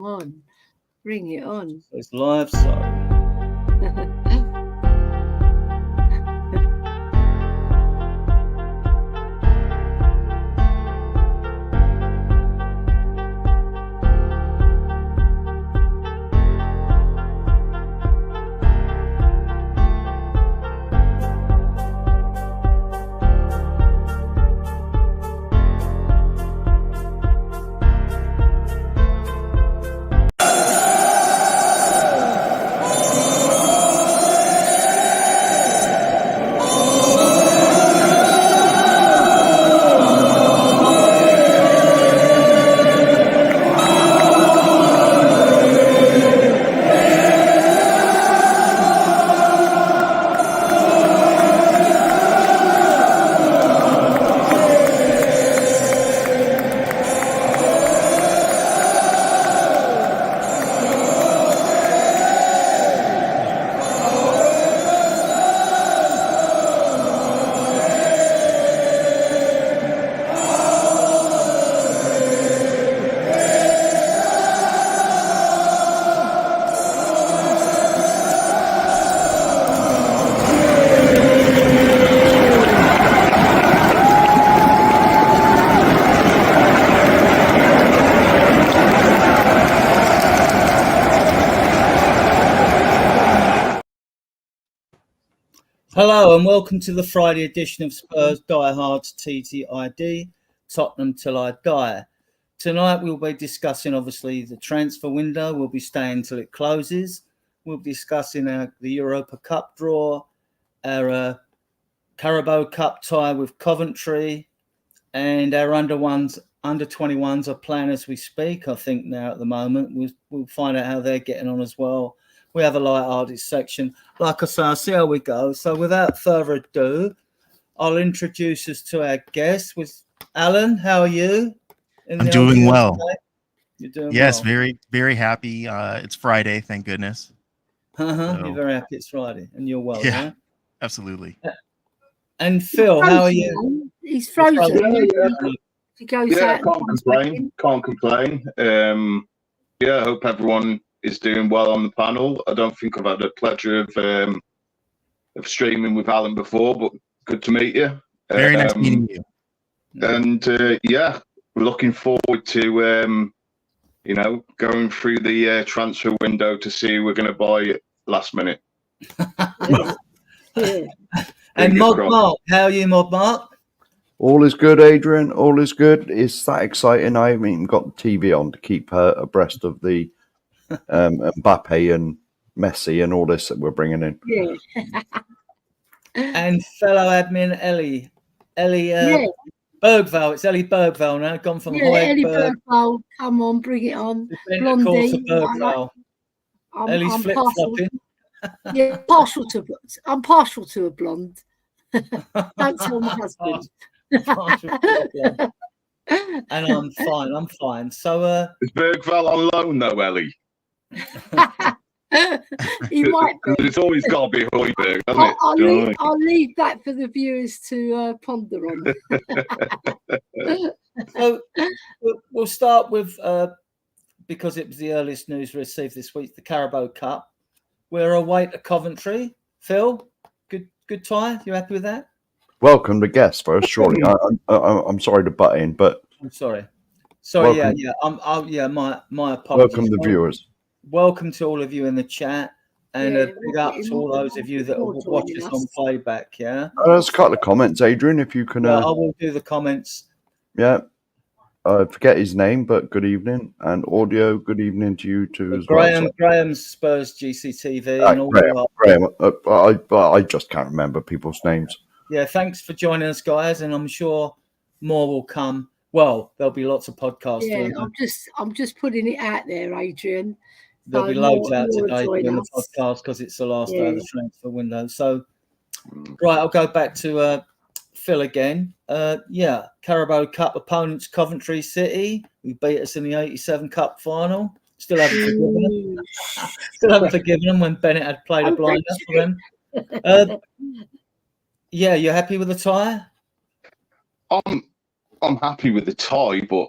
on. Bring it on. It's live, so. Hello and welcome to the Friday edition of Spurs Diehards TTID, Tottenham Till I Die. Tonight we'll be discussing obviously the transfer window. We'll be staying till it closes. We'll be discussing the Europa Cup draw, our Carabao Cup tie with Coventry, and our under 21s are playing as we speak, I think now at the moment. We'll find out how they're getting on as well. We have a light-hearted section. Like I say, I'll see how we go. So without further ado, I'll introduce us to our guest. With Alan, how are you? I'm doing well. You're doing well? Yes, very, very happy. It's Friday, thank goodness. So, you're very happy it's Friday, and you're well, yeah? Absolutely. And Phil, how are you? He's frozen. He goes out. Can't complain. I hope everyone is doing well on the panel. I don't think I've had the pleasure of streaming with Alan before, but good to meet you. Very nice meeting you. And we're looking forward to going through the transfer window to see who we're going to buy last minute. And Mod Mark, how are you, Mod Mark? All is good, Adrian. All is good. It's that exciting. I haven't even got the TV on to keep her abreast of the Mbappe and Messi and all this that we're bringing in. Yeah. And fellow admin Ellie Bergvall. It's Ellie Bergvall now. Gone from Ellie Bergvall. Come on, bring it on. Blondie. Ellie's flip-flopping. I'm partial to a blonde. Don't tell my husband. And I'm fine. So is Bergvall on loan though, Ellie? He might be. It's always got to be Højbjerg, hasn't it? I'll leave that for the viewers to ponder on. So we'll start with because it was the earliest news received this week, the Carabao Cup. We're away to Coventry. Phil, good tie. You happy with that? Welcome to guests first, surely. I'm sorry to butt in, but I'm sorry. Welcome. My apologies. Welcome the viewers. Welcome to all of you in the chat, and big up to all those of you that will watch us on playback. Yeah. There's a couple of comments, Adrian. If you can. I will do the comments. Yeah. I forget his name, but good evening, and audio. Good evening to you too as well. Graham's Spurs GCTV and all Graham. I just can't remember people's names. Yeah, thanks for joining us, guys, and I'm sure more will come. Well, there'll be lots of podcasts. Yeah, I'm just putting it out there, Adrian. There'll be loads out today in the podcast because it's the last day of the transfer window. So, right, I'll go back to Phil again. Carabao Cup opponents Coventry City, who beat us in the '87 Cup final. Still haven't forgiven them when Bennett had played a blinder for them. You're happy with the tie? I'm happy with the tie, but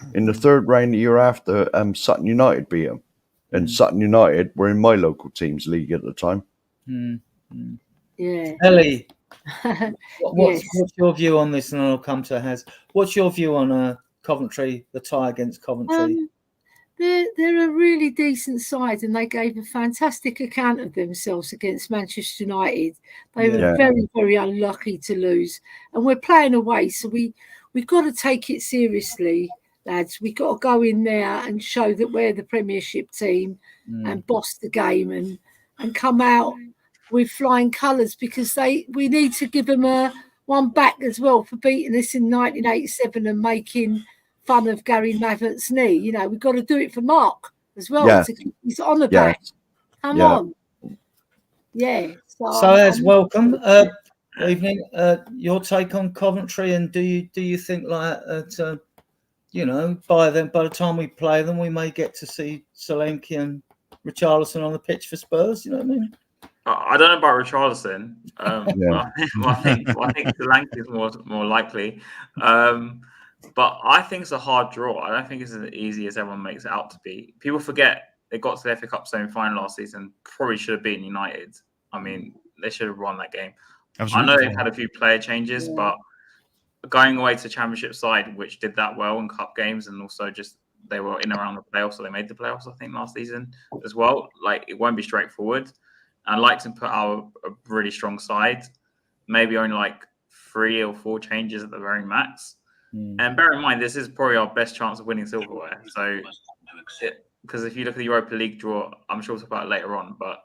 In the third round the year after, Sutton United beat them. And Sutton United were in my local team's league at the time. Yeah. Ellie, Yes. what's your view on this? And I'll come to Has. What's your view on Coventry, the tie against Coventry? They're a really decent side, and they gave a fantastic account of themselves against Manchester United. They were very, very unlucky to lose, and we're playing away, so we've got to take it seriously, lads. We've got to go in there and show that we're the Premiership team and boss the game and come out with flying colours, because we need to give them one back as well for beating us in 1987 and making fun of Gary Maverick's knee. You know, we've got to do it for Mark as well to keep his honour back. Come on. Yeah. So as welcome. Evening. Your take on Coventry, and do you think like that by the time we play them, we may get to see Solanke and Richarlison on the pitch for Spurs? You know what I mean? I don't know about Richarlison. I think Solanke is more likely. But I think it's a hard draw. I don't think it's as easy as everyone makes it out to be. People forget they got to the FA Cup semi-final last season. Probably should have beaten United. I mean, they should have won that game. I know they've had a few player changes, but going away to Championship side, which did that well in cup games, and also just they were in around the playoffs, so they made the playoffs, I think, last season as well. Like, it won't be straightforward. I'd like to put out a really strong side, maybe only like 3 or 4 changes at the very max. And bear in mind, this is probably our best chance of winning silverware. So, because if you look at the Europa League draw, I'm sure we'll talk about it later on. But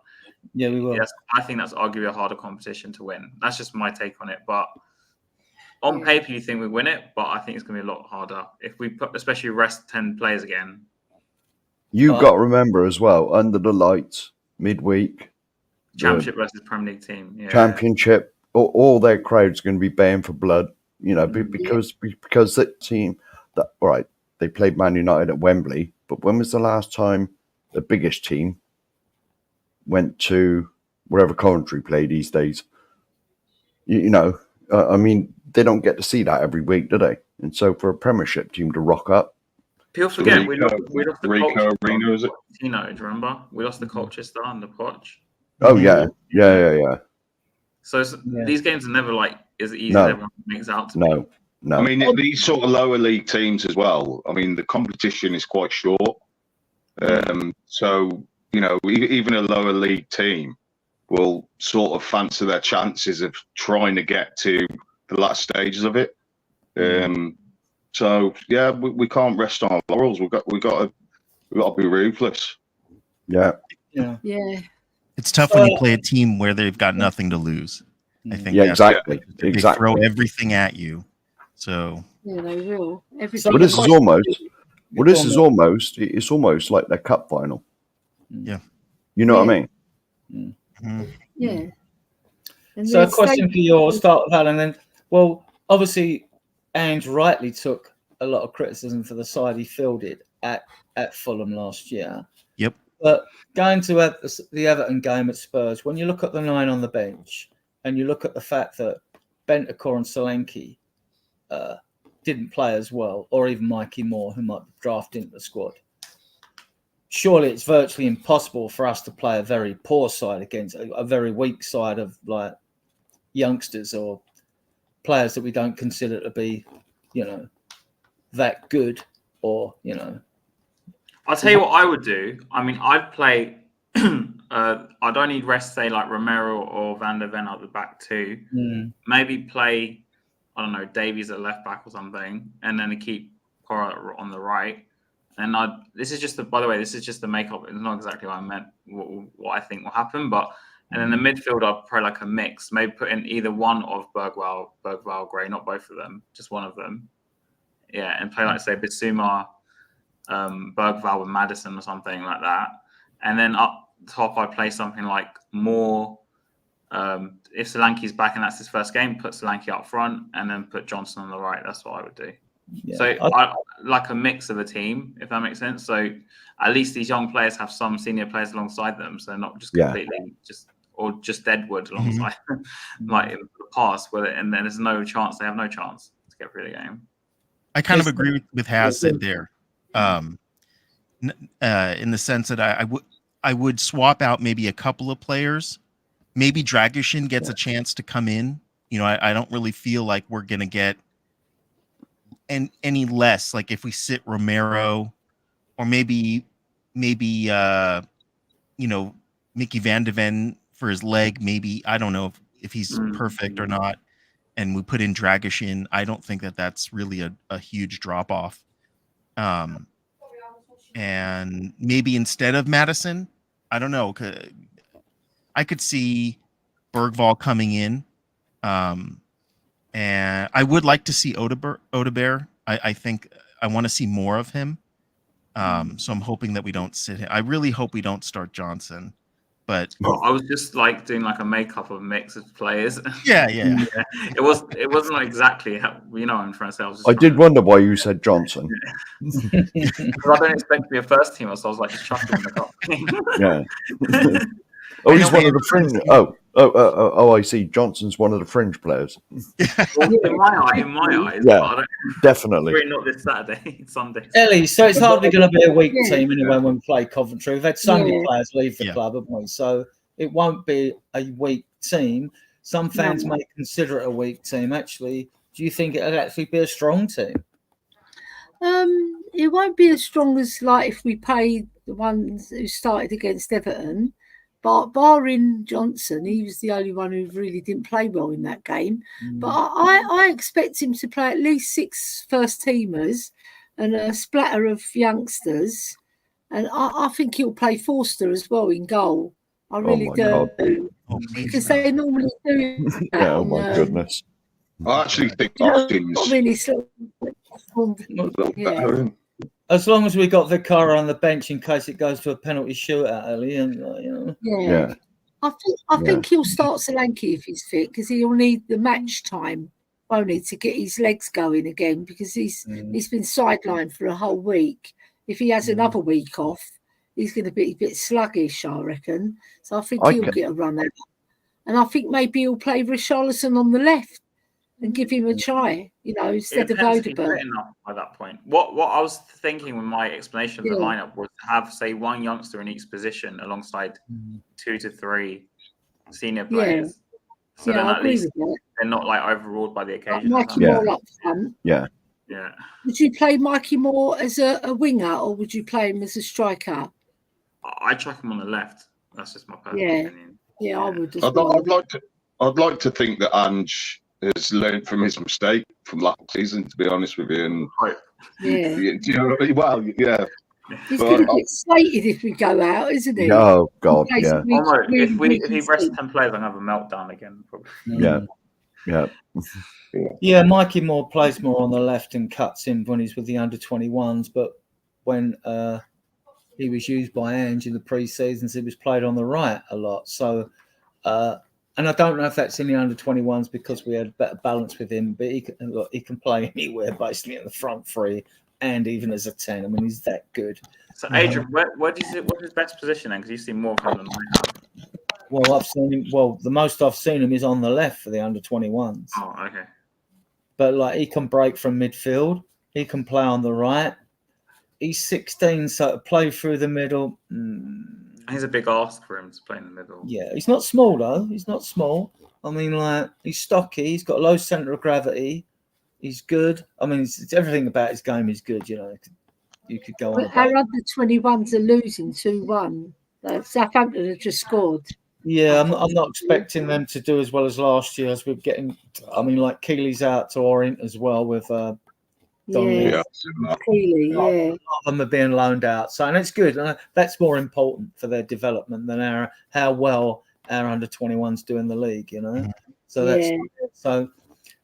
yeah, we will. Yes, I think that's arguably a harder competition to win. That's just my take on it. But on paper, you think we win it, but I think it's going to be a lot harder if we especially rest 10 players again. You've got to remember as well, under the lights, midweek, Championship versus Premier League team. Yeah. Championship, all their crowd's going to be baying for blood. You know, because that team they played Man United at Wembley, but when was the last time the biggest team went to wherever Coventry play these days? I mean, they don't get to see that every week, do they? And so for a Premiership team to rock up, people forget we lost the Rico Arena, is it? Do you remember? We lost the Colchester and the Poch. Oh yeah. So these games are never like as easy as everyone makes out to be. No. I mean, these sort of lower league teams as well. I mean, the competition is quite short. So, even a lower league team will sort of fancy their chances of trying to get to the last stages of it. So, yeah, we can't rest on our laurels. We got to be ruthless. Yeah. It's tough when you play a team where they've got nothing to lose. I think exactly. They throw everything at you. So they will. But this is almost it's almost like their cup final. Yeah. You know what I mean? Yeah. And so a question for you, start with that, and then obviously Ange rightly took a lot of criticism for the side he fielded at Fulham last year. Yep. But going to the Everton game at Spurs, when you look at the 9 on the bench and you look at the fact that Bentancur and Solanke didn't play as well, or even Mikey Moore, who might be drafted into the squad, surely it's virtually impossible for us to play a very poor side against a very weak side of like youngsters or players that we don't consider to be, that good, or I'll tell you what I would do. I mean, I'd play. I don't need rest, say like Romero or Van der Ven at the back too. Maybe play, I don't know, Davies at left back or something, and then keep Cora on the right. And this is just the makeup. It's not exactly what I meant. What I think will happen, but and then the midfield, I'd probably like a mix. Maybe put in either one of Bergwall, Gray, not both of them, just one of them. Yeah, and play like say Bissouma, Bergwall with Maddison or something like that. And then up top, I'd play something like more. If Solanke's back and that's his first game, put Solanke up front and then put Johnson on the right. That's what I would do. Yeah. So I like a mix of a team, if that makes sense. So at least these young players have some senior players alongside them, so they're not just completely just Deadwood alongside like in the past. And then there's no chance, they have no chance to get through the game. I kind of agree with Hazard there, in the sense that I would swap out maybe a couple of players. Maybe Dragoshin gets a chance to come in. You know, I don't really feel like we're going to get any less. Like if we sit Romero or maybe you know, Mickey Van de Ven for his leg. Maybe, I don't know if he's perfect or not. And we put in Dragoshin. I don't think that's really a huge drop off. And maybe instead of Madison, I don't know. I could see Bergvall coming in. And I would like to see Odebear. I think I want to see more of him. So I'm hoping that we don't sit him. I really hope we don't start Johnson. But I was just like doing like a makeup of a mix of players. Yeah. It wasn't like exactly how, you know, I'm trying to say. I did wonder why you said Johnson. Because I don't expect to be a first teamer, so I was like, just chuck him in the cup. Yeah. Oh, he's one of the fringe. Oh, I see. Johnson's one of the fringe players. Well, in my eyes, Yeah, but I don't, definitely. not this Saturday, Sunday. Ellie, so it's hardly going to be a weak team anyway when we play Coventry. We've had so many players leave the club, haven't we? So it won't be a weak team. Some fans may consider it a weak team. Actually, do you think it'll actually be a strong team? It won't be as strong as like if we played the ones who started against Everton. But barring Johnson, he was the only one who really didn't play well in that game. But I expect him to play at least 6 first-teamers and a splatter of youngsters. And I think he'll play Forster as well in goal. I really do. Oh, because they normally do that. Oh, my goodness. I actually think Austin's really as long as we got Vicara on the bench in case it goes to a penalty shootout, Ellie, and you know. I think he'll start Solanke if he's fit because he'll need the match time, won't he, to get his legs going again because he's been sidelined for a whole week. If he has another week off, he's going to be a bit sluggish, I reckon. So I think he'll get a run out. And I think maybe he'll play Richarlison on the left and give him a try, you know, instead of Odegaard. By that point, what I was thinking with my explanation of the lineup was to have, say, one youngster in each position alongside 2 to 3 senior players. So then at least they're not like overruled by the occasion. Mikey Moore up front. Yeah. Would you play Mikey Moore as a winger or would you play him as a striker? I chuck him on the left. That's just my personal opinion. Yeah, I would. I'd like to think that Ange has learned from his mistake from last season, to be honest with you. And you know, well, he's going to get slated if we go out, isn't he? Oh God, if he rests 10 players, I'm going to have a meltdown again. Probably. Yeah, Mikey Moore plays more on the left and cuts in when he's with the under-21s, but when he was used by Ange in the pre-seasons, he was played on the right a lot. So, and I don't know if that's in the under-21s because we had better balance with him, but he can play anywhere basically in the front three and even as a 10. I mean, he's that good. So, Adrian, what's his best position then? Because you've seen more of him than I have. Well, I've seen him. Well, the most I've seen him is on the left for the under-21s. Oh, okay. But like, he can break from midfield. He can play on the right. He's 16, so to play through the middle. He's a big ask for him to play in the middle. Yeah, he's not small though. He's not small. I mean, like, he's stocky. He's got a low centre of gravity. He's good. I mean, it's everything about his game is good. You know, you could go on. But our under-21s are losing 2-1. Southampton have just scored. Yeah, I'm not expecting them to do as well as last year. As we're getting, I mean, like Keely's out to Orient as well with Keely, a lot of them are being loaned out, so and it's good. And that's more important for their development than how well our under-21s do in the league. You know, so that's so.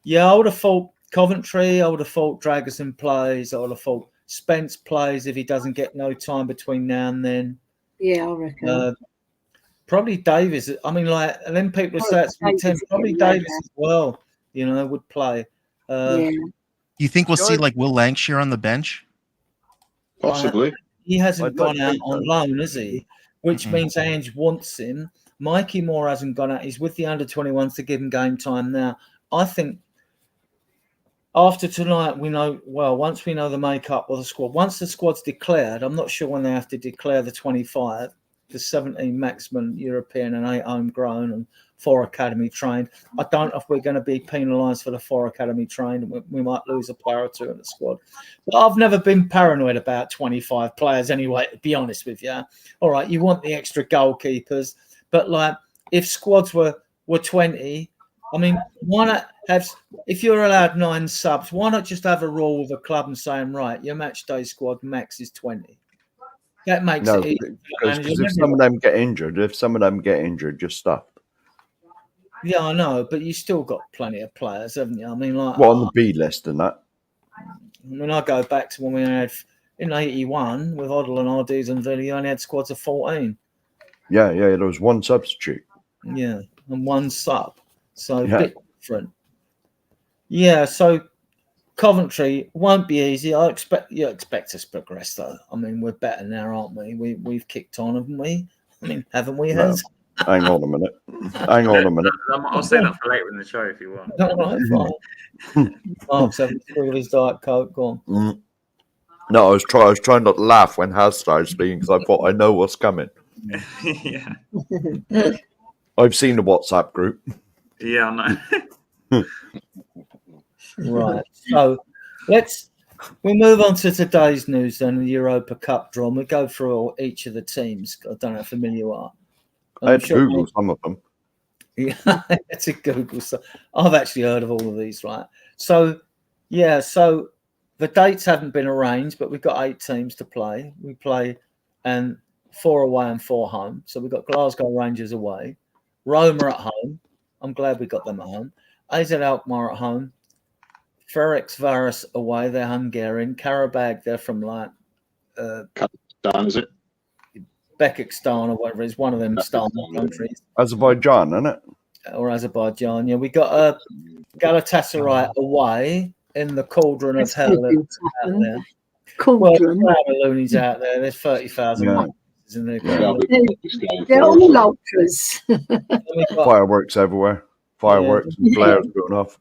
Yeah, I would have thought Coventry. I would have thought Dragerson plays. I would have thought Spence plays if he doesn't get no time between now and then. Yeah, I reckon. Probably Davis. I mean, like, and then people say it's probably Davis as well. You know, would play. You think we'll see like Will Lancashire on the bench? Possibly. He hasn't gone out on loan, has he? Which means Ange wants him. Mikey Moore hasn't gone out. He's with the under-21s to give him game time now. I think after tonight, we know, well, once we know the makeup of the squad, once the squad's declared, I'm not sure when they have to declare the 25, the 17 maximum European and 8 homegrown and 4 academy trained. I don't know if we're going to be penalised for the 4 academy trained. We might lose a player or two in the squad. But I've never been paranoid about 25 players anyway, to be honest with you. All right, you want the extra goalkeepers, but like if squads were 20, I mean, why not have, if you're allowed 9 subs, why not just have a rule with a club and saying, right, your match day squad max is 20? That makes it easy. Because if some of them get injured, just stop. Yeah, I know, but you still got plenty of players, haven't you? I mean, like, on the B list and that. I mean, I go back to when we had in '81 with Oddle and Ardiz and Villa, you only had squads of 14. Yeah, there was 1 substitute. Yeah, and 1 sub, so Yeah. a bit different. Yeah, so Coventry won't be easy. You expect us to progress, though. I mean, we're better now, aren't we? We've kicked on, haven't we? I mean, haven't we? No. Hang on a minute. I'll say that for later in the show if you want. All right, fine. Mark's having a swig of his Diet Coke. Go on. No, I was trying not to laugh when Haz started speaking because I thought I know what's coming. Yeah. I've seen the WhatsApp group. Yeah, I know. Right. So we move on to today's news then, the Europa Cup draw. And we go through each of the teams. I don't know how familiar you are. I had to Google some of them. Yeah, it's a Google. So I've actually heard of all of these, right? So, yeah, so the dates haven't been arranged, but we've got 8 teams to play. We play and 4 away and 4 home. So we've got Glasgow Rangers away, Roma at home. I'm glad we got them at home. AZ Alkmaar at home, Ferencváros away. They're Hungarian. Karabag, they're from like Kazakhstan, is it? Bekikstan or whatever it is, one of them star countries. Azerbaijan, isn't it? Or Azerbaijan, yeah. We got Galatasaray away in the cauldron of hell. Out there. Cauldron. Well, loonies out there. There's 30,000. Yeah. They're all ultras. Fireworks everywhere. Fireworks and flares going off.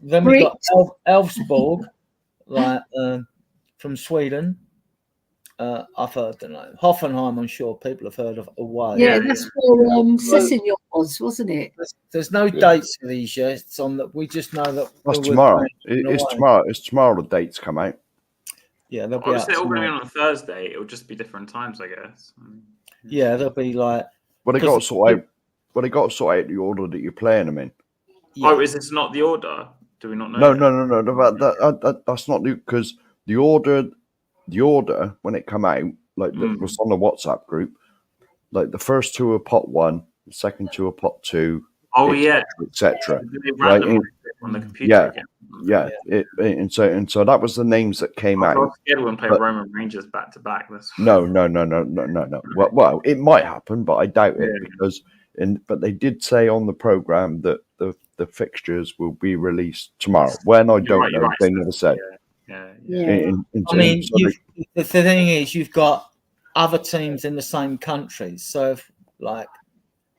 Then we got Elfsborg, like from Sweden. I've heard the name. Hoffenheim, I'm sure people have heard of away. Yeah, that's where Sessignon was, wasn't it? There's no dates for these yet. It's on that. We just know that that's tomorrow. It's tomorrow. It's tomorrow the dates come out. Yeah, they'll be obviously all going to be on a Thursday. It'll just be different times, I guess. Yeah, they'll be like. Well, they got to sort out. Well, they got to sort out the order that you're playing them in. Yeah. Oh, is this not the order? Do we not know? No. That's not because the order when it come out, like it was on the WhatsApp group, like the first 2 are pot 1, the second 2 are pot 2. Oh, etc. Right? On the computer and so that was the names that came out. I was scared when playing Roman Rangers back to back. No. Well, it might happen, but I doubt it because. But they did say on the program that the fixtures will be released tomorrow. When I don't know, they never said. Yeah. I mean, the thing is, you've got other teams in the same country. So,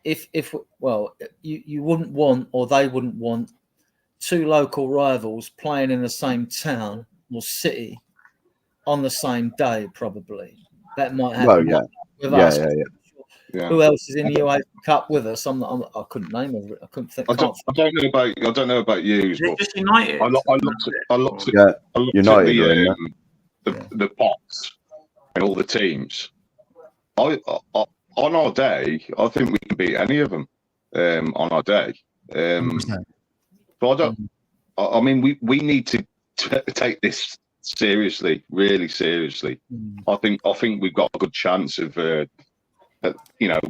if you wouldn't want, or they wouldn't want, 2 local rivals playing in the same town or city on the same day. Probably that might happen. With us. Yeah. Who else is in the UEFA Cup with us? I couldn't name it. I couldn't think. I don't know about you. But just United. I looked at the pots and all the teams. On our day, I think we can beat any of them. On our day, but I don't. I mean, we need to take this seriously, really seriously. I think we've got a good chance of.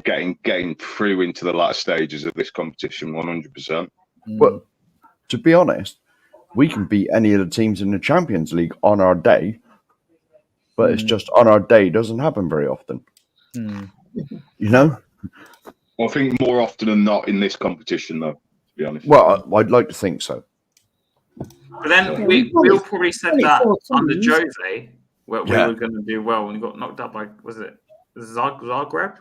Getting through into the latter stages of this competition 100%. But to be honest, we can beat any of the teams in the Champions League on our day, but it's just on our day doesn't happen very often. You know? I think more often than not in this competition, though, to be honest. Well, I'd like to think so. But then we'll probably said that under Jose, where we were going to do well and got knocked out by, was it Zagreb?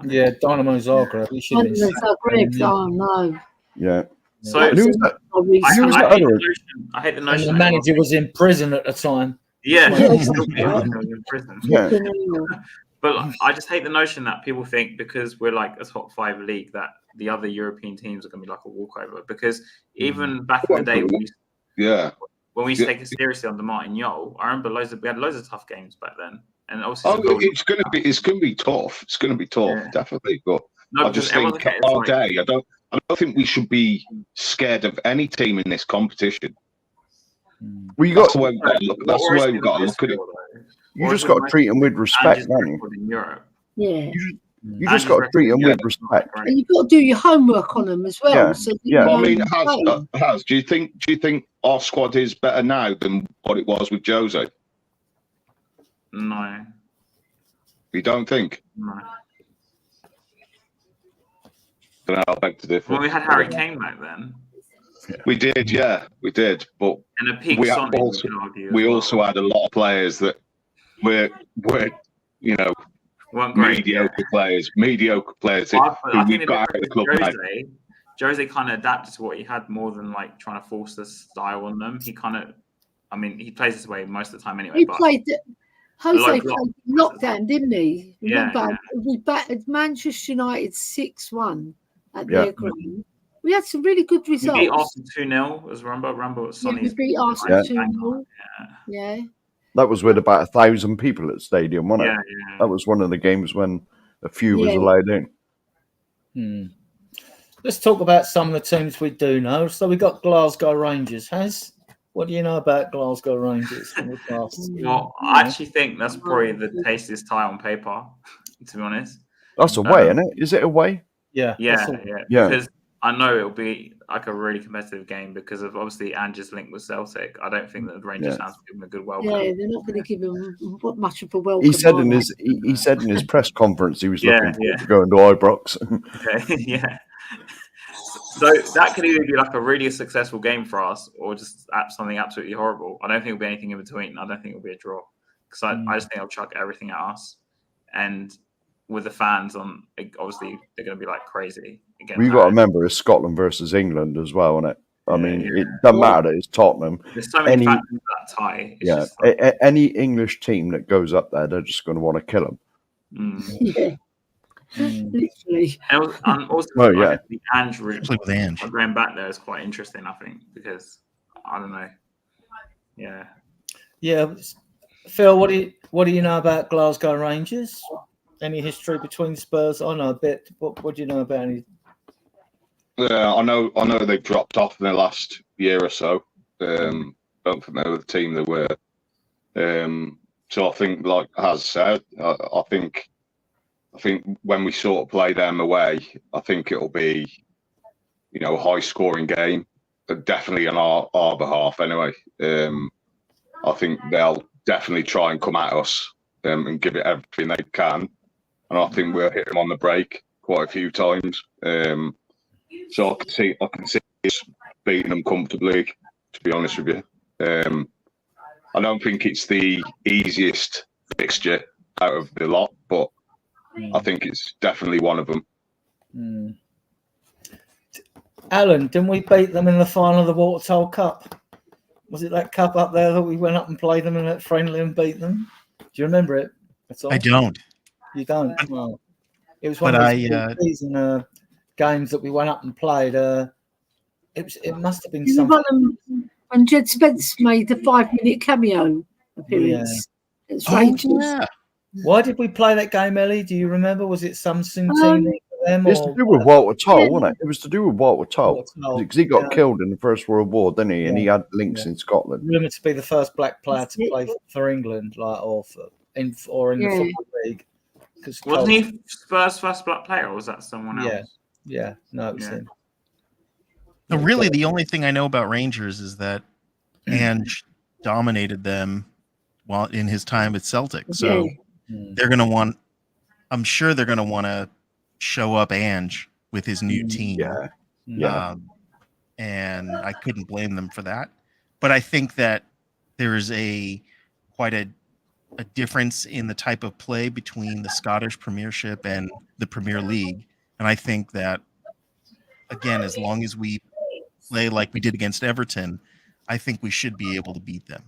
Yeah, Dynamo Zagreb. Zagreb. Oh no. Yeah. So And who was that? I hate the And notion. the manager was in prison at the time. Yeah, Yeah. he's still in prison. Yeah. But I just hate the notion that people think because we're like a top 5 league that the other European teams are going to be like a walkover. Because even back in the day when we used to take it seriously under Martin Yole, I remember we had loads of tough games back then. And also, it's going to be tough. It's going to be tough, definitely. But I just think our day. I don't think we should be scared of any team in this competition. That's the way we've got to look. That's the way we've got to look at it. You just got to treat them with respect, haven't you? In Europe. Yeah. You just got to treat them with respect. And you've got to do your homework on them as well. Yeah. So Yeah. Well, I mean, Has, do you think our squad is better now than what it was with Jose? No. You don't think? No. Then I'll beg to differ. Well, we had Harry Kane back then. We did, we did. But and a peak we also had a lot of players that were weren't great, mediocre players who we've got out of the club now. Jose kind of adapted to what he had more than like trying to force the style on them. He plays his way most of the time anyway. Jose played lockdown, didn't he? Remember, we battered Manchester United 6-1 at their ground. We had some really good results. We beat Arsenal 2-0 as Rumble at Sonny's. We beat Arsenal 2-0. Yeah. That was with about 1,000 people at the stadium, wasn't it? Yeah. That was one of the games when a few was allowed in. Let's talk about some of the teams we do know. So we got Glasgow Rangers. What do you know about Glasgow Rangers? Well, I actually think that's probably the tastiest tie on paper, to be honest. That's away, isn't it? Is it away? Yeah. Because I know it'll be like a really competitive game because of obviously Ange's link with Celtic. I don't think that the Rangers fans will give him a good welcome. Yeah, they're not going to give him much of a welcome. He said in his press conference he was looking forward to going to Ibrox. Okay, yeah. So that could either be like a really successful game for us or just something absolutely horrible. I don't think it'll be anything in between. I don't think it'll be a draw because I just think they'll chuck everything at us. And with the fans on, obviously they're going to be like crazy. We've got to remember it's Scotland versus England as well, isn't it? I mean, it doesn't matter that it's Tottenham. There's so many factors in that tie. Any English team that goes up there, they're just going to want to kill them. Yeah. Literally. And also, the Ange route going back there is quite interesting, I think, because I don't know. Yeah. Phil, what do you know about Glasgow Rangers? Any history between Spurs? I know a bit. What do you know about any? I know they've dropped off in the last year or so. Don't think they were the team they were. So I think, like Has said, I think when we sort of play them away, I think it'll be, a high scoring game, definitely on our behalf anyway. I think they'll definitely try and come at us and give it everything they can. And I think we'll hit them on the break quite a few times. So I can see us beating them comfortably, to be honest with you. I don't think it's the easiest fixture out of the lot, but I think it's definitely one of them. Alan, didn't we beat them in the final of the Watertoll Cup? Was it that cup up there that we went up and played them in that friendly and beat them? Do you remember it? I don't. You don't? Well, it was one of those season games that we went up and played. It must have been something. And Jed Spence made the 5-minute cameo appearance. Yeah. Why did we play that game, Ellie? Do you remember? Was it some team for them? It's to do with Walter Toll, wasn't it? It was to do with Walter Toll. Because he got killed in the First World War, didn't he? And he had links in Scotland. Rumored to be the first black player to play for England, or in the Football League. Wasn't he Spurs' first black player, or was that someone else? Yeah. No, it was him. No, really, the only thing I know about Rangers is that Ange dominated them while in his time at Celtic. So they're going to want, I'm sure they're going to want to show up Ange with his new team. And I couldn't blame them for that. But I think that there is quite a difference in the type of play between the Scottish Premiership and the Premier League. And I think that, again, as long as we play like we did against Everton, I think we should be able to beat them.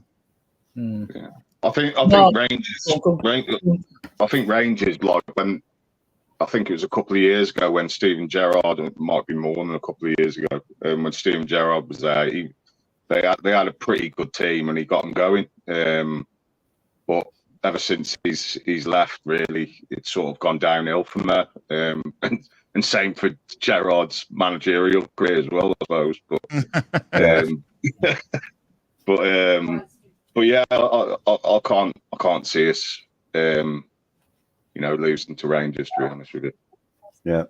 Yeah. I think Rangers, like when I think it was a couple of years ago when Steven Gerrard, it might be more than a couple of years ago, when Steven Gerrard was there, they had a pretty good team and he got them going. But ever since he's left, really, it's sort of gone downhill from there. And same for Gerrard's managerial career as well, I suppose. But yeah, I can't see us, losing to Rangers, to be honest with you. Yeah.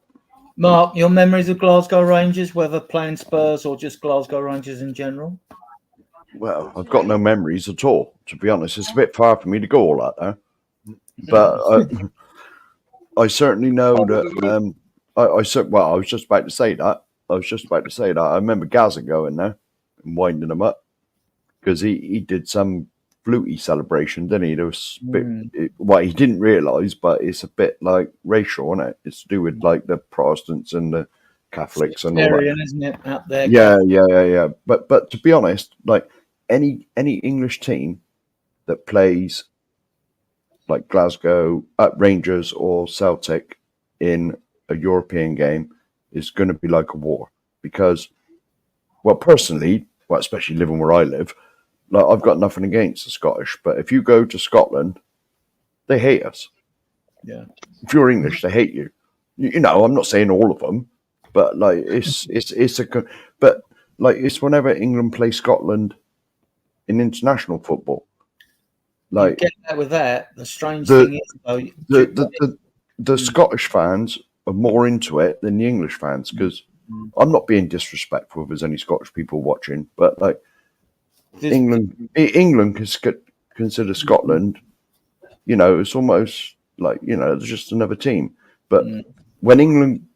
Mark, your memories of Glasgow Rangers, whether playing Spurs or just Glasgow Rangers in general? Well, I've got no memories at all, to be honest. It's a bit far for me to go all that now. But I certainly know that. I was just about to say that. I remember Gaza going there and winding them up because he did some fluty celebration, didn't he? There was a bit, he didn't realise, but it's a bit like racial, isn't it? It's to do with like the Protestants and the Catholics and all that. Isn't it, out there? Yeah. But to be honest, like any English team that plays like Glasgow Rangers or Celtic in a European game is going to be like a war because, well, personally, especially living where I live, like I've got nothing against the Scottish, but if you go to Scotland, they hate us. Yeah. If you're English, they hate you. You know, I'm not saying all of them, but like it's whenever England plays Scotland in international football. Like you get that with that. The strange thing is though, the Scottish fans are more into it than the English fans because I'm not being disrespectful if there's any Scottish people watching, but like England consider Scotland, it's almost like it's just another team. But when England,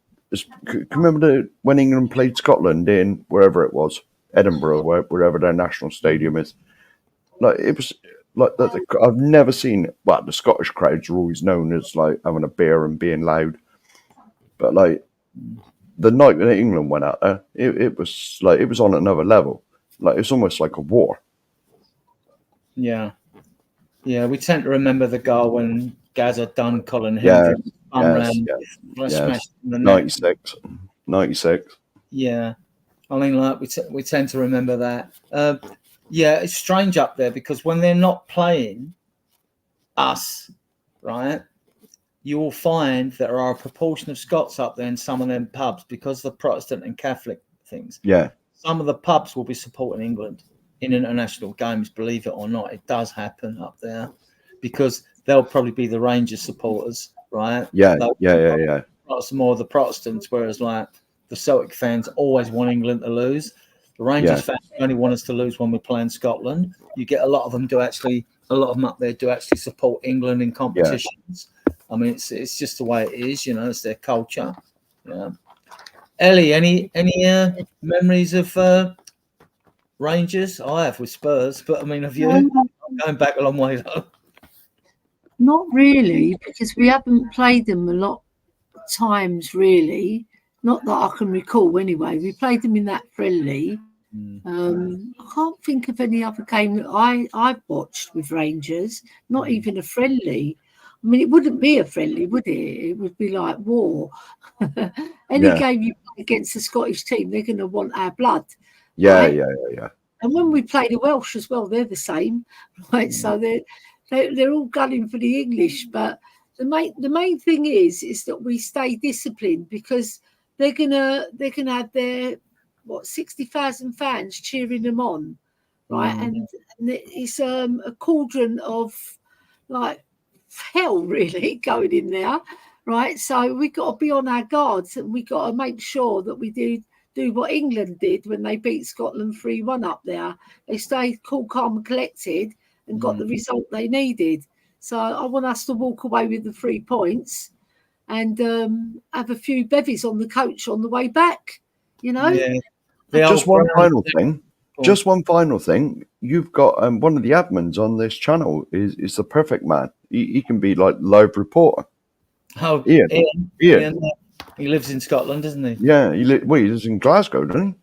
remember when England played Scotland in wherever it was, Edinburgh, wherever their national stadium is, like it was. Like that, I've never seen. Well, the Scottish crowds are always known as like having a beer and being loud, but like the night that England went out there, it was like it was on another level. Like it's almost like a war. Yeah. We tend to remember the goal when Gaza done Colin Hendricks. Yes. 96. Yeah, I mean, like we tend to remember that. Yeah, it's strange up there because when they're not playing us, right, you will find that there are a proportion of Scots up there in some of them pubs because of the Protestant and Catholic things. Yeah. Some of the pubs will be supporting England in international games, believe it or not. It does happen up there because they'll probably be the Rangers supporters, right? Yeah. Some more of the Protestants, whereas like the Celtic fans always want England to lose. The Rangers fans only want us to lose when we're playing Scotland. You get a lot of them up there do actually support England in competitions. Yeah. I mean, it's just the way it is, it's their culture. Yeah. Ellie, any memories of Rangers? I have with Spurs, but I mean, have you? I'm going back a long way though. Not really, because we haven't played them a lot of times, really. Not that I can recall anyway. We played them in that friendly. I can't think of any other game that I've watched with Rangers, not even a friendly. I mean, it wouldn't be a friendly, would it? It would be like war. Any game you play against a Scottish team, they're going to want our blood. Yeah. And when we play the Welsh as well, they're the same. Right? So they're all gunning for the English. But the main thing is that we stay disciplined because they're gonna have their 60,000 fans cheering them on, right? And it's a cauldron of like hell, really, going in there, right? So we got to be on our guards and we got to make sure that we do what England did when they beat Scotland 3-1 up there. They stayed cool, calm, and collected and got the result they needed. So I want us to walk away with the 3 points. And have a few bevies on the coach on the way back, Yeah. Just one final thing. You've got one of the admins on this channel is the perfect man. He can be like live reporter. Oh, Ian. He lives in Scotland, doesn't he? Yeah, he lives in Glasgow, doesn't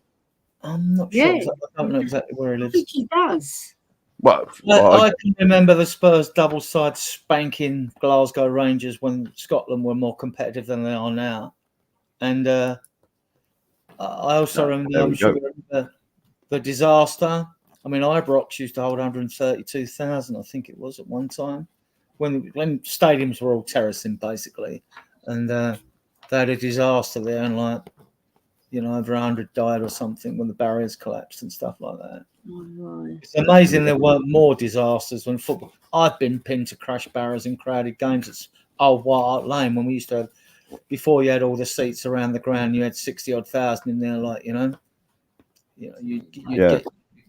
I'm not Yeah. sure. I don't know exactly where he I lives. think he does. Well, I can remember the Spurs double side spanking Glasgow Rangers when Scotland were more competitive than they are now. And I also remember, I'm sure you remember the disaster. I mean, Ibrox used to hold 132,000, I think it was at one time, when stadiums were all terracing basically, and they had a disaster there, and like, you know, over 100 died or something when the barriers collapsed and stuff like that. Oh, right. It's amazing there weren't more disasters when football. I've been pinned to crash barriers in crowded games at Old White Hart Lane when we used to have, before you had all the seats around the ground, you had 60 odd thousand in there, like, you get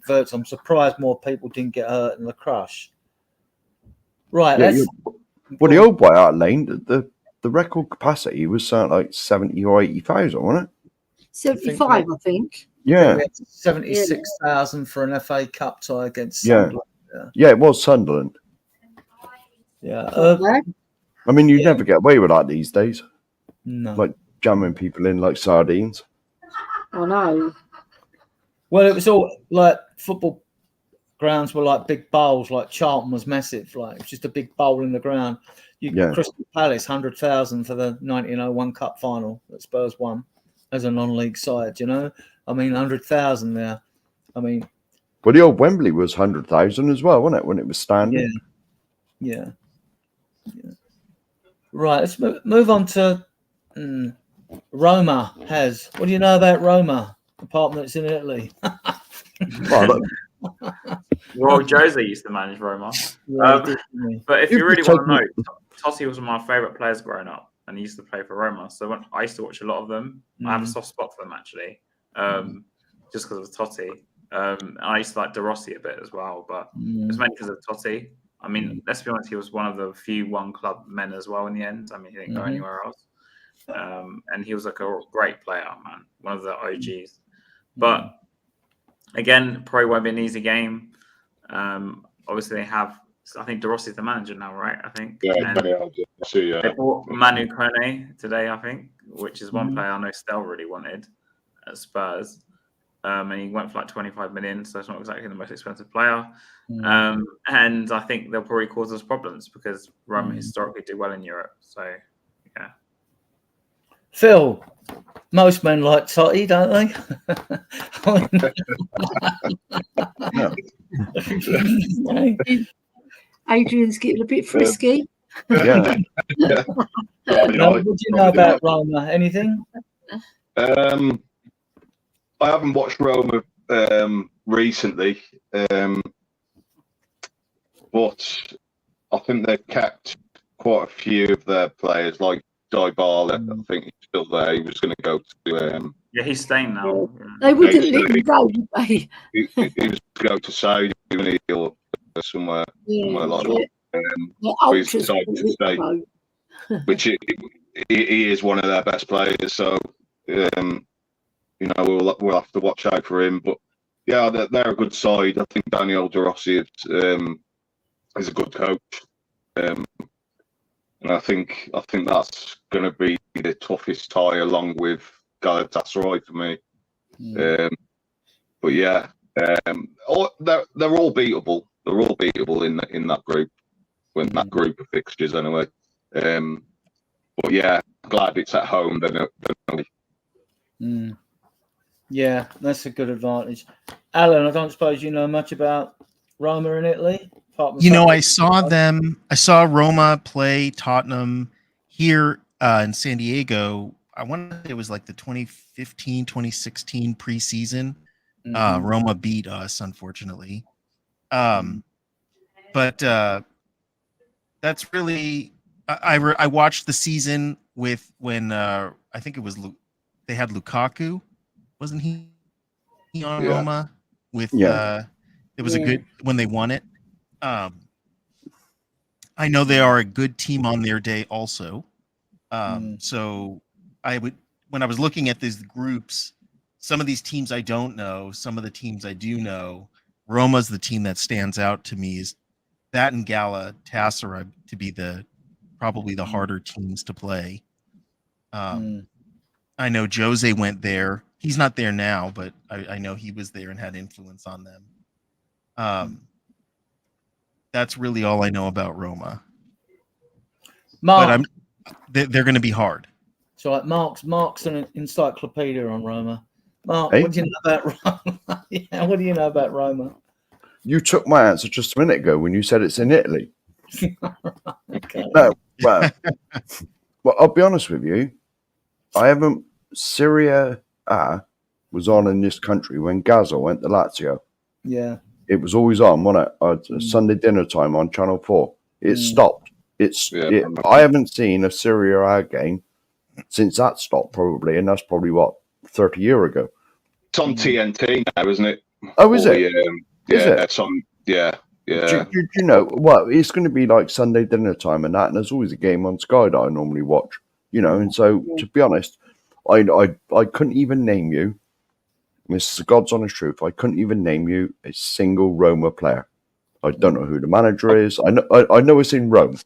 votes. I'm surprised more people didn't get hurt in the crush. Right. Well, the Old White Hart Lane, the record capacity was something like 70 or 80,000, wasn't it? 75, I think. Yeah. We had 76,000 for an FA Cup tie against Sunderland. Sunderland. Yeah, it was Sunderland. Yeah. I mean, you never get away with that these days. No. Like jamming people in like sardines. I know. Well, it was all like football grounds were like big bowls. Like Charlton was massive. Like it was just a big bowl in the ground. Crystal Palace 100,000 for the 1901 Cup final that Spurs won as a non-league side. You know, I mean, 100,000 there. I mean, well, the old Wembley was 100,000 as well, wasn't it? When it was standing. Yeah. Right. Let's move on to Roma. What do you know about Roma? Apart from that it's in Italy. Well, Jose used to manage Roma. But if you really want to know, Totti was one of my favourite players growing up, and he used to play for Roma. So when I used to watch a lot of them. I have a soft spot for them, actually, just because of Totti. And I used to like De Rossi a bit as well, but it was mainly because of Totti. I mean, let's be honest, he was one of the few one-club men as well in the end. I mean, he didn't go anywhere else. And he was like a great player, man. One of the OGs. But again, probably won't be an easy game. Obviously, they have. I think De Rossi's the manager now, right? I think. Yeah. They bought Manu Kone today, I think, which is one player I know Stell really wanted at Spurs. And he went for like 25 million, so it's not exactly the most expensive player. And I think they'll probably cause us problems because Roma historically do well in Europe. So, yeah. Phil, most men like Totti, don't they? Adrian's getting a bit frisky. Yeah. What do you know about Roma? Anything? I haven't watched Roma recently, but I think they've kept quite a few of their players, like Dybala. I think he's still there. He was going to go to. Yeah, he's staying now. They wouldn't let him go, would they? He was going to go to Saudi or somewhere like that. He's decided to stay, which he is one of their best players. So. We'll have to watch out for him, but yeah, they're a good side. I think Daniel De Rossi is a good coach, and I think that's going to be the toughest tie, along with Galatasaray for me. But yeah, they're all beatable. They're all beatable in that group, when that group of fixtures anyway. But yeah, glad it's at home. Yeah, that's a good advantage. Alan, I don't suppose you know much about Roma in Italy? I saw Roma play Tottenham here in San Diego. I wonder if it was like the 2015, 2016 preseason. Roma beat us, unfortunately. But that's really... I watched the season when I think it was... They had Lukaku. Wasn't he on Roma with it was a good when they won it. I know they are a good team on their day also. So when I was looking at these groups, some of these teams I don't know, some of the teams I do know, Roma's the team that stands out to me. Is that and Galatasaray to be probably the harder teams to play. I know Jose went there He's not there now, but I know he was there and had influence on them. That's really all I know about Roma. Mark, But they're going to be hard. so like Mark's an encyclopedia on Roma. Mark, Hey? what do you know about Roma? Yeah, what do you know about Roma? You took my answer just a minute ago when you said it's in Italy. Okay. No, well, I'll be honest with you. I haven't. Serie A was on in this country when Gaza went to Lazio. Yeah. It was always on, wasn't it? Sunday dinner time on Channel 4. It stopped. I haven't seen a Serie A game since that stopped, probably, and that's probably, 30 years ago. It's on TNT now, isn't it? Oh, is it? Yeah, Is it? it's on. Yeah. Do you know what? It's going to be like Sunday dinner time and that, and there's always a game on Sky that I normally watch, and so, to be honest, I couldn't even name you. This is the God's honest truth. I couldn't even name you a single Roma player. I don't know who the manager is. I know it's in Rome.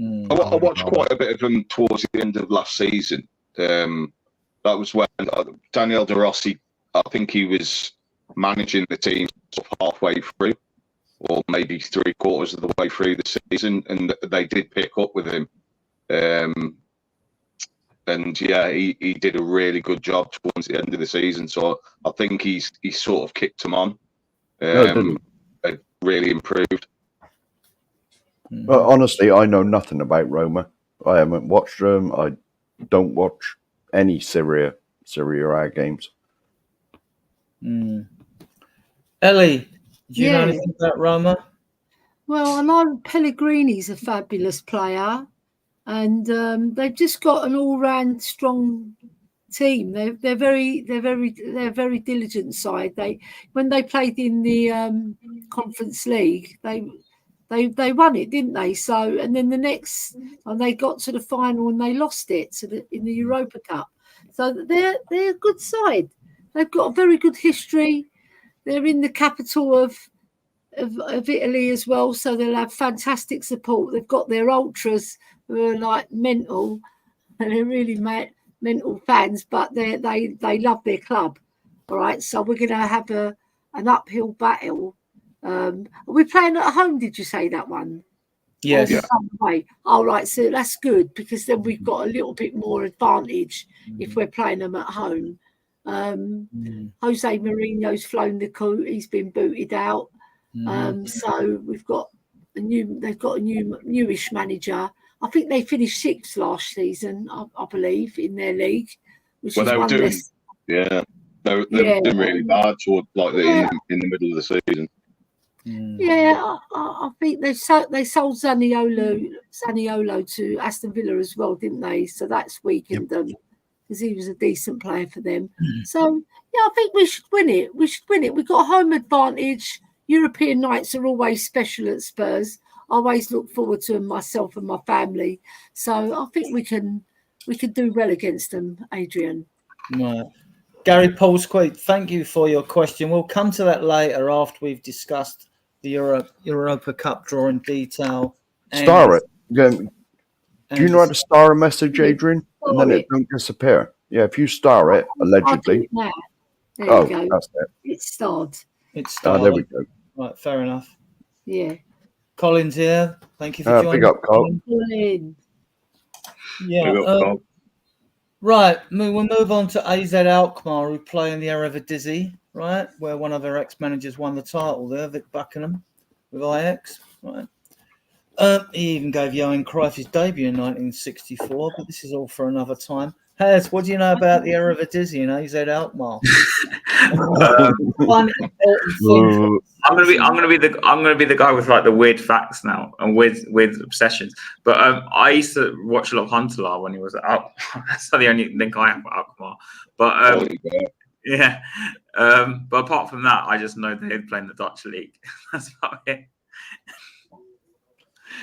I watched quite a bit of them towards the end of last season. That was when Daniel De Rossi, I think he was managing the team halfway through, or maybe 3/4 of the way through the season, and they did pick up with him. And yeah, he did a really good job towards the end of the season. So I think he's sort of kicked them on. They've really improved. But honestly, I know nothing about Roma. I haven't watched them. I don't watch any Serie A games. Ellie, do you know anything about Roma? Well, I know Pellegrini's a fabulous player, and they've just got an all-round strong team. They're very diligent side. When they played in the Conference League, they won it, didn't they? So, and then the next, and they got to the final and they lost it in the Europa Cup. So they're a good side. They've got a very good history. They're in the capital of Italy as well, so they'll have fantastic support. They've got their ultras who are like mental, and they're really mental fans, but they love their club. All right, so we're going to have an uphill battle. Are we playing at home? Did you say that one? Yes. Yeah. All right, so that's good because then we've got a little bit more advantage if we're playing them at home. Jose Mourinho's flown the coat. He's been booted out. So they've got a newish manager. I think they finished 6th last season, I believe, in their league, which is one less. Yeah, they were doing really bad toward in the middle of the season. Yeah, I think they sold Zaniolo to Aston Villa as well, didn't they? So that's weakened them because he was a decent player for them. So yeah, I think we should win it. We've got a home advantage. European nights are always special at Spurs. I always look forward to them, myself and my family. So I think we can do well against them, Adrian. Right. Gary Polsquate, thank you for your question. We'll come to that later after we've discussed the Europa Cup draw in detail. Star it. Do you know how to star a message, Adrian? And then it don't disappear. Yeah, if you star it, allegedly. There you go. That's it. It's starred. There we go. Right, fair enough. Yeah. Colin's here. Thank you for joining. Big up, Colin. Yeah. Right, we'll move on to AZ Alkmaar, who play in the Eredivisie, right, where one of their ex-managers won the title there, Vic Buckingham, with Ajax, right. He even gave Johan Cruyff his debut in 1964, but this is all for another time. Hez, what do you know about the Eredivisie and AZ Alkmaar? One important thing. I'm gonna be the guy with like the weird facts now and with obsessions. But I used to watch a lot of Huntelaar when he was at Alkmaar. That's the only link I have with Alkmaar. But yeah. But apart from that, I just know they play in the Dutch league. That's about it.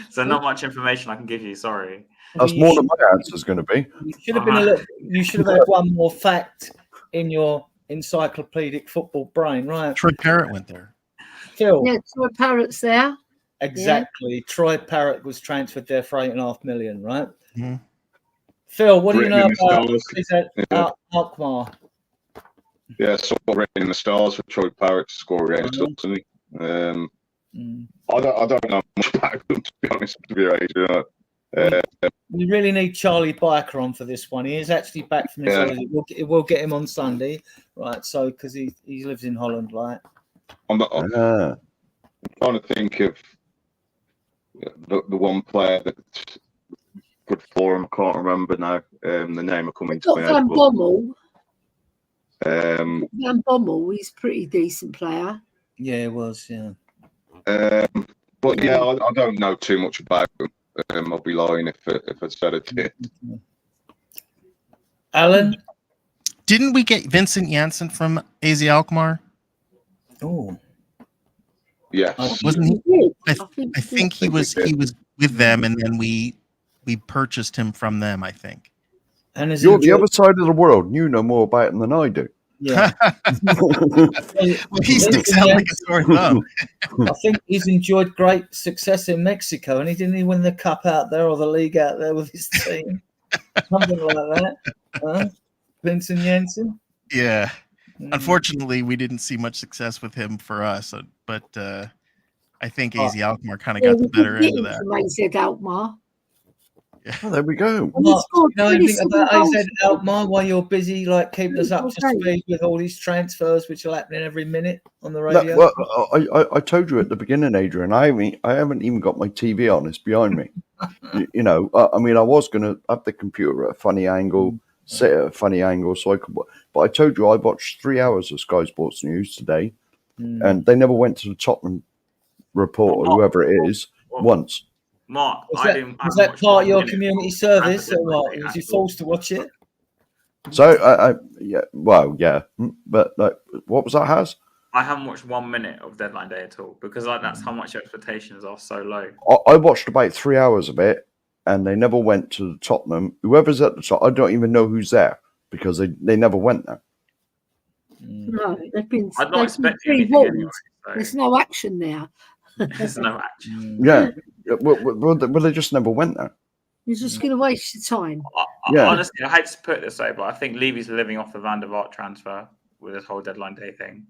So not much information I can give you. Sorry. That's more than my answer's going to be. You should have been you should have had one more fact in your encyclopedic football brain, right? Troy Parrott went there. Phil. Yeah, Troy Parrott's there. Exactly. Yeah. Troy Parrott was transferred there for $8.5 million, right? Mm-hmm. Phil, what do you know about Alkmaar? Yeah, sort of written in the stars for Troy Parrott to score against us, isn't he? I don't know much about them, to be honest with you, Adrian. We really need Charlie Biker on for this one. He is actually back from his holiday. We'll get him on Sunday, right? So because he lives in Holland, right? I'm trying to think of the one player that's good for him. I can't remember now. The name of coming to my head. Van Bommel. Van Bommel, he's a pretty decent player. Yeah, it was. Yeah. But yeah, I don't know too much about him. I'll be lying if I said it did. Alan, didn't we get Vincent Janssen from AZ Alkmaar? Oh, yeah. Wasn't he? I think he was with them, and then we purchased him from them, I think. And you're the other side of the world. You know more about him than I do. Yeah. Well, he sticks out like a sore thumb. I think he's enjoyed great success in Mexico, and he didn't win the cup out there or the league out there with his team. Something like that. Vincent Janssen? Yeah. Unfortunately, we didn't see much success with him for us, but I think AZ Alkmaar kind of got the better end of that. AZ Alkmaar. Yeah. Oh, there we go. Mark, you know anything about AZ Alkmaar while you're busy, like keeping us up to speed with all these transfers which are happening every minute on the radio? No, well, I told you at the beginning, Adrian. I haven't even got my TV on. It's behind me. You know, I mean, I was going to have the computer at a funny angle, sit at a funny angle, so I could. But I told you I watched 3 hours of Sky Sports News today, and they never went to the Tottenham report or whoever it is once. Mark, was that part of your community service, or what? Was you forced to watch it? So, yeah, well, yeah, but what was that, Has? I haven't watched 1 minute of Deadline Day at all because that's how much expectations are so low. I watched about 3 hours of it, and they never went to the Tottenham. Whoever's at the top, I don't even know who's there because they never went there. No, they've been. I'd not expect anything anyway, so. There's no action there. There's no action. Yeah. Well, they just never went there. You're just going to waste your time. Honestly, I hate to put it this way, but I think Levy's living off the Van der Vaart transfer with this whole Deadline Day thing.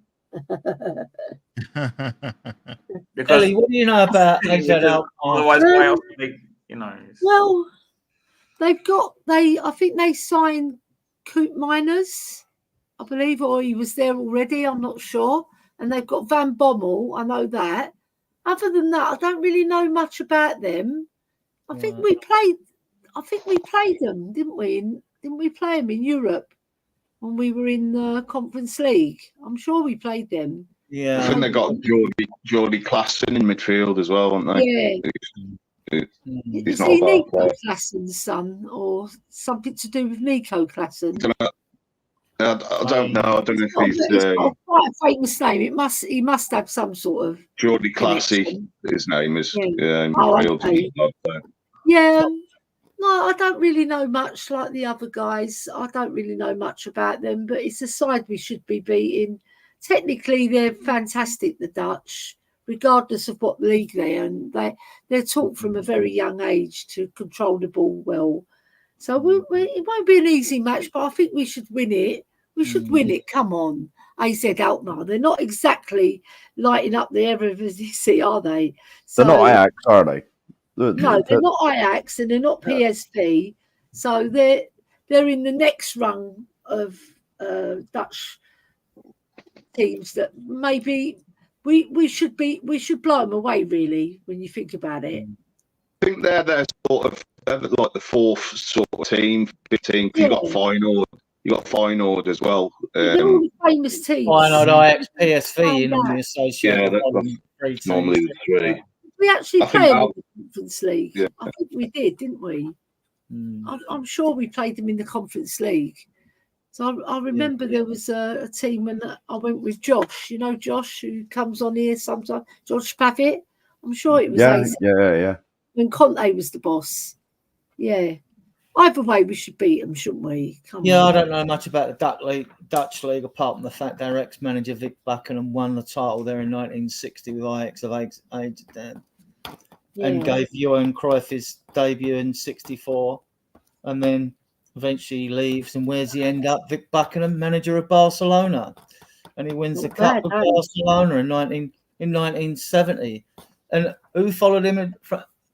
Because Ellie, what do you know about AZ Alkmaar? Otherwise, why else would they, you know? Well, I think they signed Coop Miners, I believe, or he was there already. I'm not sure. And they've got Van Bommel. I know that. Other than that, I don't really know much about them. I think we played them, didn't we? Didn't we play them in Europe when we were in the Conference League? I'm sure we played them. Yeah. I think they got Jordy Klassen in midfield as well, haven't they? Yeah. He's not Nico Klassen's son or something to do with Nico Klassen? I don't know. I don't know if he's quite a famous name. He must have some sort of Jordy Classy. His name is okay. Yeah. No, I don't really know much like the other guys. I don't really know much about them, but it's a side we should be beating. Technically, they're fantastic, the Dutch, regardless of what league they're in. They're taught from a very young age to control the ball well. So it won't be an easy match, but I think we should win it. We should win it. Come on, AZ Alkmaar. They're not exactly lighting up the Eredivisie, are they? They're not Ajax, are they? No, they're not Ajax, and they're not PSV. So they're in the next rung of Dutch teams that maybe we should blow them away. Really, when you think about it. I think they're sort of like the fourth sort of team, fifth team. You got Feyenoord as well. They're all the famous teams. Feyenoord, Ajax, PSV in the association. Yeah, that's normally the three. We actually played them in the Conference League. Yeah. I think we did, didn't we? I'm sure we played them in the Conference League. So I remember there was a team when I went with Josh. You know Josh, who comes on here sometimes. Josh Pavitt. I'm sure it was. Yeah. When Conte was the boss. Yeah. Either way, we should beat them, shouldn't we? I don't know much about the Dutch league apart from the fact their ex-manager Vic Buckingham won the title there in 1960 with Ajax of age and gave Johan Cruyff his debut in '64, and then Eventually he leaves, and where's he end up? Vic Buckingham, manager of Barcelona, and he wins the cup with Barcelona in 1970. And who followed him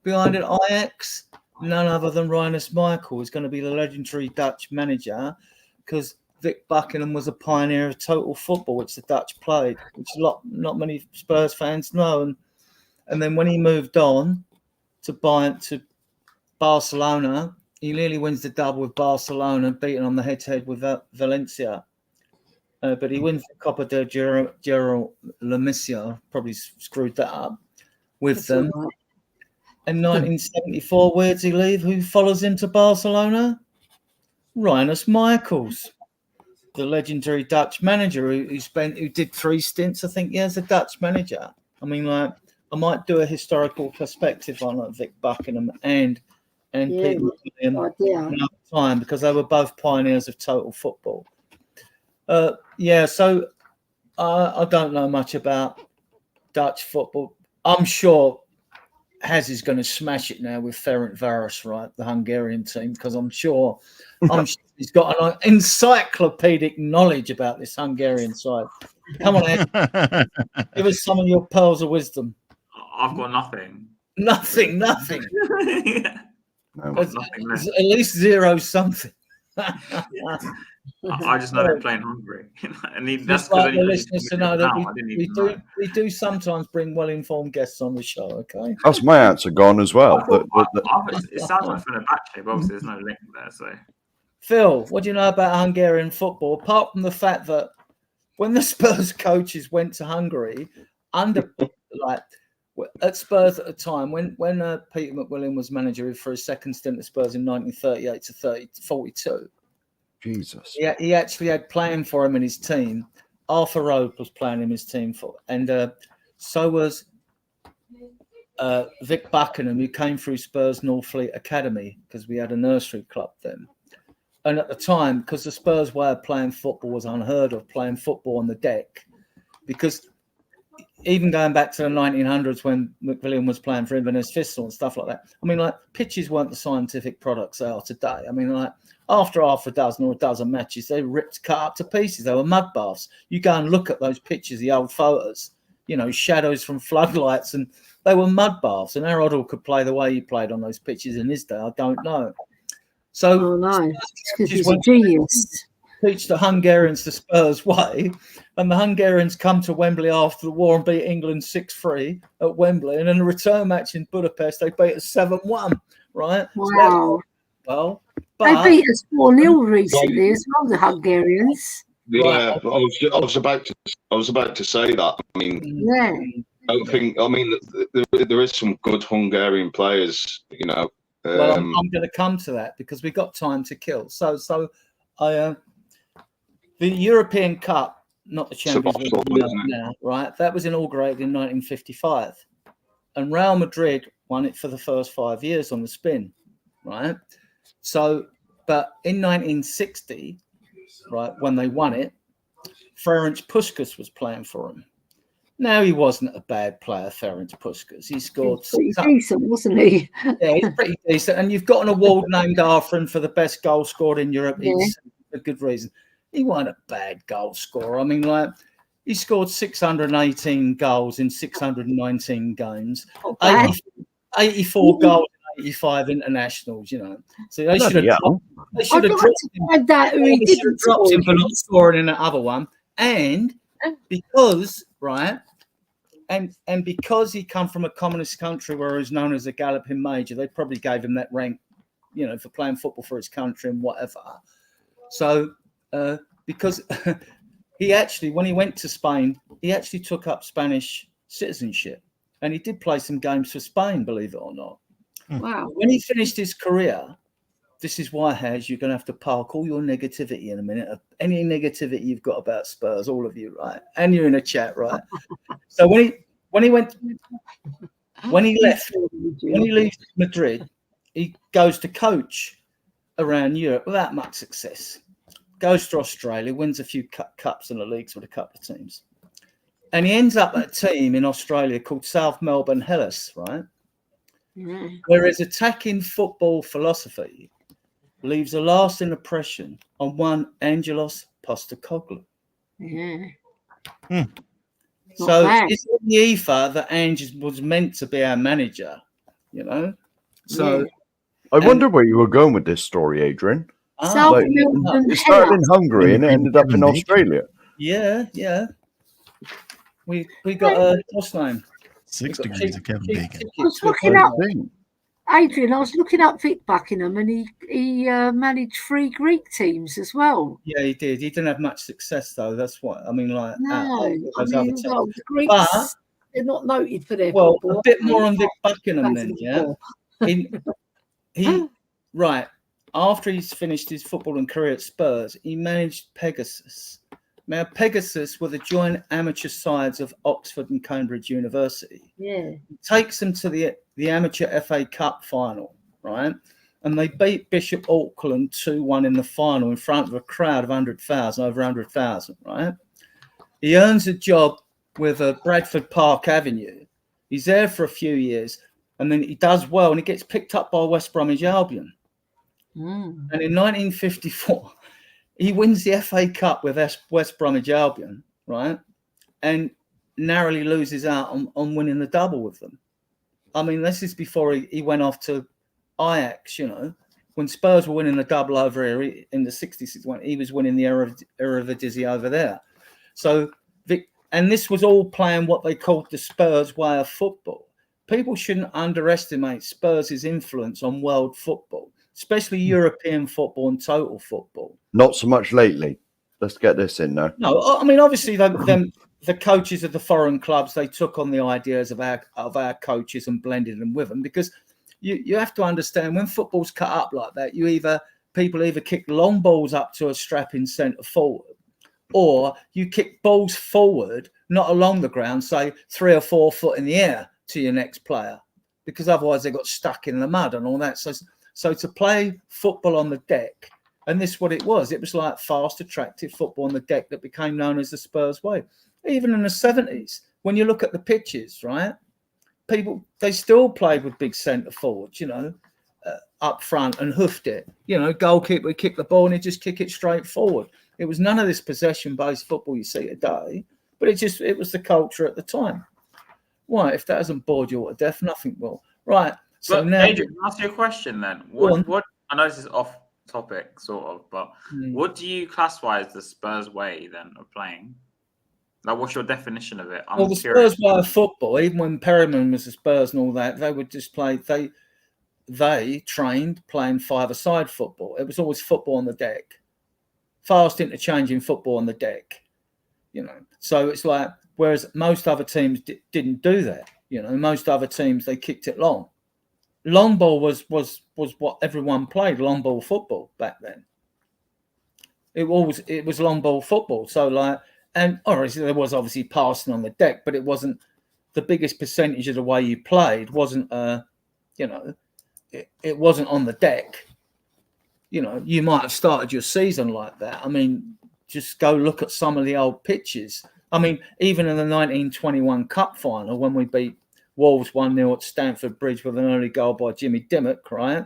behind at Ajax? None other than Rinus Michel, who's going to be the legendary Dutch manager, because Vic Buckingham was a pioneer of total football, which the Dutch played, which not many Spurs fans know. And then when he moved on to Barcelona, he nearly wins the double with Barcelona, beating on the head-to-head with Valencia. But he wins the Copa del La Misia, probably screwed that up, with them. Right. In 1974, where does he leave? Who follows him to Barcelona? Rinus Michel, the legendary Dutch manager who did 3 stints, I think, as a Dutch manager. I mean, like, I might do a historical perspective on Vic Buckingham and Peter William another time, because they were both pioneers of total football. So I don't know much about Dutch football. I'm sure Haz is going to smash it now with Ferencváros, right, the Hungarian team, because I'm sure he's got an encyclopedic knowledge about this Hungarian side. Come on, Haz. Give us some of your pearls of wisdom. I've got nothing. Nothing. Yeah. No, at least 0 something. I just know they're playing Hungary. And that's like the listeners to know that we do sometimes bring well-informed guests on the show, okay? That's my answer gone as well. It sounds like Fenerbahce, but obviously there's no link there. So, Phil, what do you know about Hungarian football, apart from the fact that when the Spurs coaches went to Hungary, at Spurs at the time, when Peter McWilliam was manager for his second stint at Spurs in 1938 to 42, Jesus. Yeah, he actually had playing for him in his team. Arthur Road was playing in his team and so was Vic Buckingham, who came through Spurs Northfleet Academy, because we had a nursery club then. And at the time, because the Spurs way of playing football was unheard of, playing football on the deck, because even going back to the 1900s when McWilliam was playing for Inverness Thistle and stuff like that, I mean, like, pitches weren't the scientific products they are today. I mean, like, after half a dozen or a dozen matches, they cut up to pieces. They were mud baths. You go and look at those pictures, the old photos, shadows from floodlights, and they were mud baths. And Harold could play the way he played on those pitches in his day, I don't know. So, because he's a genius. Teach the Hungarians the Spurs way, and the Hungarians come to Wembley after the war and beat England 6-3 at Wembley, and in a return match in Budapest, they beat us 7-1, right? Wow. So they beat us 4-0 recently as well, the Hungarians. Yeah, right. I was about to say that. I mean, there is some good Hungarian players, Well, I'm going to come to that because we've got time to kill. So the European Cup, not the Champions League now, right? That was inaugurated in 1955. And Real Madrid won it for the first 5 years on the spin, right? So, but in 1960, right, when they won it, Ferenc Puskas was playing for them. Now, he wasn't a bad player, Ferenc Puskas. He scored. He's pretty decent, wasn't he? Yeah, he's pretty decent. And you've got an award named after him for the best goal scored in Europe. Yeah. It's a good reason. He wasn't a bad goal scorer. I mean, like, he scored 618 goals in 619 games, 84 goals, 85 internationals, So they should have dropped him for not scoring in that other one. And because, right, and because he come from a communist country where he was known as a galloping major, they probably gave him that rank, for playing football for his country and whatever. So, because he actually, when he went to Spain, he actually took up Spanish citizenship, and he did play some games for Spain, believe it or not. Wow. When he finished his career, this is why, Haz, you're going to have to park all your negativity in a minute. Any negativity you've got about Spurs, all of you, right? And you're in a chat, right? So when he leaves Madrid, he goes to coach around Europe without much success. Goes to Australia, wins a few cups and the leagues with a couple of teams. And he ends up at a team in Australia called South Melbourne Hellas, right? Mm. Where his attacking football philosophy leaves a lasting impression on one Angelos Postecoglou. Yeah. So bad. it's in the ether that Ange was meant to be our manager, you know. So Yeah. I wonder where you were going with this story, Adrian. South Like, Melbourne it started Hell. in Hungary and it ended up in Australia. yeah. We got a what's name? 6 degrees of Kevin Bacon. I was looking up, Adrian, I was looking up Vic Buckingham, and he managed 3 Greek teams as well. Yeah, he did. He didn't have much success though. That's what I mean. Like, No, the Greeks, but they're not noted for their well, football. a bit more on Vic Buckingham then. Yeah, he right after he's finished his footballing career at Spurs, he managed Pegasus. Now, Pegasus were the joint amateur sides of Oxford and Cambridge University. Yeah, he takes them to the amateur FA Cup final, right? And they beat Bishop Auckland 2-1 in the final in front of a crowd of 100,000, over 100,000, right? He earns a job with Bradford Park Avenue. He's there for a few years, and then he does well, and he gets picked up by West Bromwich Albion. And in 1954, he wins the FA Cup with West Bromwich Albion, right? And narrowly loses out on winning the double with them. I mean, this is before he went off to Ajax, you know, when Spurs were winning the double over here in the 60s, when he was winning the Eredivisie over there. So, and this was all playing what they called the Spurs way of football. People shouldn't underestimate Spurs' influence on world football, especially European football and total football. Not so much lately. Let's get this in now. No, I mean, obviously, the coaches of the foreign clubs, they took on the ideas of our coaches and blended them with them, because you have to understand, when football's cut up like that, people either kick long balls up to a strapping centre forward, or you kick balls forward, not along the ground, say 3 or 4 foot in the air to your next player, because otherwise they got stuck in the mud and all that. So to play football on the deck, and this is what it was like fast, attractive football on the deck that became known as the Spurs way. Even in the 70s, when you look at the pitches, right? They still played with big centre forwards, you know, up front, and hoofed it. You know, goalkeeper would kick the ball and he'd just kick it straight forward. It was none of this possession-based football you see today, but it was the culture at the time. Right, if that hasn't bored you to death, nothing will. Right, so now... Adrian, can I ask you a question then? What I know this is off topic, sort of, but what do you classify as the Spurs way then of playing? Like, what's your definition of it? The Spurs way of football, even when Perryman was the Spurs and all that, they would just play. They trained playing 5-a-side football. It was always football on the deck, fast interchanging football on the deck. You know, so it's like, whereas most other teams didn't do that. You know, most other teams, they kicked it long. Long ball was what everyone played. Long ball football back then. It was long ball football. So like. And obviously there was obviously passing on the deck, but it wasn't the biggest percentage of the way you played. Wasn't you know, it wasn't on the deck. You know, you might have started your season like that. I mean, just go look at some of the old pitches. I mean, even in the 1921 Cup final, when we beat Wolves 1-0 at Stamford Bridge with an early goal by Jimmy Dimmock, right?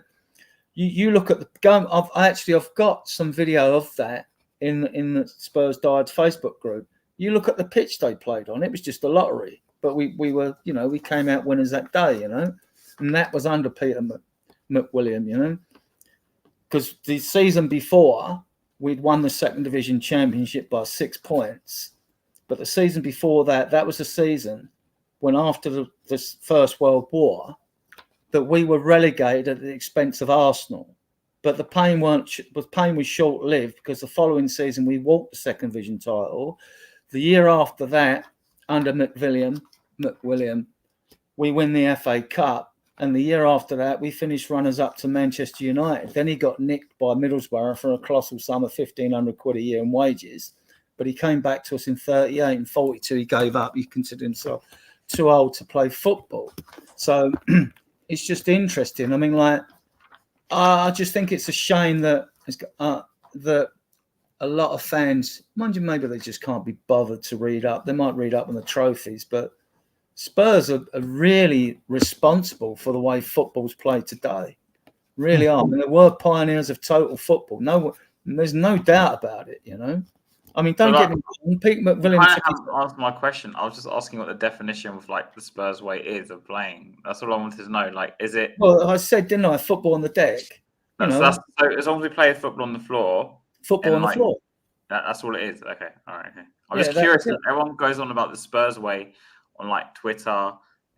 You look at the game. I've got some video of that in the Spurs Diehards Facebook group. You look at the pitch they played on, it was just a lottery. But we were, you know, we came out winners that day, you know. And that was under Peter McWilliam, you know. Because the season before, we'd won the second division championship by 6 points. But the season before that was the season when, after the First World War, that we were relegated at the expense of Arsenal. But the pain was short-lived, because the following season we walked the second division title. The year after that, under McWilliam, we win the FA Cup. And the year after that, we finished runners-up to Manchester United. Then he got nicked by Middlesbrough for a colossal sum of £1,500 a year in wages. But he came back to us in 38 and 42. He gave up. He considered himself too old to play football. So it's just interesting. I mean, like, I just think it's a shame that that a lot of fans, mind you, maybe they just can't be bothered to read up. They might read up on the trophies, but Spurs are really responsible for the way football's played today. Really are. I mean, they were pioneers of total football. There's no doubt about it. You know, I mean, don't get me wrong. Pete McVilliam. I haven't answered my question. I was just asking what the definition of like the Spurs way is of playing. That's all I wanted to know. Like, is it? Well, I said, didn't I? Football on the deck. So as long as we play football on the floor. Football on the floor. That's all it is. Okay, all right. Okay. I'm just curious. Everyone goes on about the Spurs way on like Twitter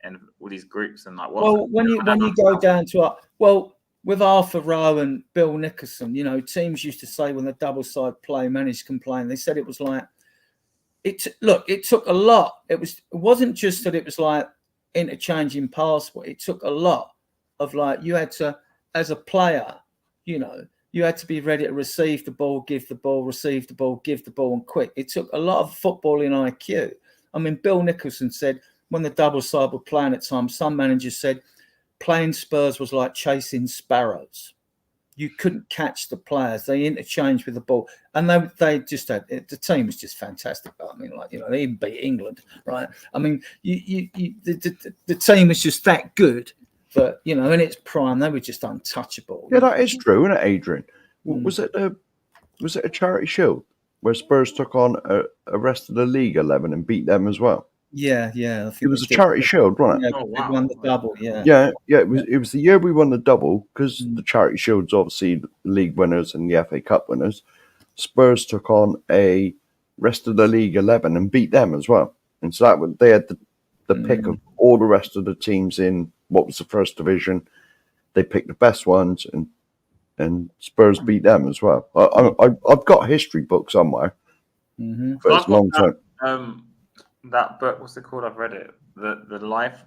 and all these groups and like. Well, when you go down to with Arthur Rowe and Bill Nickerson, you know, teams used to say when the double side play managed complain, they said it was like it took a lot. It wasn't just that it was like interchanging password. It took a lot of like you had to, as a player, you know, you had to be ready to receive the ball, give the ball, receive the ball, give the ball, and quick. It took a lot of footballing IQ. I mean, Bill Nickerson said when the double side were playing at times, some managers said playing Spurs was like chasing sparrows. You couldn't catch the players. They interchanged with the ball. And they just had it. The team was just fantastic. I mean, like, you know, they even beat England, right? I mean, the team was just that good. But, you know, in its prime, they were just untouchable. Yeah, that is true, isn't it, Adrian? Was it a Charity Shield where Spurs took on a rest of the League 11 and beat them as well? Yeah. I think it was a Charity Shield, wasn't it? Yeah, we won the double, yeah. Yeah. It was the year we won the double because the Charity Shield's obviously the league winners and the FA Cup winners. Spurs took on a rest of the League 11 and beat them as well. And so they had the pick of all the rest of the teams in what was the first division. They picked the best ones and Spurs beat them as well. I've got history books somewhere. But it's a long time. That book, what's it called? I've read it. The Life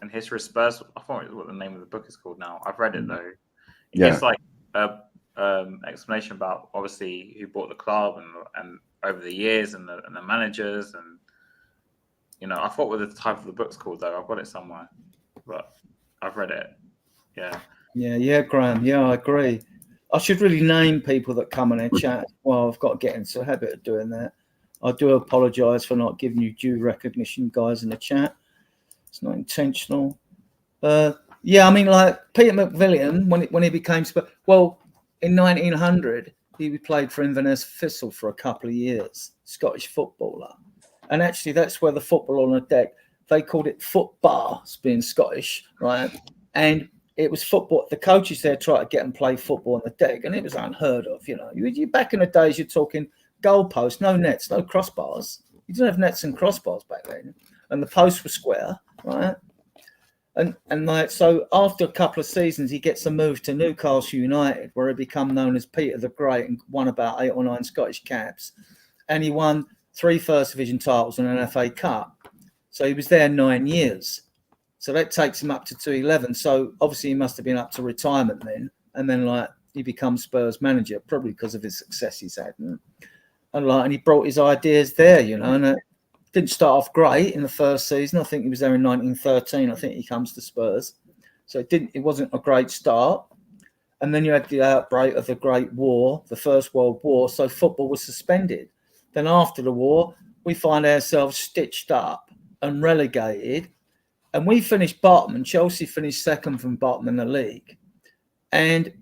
and History of Spurs. I thought what the name of the book is called now. I've read it though. It's like explanation about obviously who bought the club and over the years and the managers and you know. I thought what the type of the book's called though. I've got it somewhere, but I've read it. Yeah, Graham. Yeah, I agree. I should really name people that come in and chat. Well, I've got to get into the habit of doing that. I do apologise for not giving you due recognition, guys, in the chat. It's not intentional. I mean, like Peter McVilliam, when he became in 1900, he played for Inverness Thistle for a couple of years, Scottish footballer. And actually, that's where the football on the deck, they called it footbar, being Scottish, right? And it was football. The coaches there tried to get them play football on the deck, and it was unheard of. You know, you back in the days, you're talking goalposts, no nets, no crossbars. You didn't have nets and crossbars back then, and the posts were square, right? And like so, after a couple of seasons, he gets a move to Newcastle United, where he become known as Peter the Great and won about 8 or 9 Scottish caps, and he won 3 First Division titles and an FA Cup. So he was there 9 years. So that takes him up to 2011. So obviously he must have been up to retirement then, and then like he becomes Spurs manager, probably because of his success he's had. And he brought his ideas there, you know, and it didn't start off great in the first season. I think he was there in 1913. I think he comes to Spurs. So it wasn't a great start. And then you had the outbreak of the Great War, the First World War. So football was suspended. Then after the war, we find ourselves stitched up and relegated. And we finished bottom, and Chelsea finished second from bottom in the league. And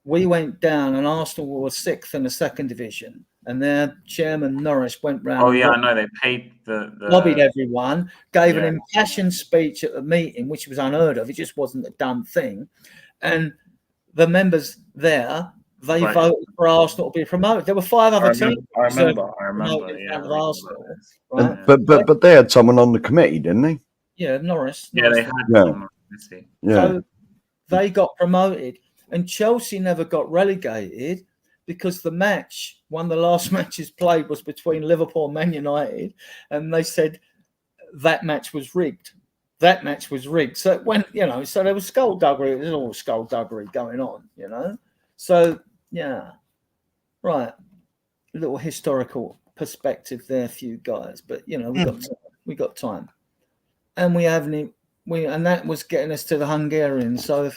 we went down, and Arsenal were 6th in the second division. And their chairman Norris went round. Oh yeah, I know. They paid lobbied everyone, gave an impassioned speech at the meeting, which was unheard of. It just wasn't a done thing. And the members there, they voted for Arsenal to be promoted. There were 5 other teams. I remember. Yeah, Arsenal, right? But they had someone on the committee, didn't they? Yeah, Norris. Yeah, they had. So they got promoted, and Chelsea never got relegated. Because one of the last matches played was between Liverpool and Man United, and they said that match was rigged. So it went, you know, so there was skullduggery. It was all skullduggery going on, you know. So, yeah. Right. A little historical perspective there for you guys. But, you know, we got time. And and that was getting us to the Hungarians. So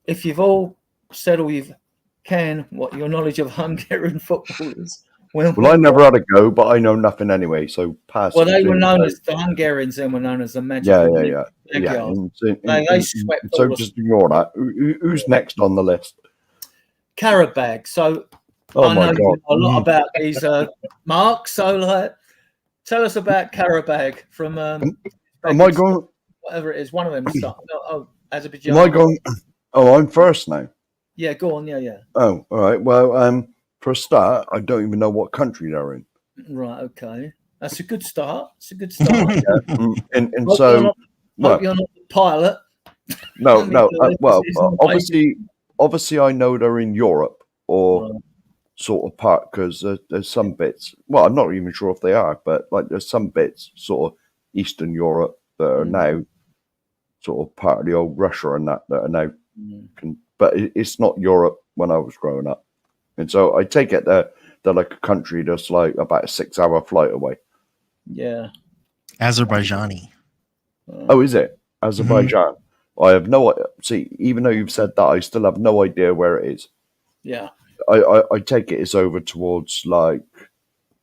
if you've all said all you've what your knowledge of Hungarian football is, Well, I never had a go, but I know nothing anyway. So pass. Well, it they were between known us. as the Hungarians. Then were known as the magic. Yeah. They swept So all just ignore that. Who's next on the list? Carabag. So Oh I my know God. you know a lot about these, Mark. So tell us about Carabag from. Am I going? Whatever it is, one of them. Azerbaijan. Am I going? Oh, I'm first now. Yeah, go on. Yeah. Oh, all right. Well, for a start, I don't even know what country they're in. Right. Okay. That's a good start. And Hope so, you're not the pilot. no. Well, obviously, I know they're in Europe or sort of part because there's some bits. Well, I'm not even sure if they are, but like there's some bits sort of Eastern Europe that are now sort of part of the old Russia and that are now. But it's not Europe when I was growing up, and so I take it they're like a country that's like about a 6-hour flight away. Yeah. Azerbaijani. Oh, is it Azerbaijan? I have no. See, even though you've said that, I still have no idea where it is. Yeah. I take it it's over towards like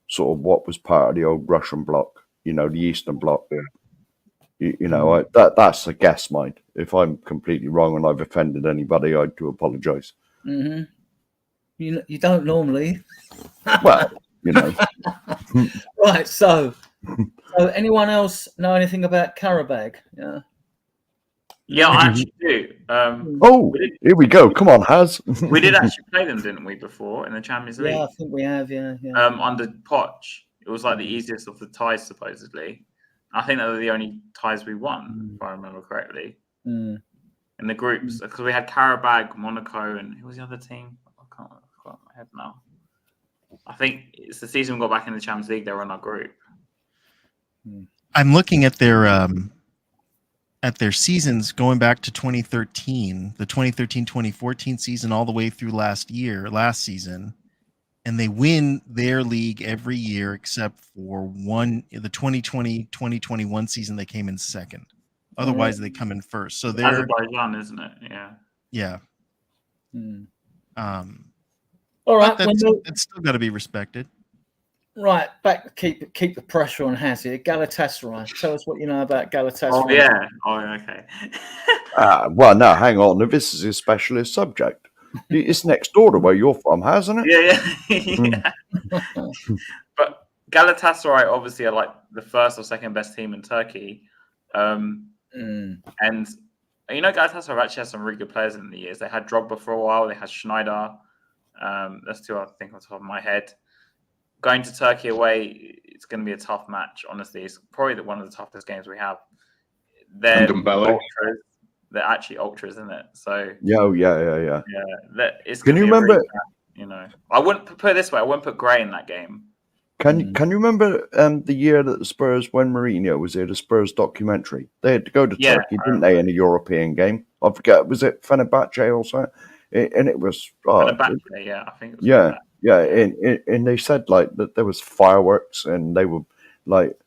sort of what was part of the old Russian bloc, the Eastern bloc. That's a guess, mind. If I'm completely wrong and I've offended anybody, I do apologise. You don't normally. Well, Right. So anyone else know anything about Carabag? Yeah. Yeah, I actually do. Here we go. Come on, Haz. We did actually play them, didn't we, before in the Champions League? Yeah, I think we have. Yeah. Under Poch, it was like the easiest of the ties, supposedly. I think they were the only ties we won, if I remember correctly, in the groups. Because we had Karabag, Monaco, and who was the other team? I can't remember my head now. I think it's the season we got back in the Champions League. They were in our group. I'm looking at their seasons going back to 2013, the 2013-2014 season, all the way through last season. And they win their league every year except for the 2020-2021 season. They came in second. Otherwise, they come in first. So they're Azerbaijan, isn't it? Yeah. All right. It's still got to be respected. Right. Back. Keep the pressure on Haz here. Galatasaray. Tell us what you know about Galatasaray. Oh yeah. Oh, okay. Well, no, hang on. If this is a specialist subject. It's next door to where you're from, hasn't it? Yeah. But Galatasaray obviously are like the first or second best team in Turkey. And Galatasaray actually has some really good players in the years. They had Drogba for a while. They had Schneider. That's two I think on top of my head. Going to Turkey away, it's going to be a tough match. Honestly, it's probably one of the toughest games we have. They're ultras. They're actually ultras, isn't it? So yeah. It's Can you remember? I wouldn't put it this way. I wouldn't put Gray in that game. Can you remember the year that the Spurs, when Mourinho was here, the Spurs documentary? They had to go to Turkey, didn't they, in a European game? I forget, was it Fenerbahce or something? And it was Fenerbahce, I think it was. And they said like that there was fireworks and they were like.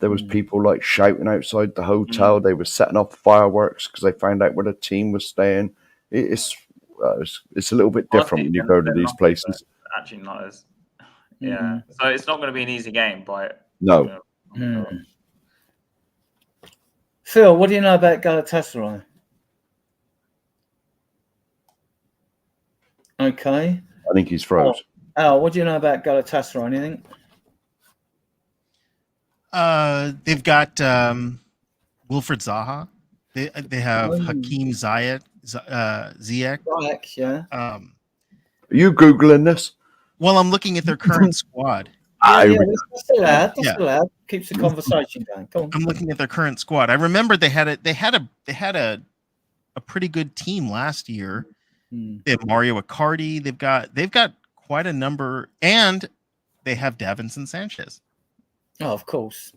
There was people like shouting outside the hotel. They were setting off fireworks because they found out where the team was staying. It's a little bit different when you go to these places. Actually, not as So it's not going to be an easy game, but no. Phil, what do you know about Galatasaray? Okay. I think he's froze. Al, what do you know about Galatasaray? Anything? They've got Wilfred Zaha. They have Hakeem Ziyech. Yeah. Are you Googling this? Well, I'm looking at their current squad. That's allowed. Keeps the conversation going. Come on. I'm looking at their current squad. I remember they had a pretty good team last year. They have Mario Icardi. They've got quite a number, and they have Davinson Sanchez. Oh, of course.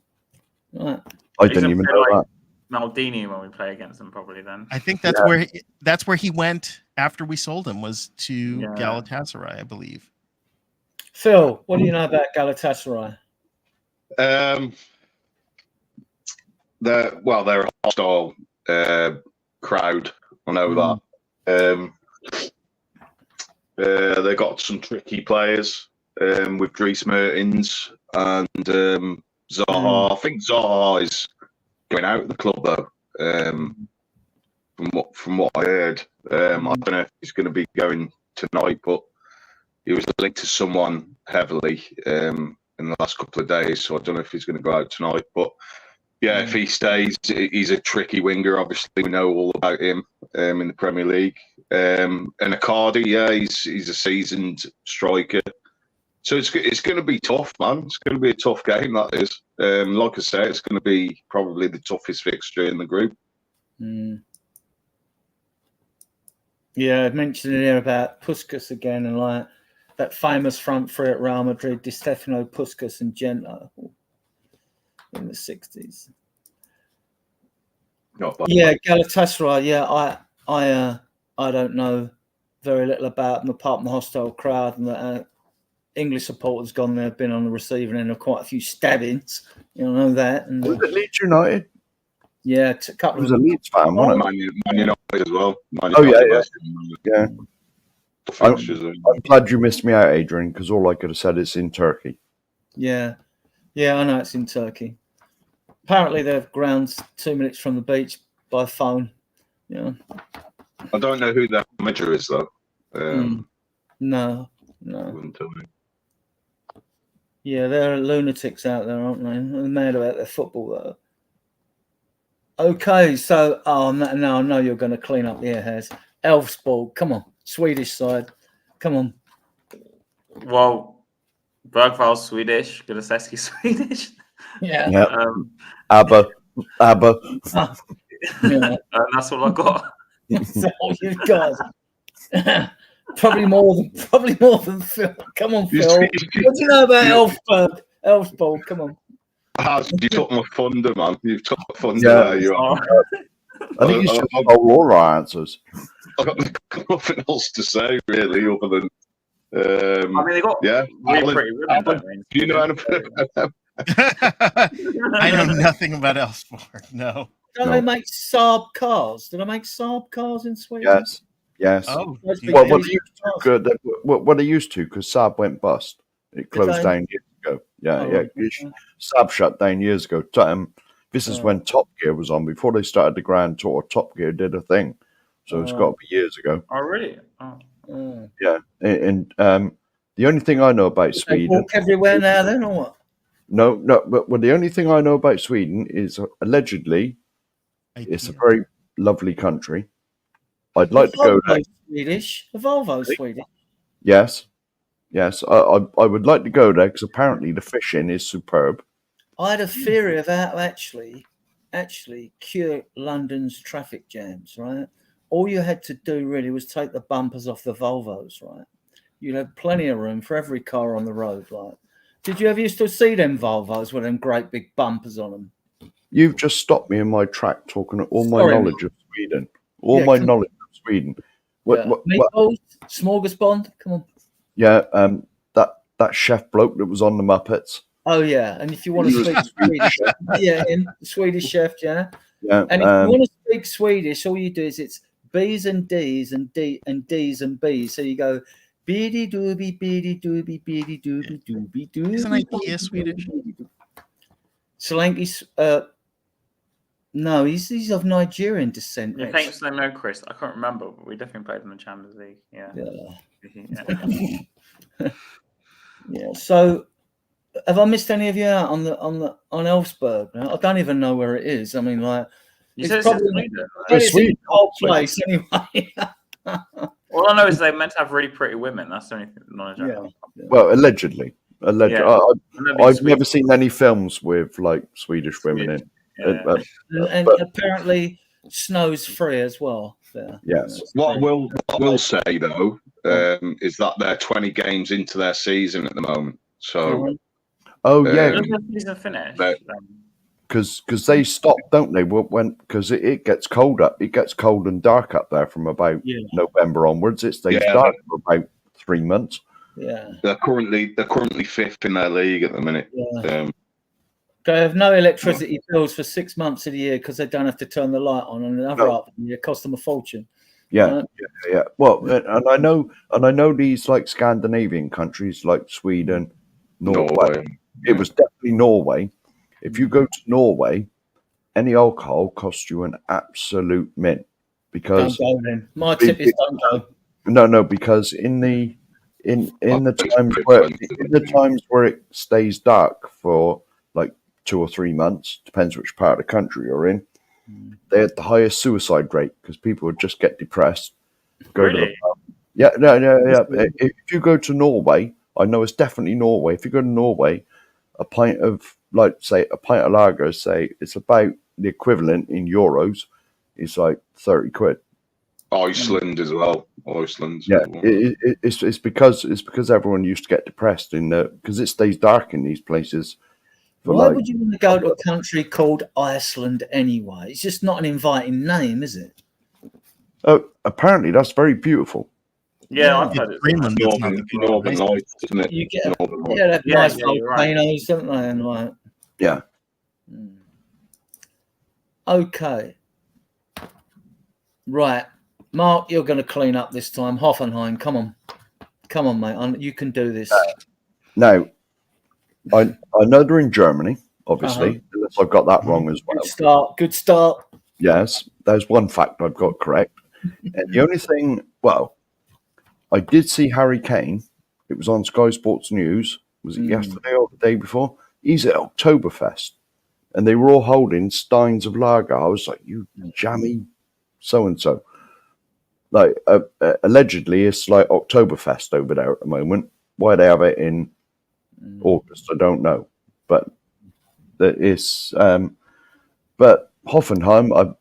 Right. I didn't even know that. Maldini when we play against them, probably then. I think that's where he went after we sold him, was to Galatasaray, I believe. Phil, what do you know about Galatasaray? They're a hostile crowd. I know that. They got some tricky players. with Dries Mertens and Zaha. I think Zaha is going out of the club though. From what I heard, I don't know if he's going to be going tonight, but he was linked to someone heavily in the last couple of days, so I don't know if he's going to go out tonight. But yeah, if he stays, he's a tricky winger. Obviously, we know all about him in the Premier League. And Icardi, yeah, he's a seasoned striker. So it's going to be tough, man. It's going to be a tough game, that is. Like I say, it's going to be probably the toughest fixture in the group. Yeah, I mentioned here about Puskas again, and like that famous front three at Real Madrid, Di Stefano, Puskas, and Gento in the 60s. Yeah, Galatasaray. Yeah, I don't know very little about them apart from the hostile crowd, and that English supporters gone there, been on the receiving end of quite a few stabbings. You know that. And was it Leeds United? Yeah, a couple it was a Leeds fan, wasn't it? Man United as well. Yeah. I'm glad you missed me out, Adrian, because all I could have said is in Turkey. Yeah, I know it's in Turkey. Apparently, they have grounds 2 minutes from the beach by phone. Yeah. I don't know who their manager is though. No. Wouldn't tell me. Yeah, there are lunatics out there, aren't they? They're mad about their football though. Okay, so now I know you're going to clean up the airheads. Elfsborg, come on, Swedish side, come on. Well, Bergvall's Swedish, Kulusevski Swedish. Yeah. ABBA. Yeah. That's all I got. That's all you've got. Probably more than Phil. Come on, Phil. What do you know about Elfsborg? Come on. You took my thunder, man. You've took my thunder there. You are. I think you should have all our answers. I've got nothing else to say, really, other than. I mean, they got really pretty women, don't they? Do you know anything about them? I know nothing about Elfsborg. No. Don't they make Saab cars? Do they make Saab cars in Sweden? Yes. Oh, what they used to, because Saab went bust. It closed down years ago. Yeah. Saab shut down years ago. This is when Top Gear was on. Before they started the Grand Tour, Top Gear did a thing. So it's got to be years ago. Oh, really? Yeah. And the only thing I know about Sweden. They walk everywhere now, then, or what? No. But the only thing I know about Sweden is allegedly it's a very lovely country. I'd like to go there. Swedish. The Volvo's Swedish. Yes. I would like to go there because apparently the fishing is superb. I had a theory of how to actually cure London's traffic jams, right? All you had to do really was take the bumpers off the Volvos, right? You'd have plenty of room for every car on the road, right? Did you ever used to see them Volvos with them great big bumpers on them? You've just stopped me in my track talking all my knowledge of Sweden. Knowledge of Sweden. Meatballs, smorgasbord, come on. Yeah, that chef bloke that was on the Muppets. Oh yeah, and if you want to speak Swedish, Swedish chef, yeah. Yeah. And if you want to speak Swedish, all you do is it's B's and D's and D's and B's. So you go beady dooby dooby. Isn't IKEA Swedish? Solanke's no, he's of Nigerian descent. Yeah, thanks for letting me know, Chris. I can't remember, but we definitely played in the Champions League. Yeah. So, have I missed any of you out on Elfsborg? I don't even know where it is. I mean, like, it's probably a Sweden place anyway. All I know is they meant to have really pretty women. That's the only knowledge I have. Well, allegedly. I've never seen any films with like Swedish women in. And apparently snow's free as well there. Yes. What we'll say though is that they're 20 games into their season at the moment. So season finished. Because they stop, don't they? Because it gets cold up. It gets cold and dark up there from about November onwards. It stays dark for about 3 months. Yeah. They're currently fifth in their league at the minute. Yeah. They have no electricity bills for 6 months of the year because they don't have to turn the light on, and another half of the year cost them a fortune. Yeah. Well, and I know these like Scandinavian countries like Sweden, Norway. It was definitely Norway. If you go to Norway, any alcohol costs you an absolute mint because Don't go then. My tip is don't go. No, because in the times where it stays dark for like 2 or 3 months, depends which part of the country you're in, they had the highest suicide rate because people would just get depressed. Go to the pub. Yeah. If you go to Norway, I know it's definitely Norway. If you go to Norway, a pint of lager, say it's about the equivalent in euros, is like 30 quid. Iceland as well. Iceland. Yeah, it's because everyone used to get depressed because it stays dark in these places. Why would you want to go to a country called Iceland anyway? It's just not an inviting name, is it? Oh, apparently that's very beautiful. Yeah, I've heard it. Greenland. Northern Lights, isn't it? You get Northern nice you're right. volcanoes, don't they? And like, Yeah. Okay. Right. Mark, you're going to clean up this time. Hoffenheim, come on, mate. You can do this. Now, I know they're in Germany, obviously, unless I've got that wrong as well. Good start. Yes, there's one fact I've got correct. And the only thing, well, I did see Harry Kane. It was on Sky Sports News. Was it yesterday or the day before? He's at Oktoberfest. And they were all holding steins of lager. I was like, you jammy so-and-so. Like, allegedly, it's like Oktoberfest over there at the moment. Why they have it in August, I don't know. But it's... but Hoffenheim,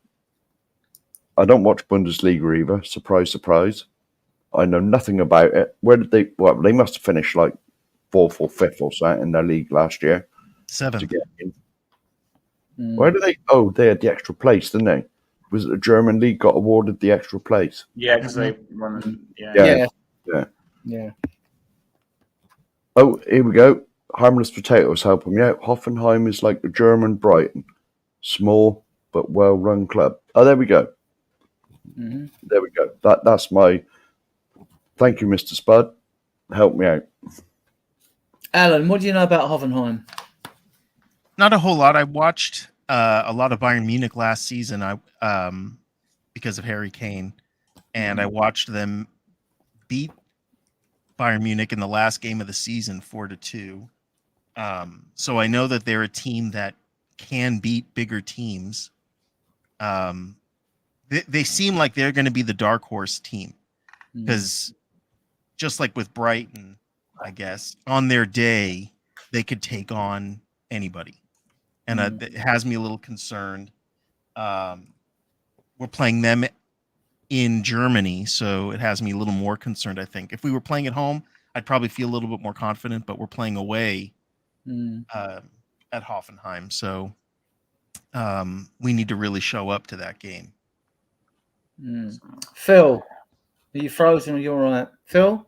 I don't watch Bundesliga either. Surprise, surprise. I know nothing about it. Where did they... Well, they must have finished like 4th or 5th or something in their league last year. 7th. To get in. Where did they... Oh, they had the extra place, didn't they? Was it the German league got awarded the extra place? Yeah, because they run... Yeah. Oh, here we go. Harmless Potatoes helping me out. Hoffenheim is like the German Brighton. Small but well-run club. Oh, there we go. There we go. That's my... Thank you, Mr. Spud. Help me out. Alan, what do you know about Hoffenheim? Not a whole lot. I watched a lot of Bayern Munich last season. Because of Harry Kane, and I watched them beat Bayern Munich in the last game of the season 4-2. So I know that they're a team that can beat bigger teams. They seem like they're going to be the dark horse team because just like with Brighton, I guess on their day they could take on anybody, and it has me a little concerned. We're playing them in Germany, so it has me a little more concerned, I think. If we were playing at home, I'd probably feel a little bit more confident, but we're playing away at Hoffenheim, so we need to really show up to that game. Phil, are you frozen or you all right? Phil?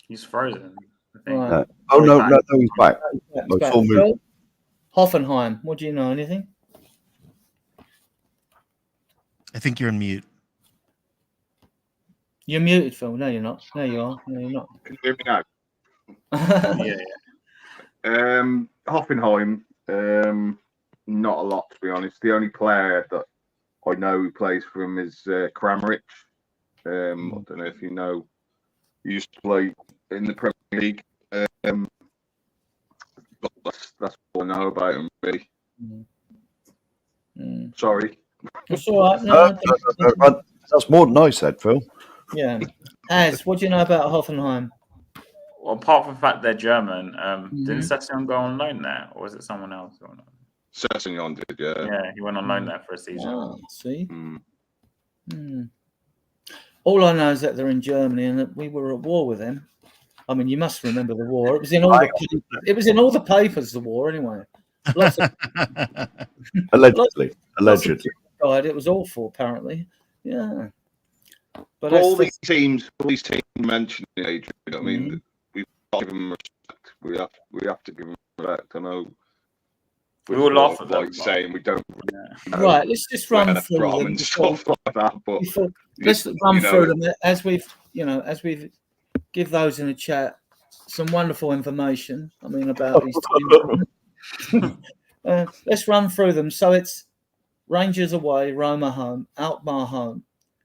He's frozen, I think. Right. No, he's back. He's back. Phil? Hoffenheim, what do you know? Anything? I think you're on mute. You're muted, Phil. No, you're not. No, you are. No, you're not. Can you hear me now? Hoffenheim, not a lot, to be honest. The only player that I know who plays for him is Kramaric. I don't know if you know. He used to play in the Premier League. That's all I know about him, really. Sorry. That's all right. No, that's more than I said, Phil. Yeah. Az, what do you know about Hoffenheim? Well, apart from the fact they're German, didn't Session go on loan there, or was it someone else? Session did, yeah. Yeah, he went on loan there for a season. Oh, see? All I know is that they're in Germany and that we were at war with them. I mean, you must remember the war. It was in all the papers, the war, anyway. Lots of, Allegedly. It was awful, apparently. Yeah. But all these teams mentioned, Adrian, I mean, we've got to give them respect. We have to give them respect. I know. We all laugh at them. Saying we don't. Right, let's just run through them. And stuff like that. But let's run through them as we've give those in the chat some wonderful information. I mean, about these teams. Let's run through them. So it's Rangers away, Roma home, Alkmaar home,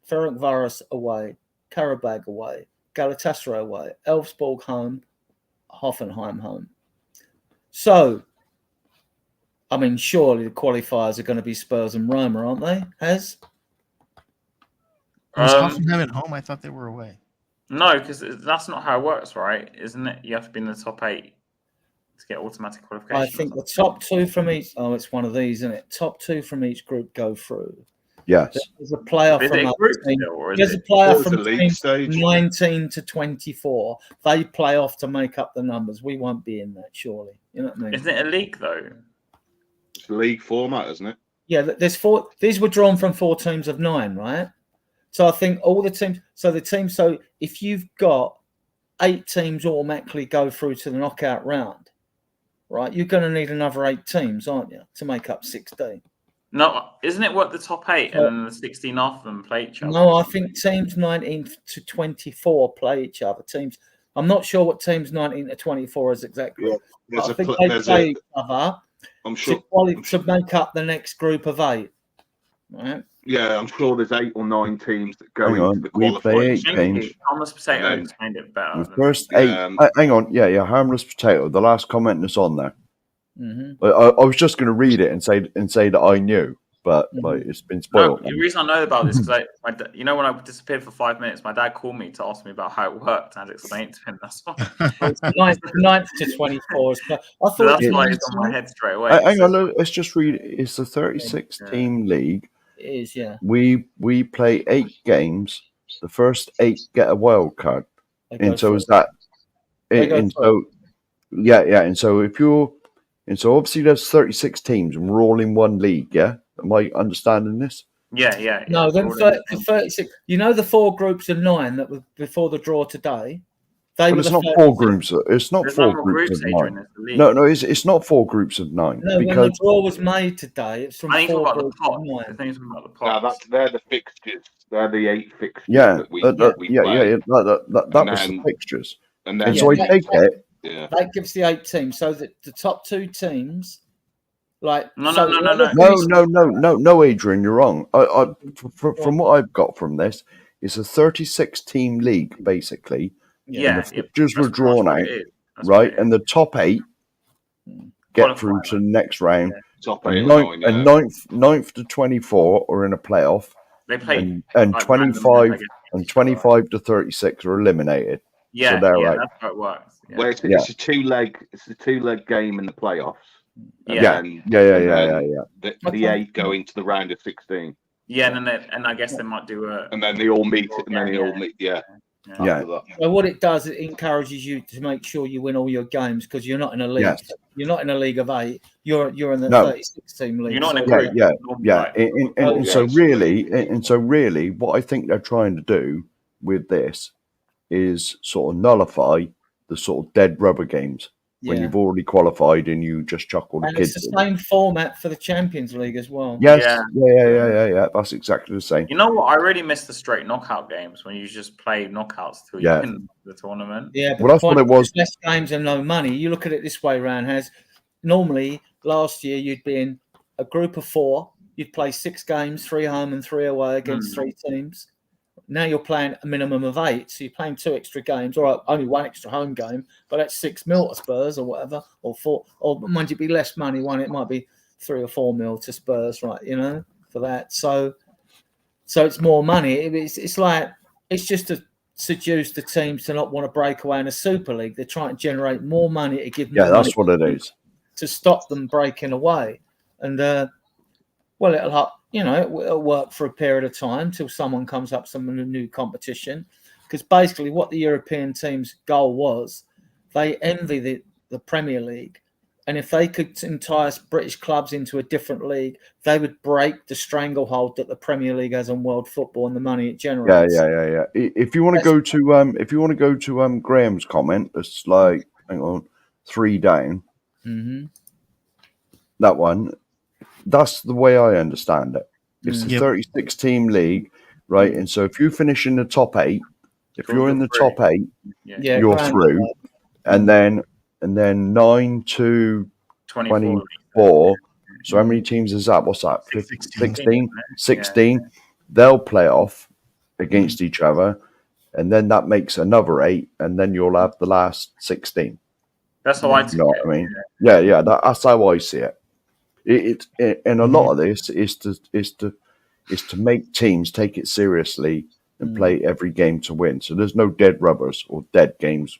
Ferencváros away, Karabag away, Galatasaray away, Elfsborg home, Hoffenheim home. So, I mean, surely the qualifiers are going to be Spurs and Roma, aren't they? Was Hoffenheim at home? I thought they were away. No, because that's not how it works, right? Isn't it? You have to be in the top 8 to get automatic qualification. I think the top 2 from each. Oh, it's one of these, isn't it? Top 2 from each group go through. Yes. There's a player Is from it a group still, or is there's a it? player Or is from it league teams stage? 19 to 24. They play off to make up the numbers. We won't be in that, surely. You know what I mean? Isn't it a league though? It's league format, isn't it? Yeah, there's 4. These were drawn from 4 teams of 9, right? So I think all the teams. So if you've got 8 teams automatically go through to the knockout round, right? You're going to need another 8 teams, aren't you, to make up 16? No, isn't it what the top 8 and then the 16 off them play each other? No, I think teams 19 to 24 play each other. I'm not sure what teams 19 to 24 is exactly. Yeah, I think they play each other I'm sure. to make up the next group of 8. Right? Yeah, I'm sure there's 8 or 9 teams that go Hang into on, the we play 8 qualifiers. games. Thomas Potato And then- explained it better. The first 8. Hang on, yeah, harmless potato. The last comment that's on there. Mm-hmm. I was just going to read it and say that I knew, but like it's been No, spoiled. the reason I know about this because when I disappeared for 5 minutes, my dad called me to ask me about how it worked and I explained to him. That's why. It's 9th to 24. I thought So that's why it's on my head straight away. Hang on, let's just read it. It's a 36 team league. it is, yeah. We play 8 games. The first 8 get a wild card, and so is that. And so, yeah. And so so obviously there's 36 teams, and we're all in one league. Yeah, am I understanding this? Yeah. No, then the 36. You know the 4 groups of 9 that were before the draw today. But it's not 4 groups. It's not There's 4 no more groups groups, of Adrian, 9. it's the league. No, it's not 4 groups of 9 No, when because the draw was made today, it's from I think 4 about the groups pot. of 9. I think it's about the No, pot. they're the fixtures. They're the 8 fixtures yeah, that we that play. was the then- fixtures. And And then so I Yeah, take it. yeah, That gives the 8 teams. So that the top 2 teams, like No, No, Adrian, you're wrong. From what I've got from this, it's a 36-team league basically. Yeah, and the fixtures were that's drawn what out, it is. That's right? what it is. And the top 8 get through to the next round. top 8 And and 9. ninth to 24 are in a playoff, They play and like 25 random, and 25 to 36 are eliminated. Yeah, they're yeah, right. that's how it works. Yeah. Where it's a 2-leg game in the playoffs. Yeah. And Yeah. The 8 go into the round of 16. Yeah, and I guess they might do a. And then they all meet. And then they all meet. Yeah. Yeah. After that. So what it does, it encourages you to make sure you win all your games because you're not in a league. Yes. You're not in a league of 8. You're in the No. 36-team league. You're not in a So- group. Yeah. And so yes. really, what I think they're trying to do with this is sort of nullify the sort of dead rubber games when Yeah. you've already qualified and you just chuck all the And kids it's the in. same format for the Champions League as well. Yes, Yeah. yeah. That's exactly the same. You know what? I really miss the straight knockout games when you just play knockouts till you Yeah. win the tournament. Yeah, but Well, that's the what point it was. is less games and no money. You look at it this way, Ran has. Normally, last year you'd be in a group of 4. You'd play 6 games, 3 home and 3 away against 3 teams. Now you're playing a minimum of 8, so you're playing 2 extra games, or only 1 extra home game, but that's 6 mil to Spurs or whatever, or 4, or might it be less money? It might be 3 or 4 mil to Spurs, right? For that. So it's more money. It's like it's just to seduce the teams to not want to break away in a Super League. They're trying to generate more money to give. Yeah, more that's money what it is. to stop them breaking away, and it'll work for a period of time till someone comes up with some new competition. Because basically, what the European team's goal was, they envy the Premier League, and if they could entice British clubs into a different league, they would break the stranglehold that the Premier League has on world football and the money it generates. Yeah. If you want to go to Graham's comment, it's like 3 down. Mm-hmm. That one. That's the way I understand it. It's a Yep. 36 team league, right? And so if you finish in the top 8, if you're in the top 8, Yeah. you're grand through. And then 9 to 24. So how many teams is that? What's that? 16? 16. They'll play off against each other, and then that makes another 8, and then you'll have the last 16. That's how I You know what I mean? Yeah. That's how I see it. And a lot of this is to make teams take it seriously and play every game to win. So there's no dead rubbers or dead games.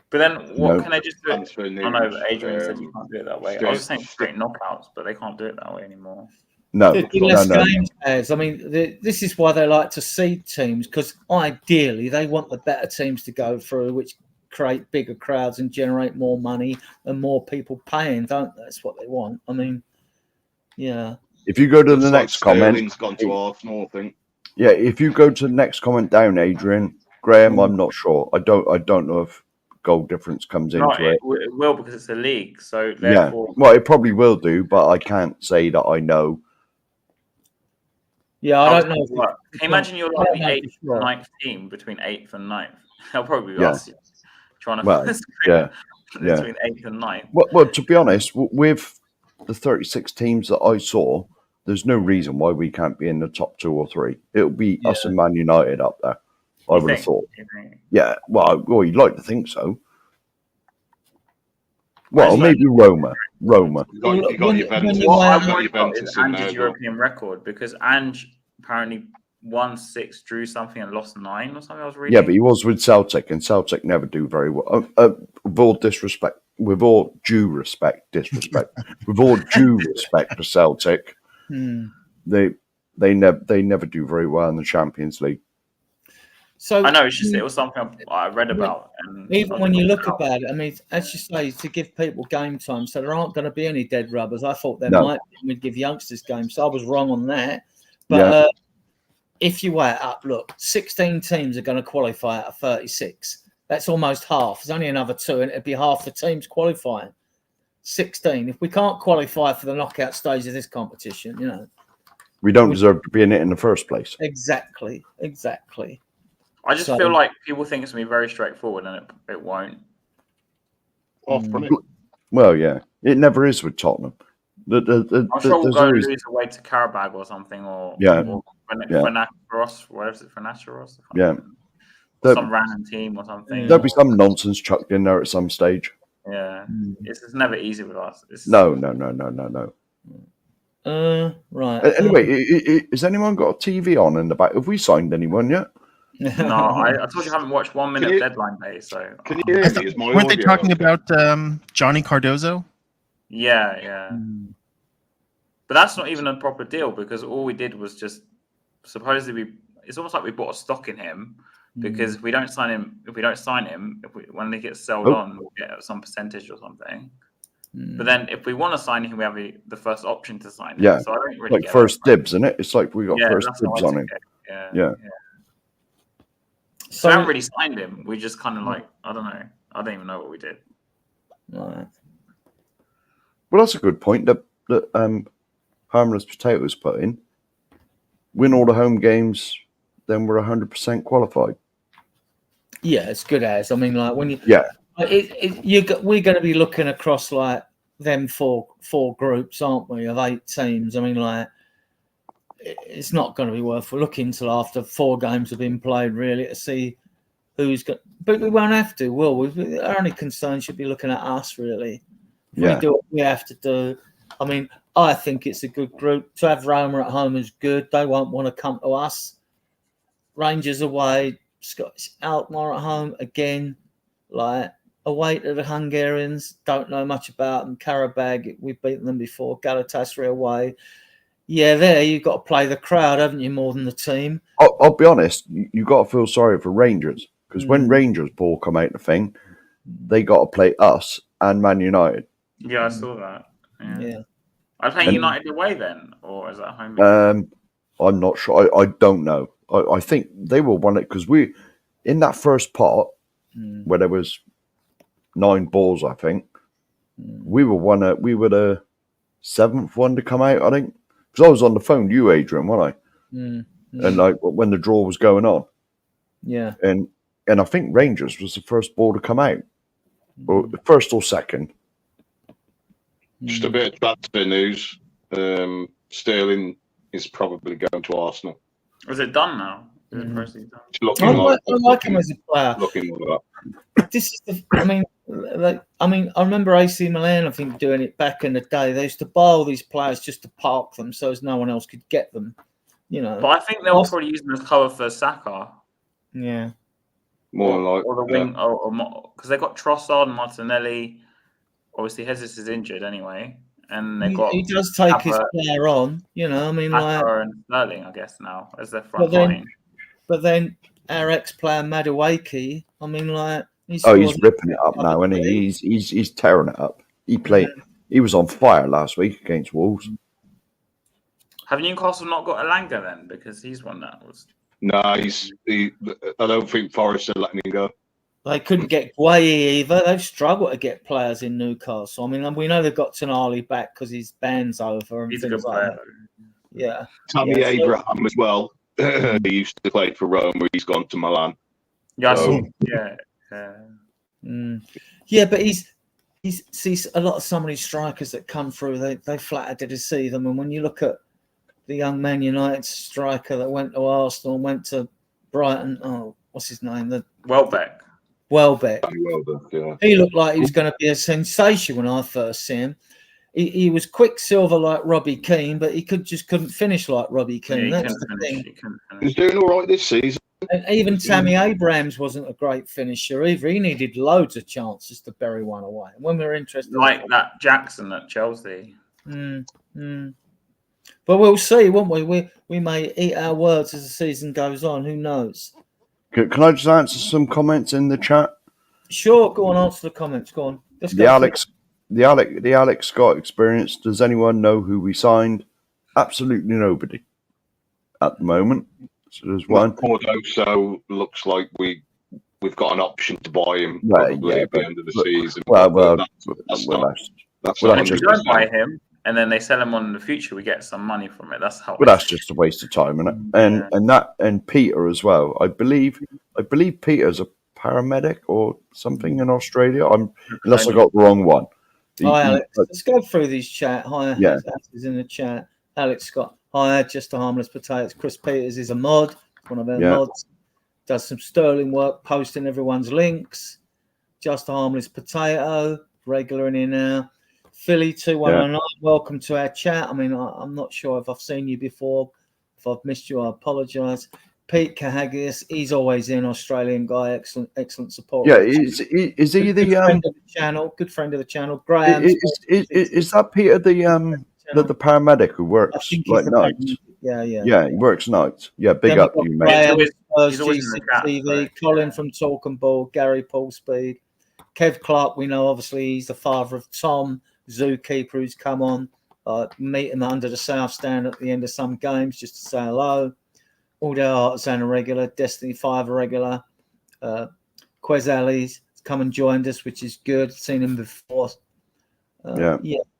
But then what can they just do? Transfer I news, know Adrian said you can't do it that way. I was just saying straight- straight knockouts, but they can't do it that way anymore. No, There'd be less no. games, as I mean, this is why they like to seed teams, because ideally they want the better teams to go through, which create bigger crowds and generate more money and more people paying. Don't they? That's what they want. I mean, yeah. If you go to the Looks like next comment, Sterling's gone to Arsenal, I think. yeah. If you go to the next comment down, Adrian, Graham, I'm not sure. I don't know if goal difference comes No, into it. it will because it's a league. So Yeah. therefore, Well, it probably will do, but I can't say that I know. Yeah, I don't know. Can you imagine you're like the 8th, 9th team between 8th and 9th? They'll probably be asking, trying to between 8th and 9th. Well, to be honest, with the 36 teams that I saw, there's no reason why we can't be in the top 2 or 3. It'll be us and Man United up there. I would have thought. Yeah, well, you'd like to think so. Well, maybe Roma. You got Juventus. What I'm worried about is Ange's European record, because Ange apparently won 6, drew something, and lost 9 or something. I was reading. Yeah, but he was with Celtic, and Celtic never do very well. With all due respect to Celtic, they never do very well in the Champions League. So I know it was something I read about. And even when you look about it, I mean, as you say, to give people game time, so there aren't going to be any dead rubbers. I thought there might be. We'd give youngsters games, so I was wrong on that. But if you weigh it up, look, 16 teams are going to qualify out of 36. That's almost half. There's only another 2, and it'd be half the teams qualifying. 16. If we can't qualify for the knockout stage of this competition, you know, we don't deserve to be in it in the first place. Exactly. I just feel like people think it's going to be very straightforward, and it won't. Well, yeah, it never is with Tottenham. I'm sure we'll go lose away to Karabag or something, or Fenerbahce, whatever it's Fenerbahce. Yeah, some random team or something. There'll be some nonsense chucked in there at some stage. Yeah, it's never easy with us. No. Right. Anyway, has anyone got a TV on in the back? Have we signed anyone yet? No, I told you I haven't watched 1 minute of Deadline Day. So can you hear me? Weren't they talking about Johnny Cardozo? Yeah. But that's not even a proper deal, because all we did was just supposedly it's almost like we bought a stock in him, because if we don't sign him, when he gets sold on, we'll get some percentage or something. But then if we want to sign him, we have the first option to sign him. Yeah, so I don't really like first dibs, isn't it? It's like we got first dibs on him. Yeah. So we haven't really signed him. We just kind of like, I don't know. I don't even know what we did. Right. Well, that's a good point that Harmless Potatoes put in. Win all the home games, then we're 100% qualified. Yeah, it's good as. I mean, like when you we're going to be looking across like them four groups, aren't we, of 8 teams? I mean, like it's not going to be worth looking till after 4 games have been played, really, to see who's got. But we won't have to, will we? Our only concern should be looking at us, really. If we do what we have to do. I mean, I think it's a good group. To have Roma at home is good. They won't want to come to us. Rangers away, Scottish Alkmaar at home again. Like away to the Hungarians, don't know much about them. Karabag, we've beaten them before. Galatasaray away. Yeah, there you've got to play the crowd, haven't you, more than the team? I'll be honest, you got to feel sorry for Rangers, because when Rangers ball come out the thing, they got to play us and Man United. Yeah, I saw that. Yeah. Are they playing United away then, or is that home? I'm not sure. I don't know. I think they will win it, because we, in that first pot, where there was 9 balls, I think, we were the 7th one to come out, I think. Because I was on the phone to you, Adrian, wasn't I? Mm. And like when the draw was going on. Yeah. And I think Rangers was the first ball to come out. Or first or second. Just a bit of transfer news. Sterling is probably going to Arsenal. Is it done now? Is it Mm. firstly done? It's looking I like him as a player. looking like that. This is the. I mean, I remember AC Milan. I think doing it back in the day. They used to buy all these players just to park them, so as no one else could get them. You know. But I think they'll probably use them as cover for Saka. Yeah. More than like or the wing, because they got Trossard and Martinelli. Obviously, Jesus is injured anyway, and they got He does take his player on. You know, I mean, like and Sterling, I guess now as their front line. But then our ex-player Madueke, I mean, like he's ripping it up now, and he's tearing it up. He played. Yeah. He was on fire last week against Wolves. Have Newcastle not got Elanga then? Because he's one that was. No, I don't think Forest are letting him go. They couldn't get Gueye either. They've struggled to get players in Newcastle. I mean, we know they've got Tonali back because his band's over and he's things like that. Yeah. Tammy Abraham as well. He used to play for Rome, where he's gone to Milan. Yeah, so, yeah, but he's sees a lot of some of these strikers that come through. They flatter to see them, and when you look at the young Man United striker that went to Arsenal and went to Brighton. Oh, what's his name? Welbeck. Yeah. He looked like he was going to be a sensation when I first see him. He was quicksilver like Robbie Keane, but he couldn't finish like Robbie Keane. Yeah, that's the thing. He's doing all right this season. And even Tammy Abrahams wasn't a great finisher either. He needed loads of chances to bury one away. And when we were interested, like that Jackson at Chelsea. But we'll see, won't we? We may eat our words as the season goes on. Who knows? Can I just answer some comments in the chat? Sure, go on, answer the comments. Go on. The Alex Scott experience. Does anyone know who we signed? Absolutely nobody at the moment. So there's one. Cordoso looks like we've got an option to buy him at the end of the season. That's if you don't buy him and then they sell him on in the future, we get some money from it. That's how. Well, that's just a waste of time, isn't it? And Peter as well. I believe Peter's a paramedic or something in Australia. Unless I got the wrong one. Hi, Alex. Let's go through these chat. Hi, Alex is in the chat. Alex Scott. Hi, Just a Harmless Potatoes. Chris Peters is a mod, one of our mods. Does some sterling work, posting everyone's links. Just a Harmless Potato, regular in here now. Philly 2109, welcome to our chat. I mean, I'm not sure if I've seen you before. If I've missed you, I apologise. Pete Kahagias, he's always in, Australian guy, excellent support. Yeah, is he the friend of the channel? Good friend of the channel. Graham. Is that Peter the paramedic who works like nights? Yeah, he works nights. Yeah, big up you, mate. He's always in the chat, TV. Colin from Talk and Ball, Gary Paul Speed, Kev Clark. We know obviously he's the father of Tom, zookeeper, who's come on. Meet him under the South Stand at the end of some games just to say hello. All their Artisan a regular, Destiny 5 a regular. Quez Ali's come and joined us, which is good. Seen him before.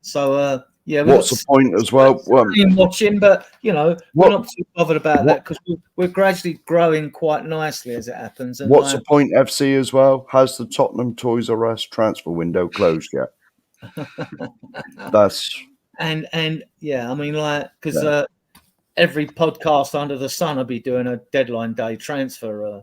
So what's the point as well? Watching, but we're not too bothered about that because we're gradually growing quite nicely as it happens. And what's the point, FC as well? Has the Tottenham Toys R Us transfer window closed yet? Because every podcast under the sun will be doing a deadline day transfer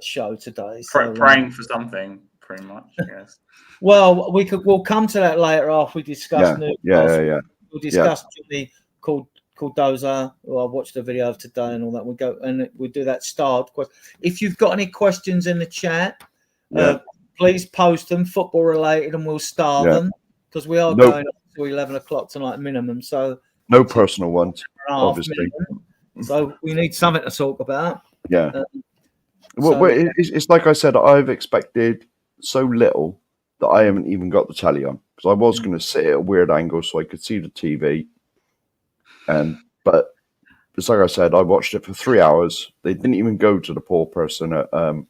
show today. So, praying for something, pretty much. Yes. Well, we'll come to that later after we discuss Newcastle. We'll discuss Jimmy called Dozer, who I watched the video of today and all that. We'll do that start. If you've got any questions in the chat, please post them, football related, and we'll start them because we are going up to 11 o'clock tonight minimum. So no personal ones, obviously. Minimum. So we need something to talk about. Yeah. It's like I said, I've expected so little that I haven't even got the telly on because I was going to sit at a weird angle so I could see the TV. But it's like I said, I watched it for 3 hours. They didn't even go to the poor person at. I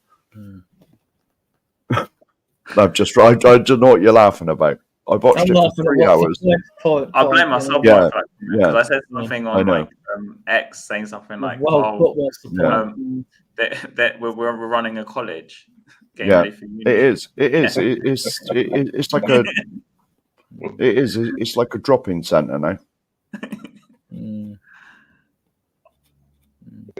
don't know what you're laughing about. I watched it for 3 hours. I blame myself Yeah, because I said something on like X, saying something like, that we're running a college. Getting ready for uni. It is. It's like a. It is. It's like a drop-in centre now.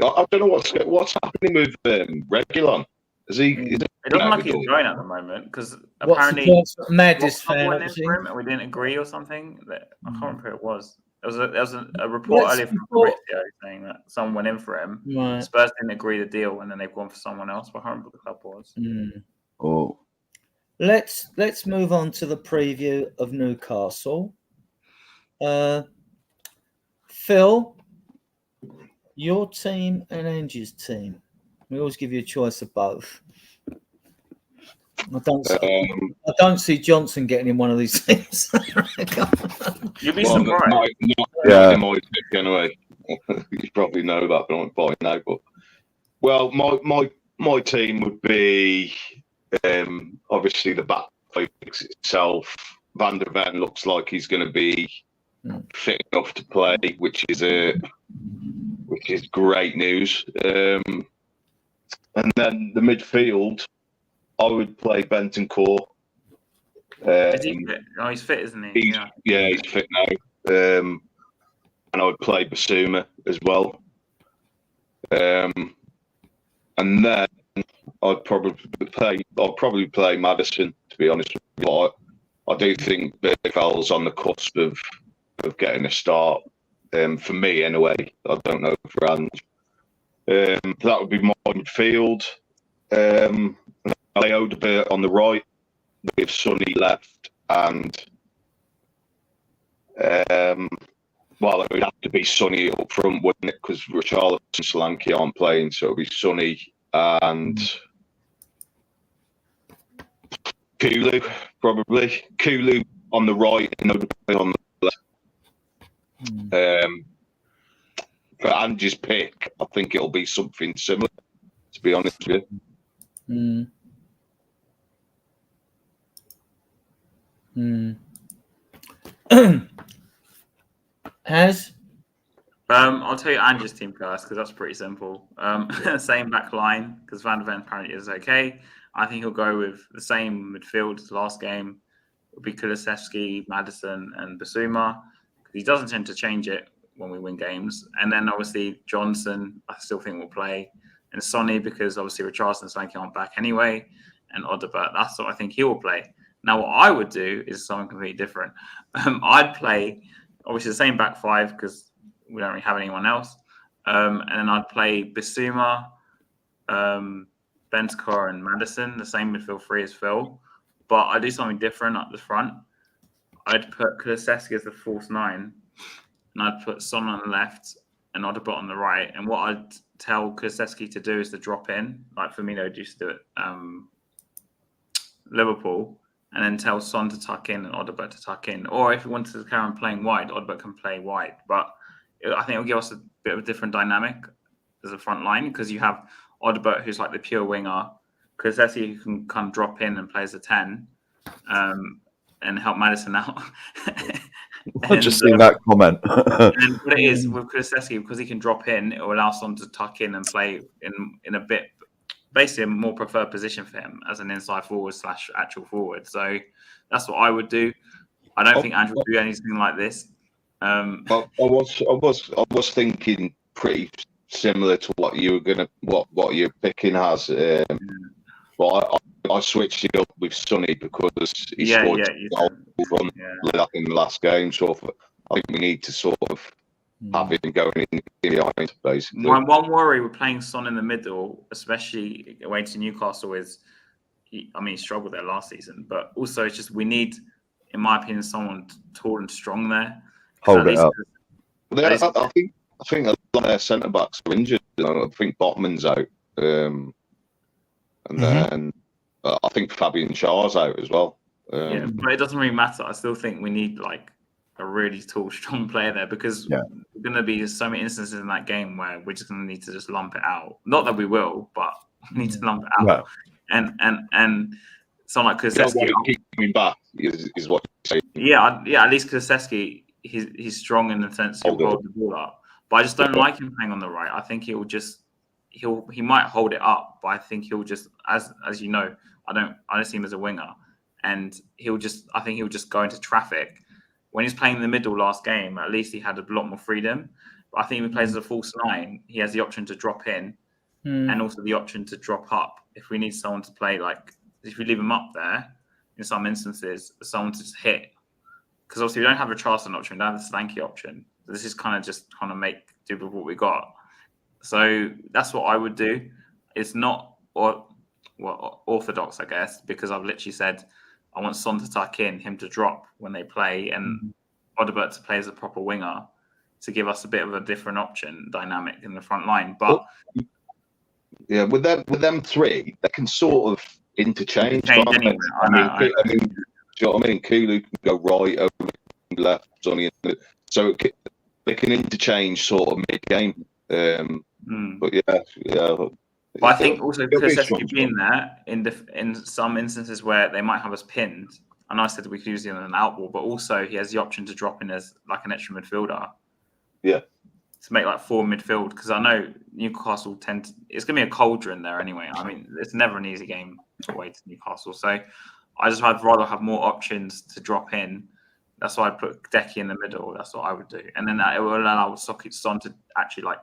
I don't know what's happening with Regulon. It doesn't like he's going at the moment because apparently Madness went in for him and we didn't agree or something. That I can't remember who it was. There was a report earlier from Fabrizio saying that someone went in for him. Right. Spurs didn't agree the deal and then they've gone for someone else. But I can't remember who the club was. Oh. Let's move on to the preview of Newcastle. Phil, your team and Angie's team. We always give you a choice of both. I don't see Johnson getting in one of these teams. You'll be surprised. Not in my pick anyway. You probably know that by now. But my team would be obviously the back itself. Van der Ven looks like he's going to be fit enough to play, which is great news. And then the midfield, I would play Bentancur. Is he fit? Oh, he's fit, isn't he? He's fit now. And I would play Basuma as well. And then I'd probably play Maddison, to be honest with you. But I do think Bergvall's on the cusp of getting a start. For me, anyway. I don't know for Ange. That would be my midfield. Lay Odebert on the right with Sonny left, and it would have to be Sonny up front, wouldn't it? Because Richarlison and Solanke aren't playing, so it'll be Sonny and Kulu, probably. Kulu on the right and Odebert on the left. For Angie's pick, I think it'll be something similar, to be honest with you. Has? I'll tell you Angie's team first because that's pretty simple. Same back line because Van der Ven apparently is okay. I think he'll go with the same midfield as last game. It'll be Kulusevski, Maddison, and Basuma. He doesn't tend to change it when we win games. And then obviously Johnson, I still think will play. And Sonny, because obviously Richarlison and Solanke aren't back anyway. And Odebert, that's what I think he will play. Now, what I would do is something completely different. I'd play, obviously, the same back five because we don't really have anyone else. And then I'd play Basuma, Bentancur, and Maddison, the same midfield three as Phil. But I'd do something different up the front. I'd put Kulusevski as the false nine. And I'd put Son on the left and Odebert on the right. And what I'd tell Kulusevski to do is to drop in, like Firmino used to do at Liverpool, and then tell Son to tuck in and Odebert to tuck in. Or if he wanted to carry on playing wide, Odebert can play wide. But I think it'll give us a bit of a different dynamic as a front line because you have Odebert, who's like the pure winger, Kulusevski, who can kind of drop in and play as a 10 and help Maddison out. I've just seen that comment. And what it is with Kulusevski, because he can drop in, it will allow Son to tuck in and play in a bit, basically a more preferred position for him as an inside forward / actual forward. So that's what I would do. I don't think Andrew would do anything like this. I was thinking pretty similar to what you were gonna what you're picking as. But I switched it up with Sonny because he scored in the last game. So I think we need to sort of have him going in behind, basically. My one worry with playing Son in the middle, especially away to Newcastle, is he struggled there last season. But also, it's just we need, in my opinion, someone tall and strong there. Hold it up. I think a lot of their centre backs are injured. I think Botman's out. And then I think Fabian Schär's out as well. But it doesn't really matter. I still think we need like a really tall, strong player there because we're going to be so many instances in that game where we're just going to need to just lump it out. Not that we will, but we need to lump it out. Yeah. And someone like Kulusevski. Keep coming back is what you're saying. Yeah. At least Kulusevski, he's strong in the sense he'll hold the ball up. But I just don't like him playing on the right. I think he might hold it up, but I think he'll just, as you know, I don't see him as a winger, and I think he'll just go into traffic. When he's playing in the middle last game, at least he had a lot more freedom. But I think if he plays as a false 9, he has the option to drop in and also the option to drop up. If we need someone to play, like if we leave him up there, in some instances, someone to just hit. Because obviously we don't have a Charleston option, we don't have the Solanke option. So this is kind of make do with what we got. So that's what I would do. It's not orthodox, I guess, because I've literally said I want Son to tuck in, him to drop when they play, and Odobert to play as a proper winger to give us a bit of a different option dynamic in the front line. But yeah, with them three, they can sort of interchange. Anyway. I mean, do you know what I mean? Kulu can go right over left, Sonny, so they can interchange sort of mid-game. But yeah. But I think also Kulusevski being there in some instances where they might have us pinned. And I said we could use him as an outball, but also he has the option to drop in as like an extra midfielder. Yeah. To make like 4 midfield, because I know Newcastle it's going to be a cauldron there anyway. I mean, it's never an easy game away to Newcastle. So I'd rather have more options to drop in. That's why I'd put Decky in the middle. That's what I would do. And then it will allow Son to actually like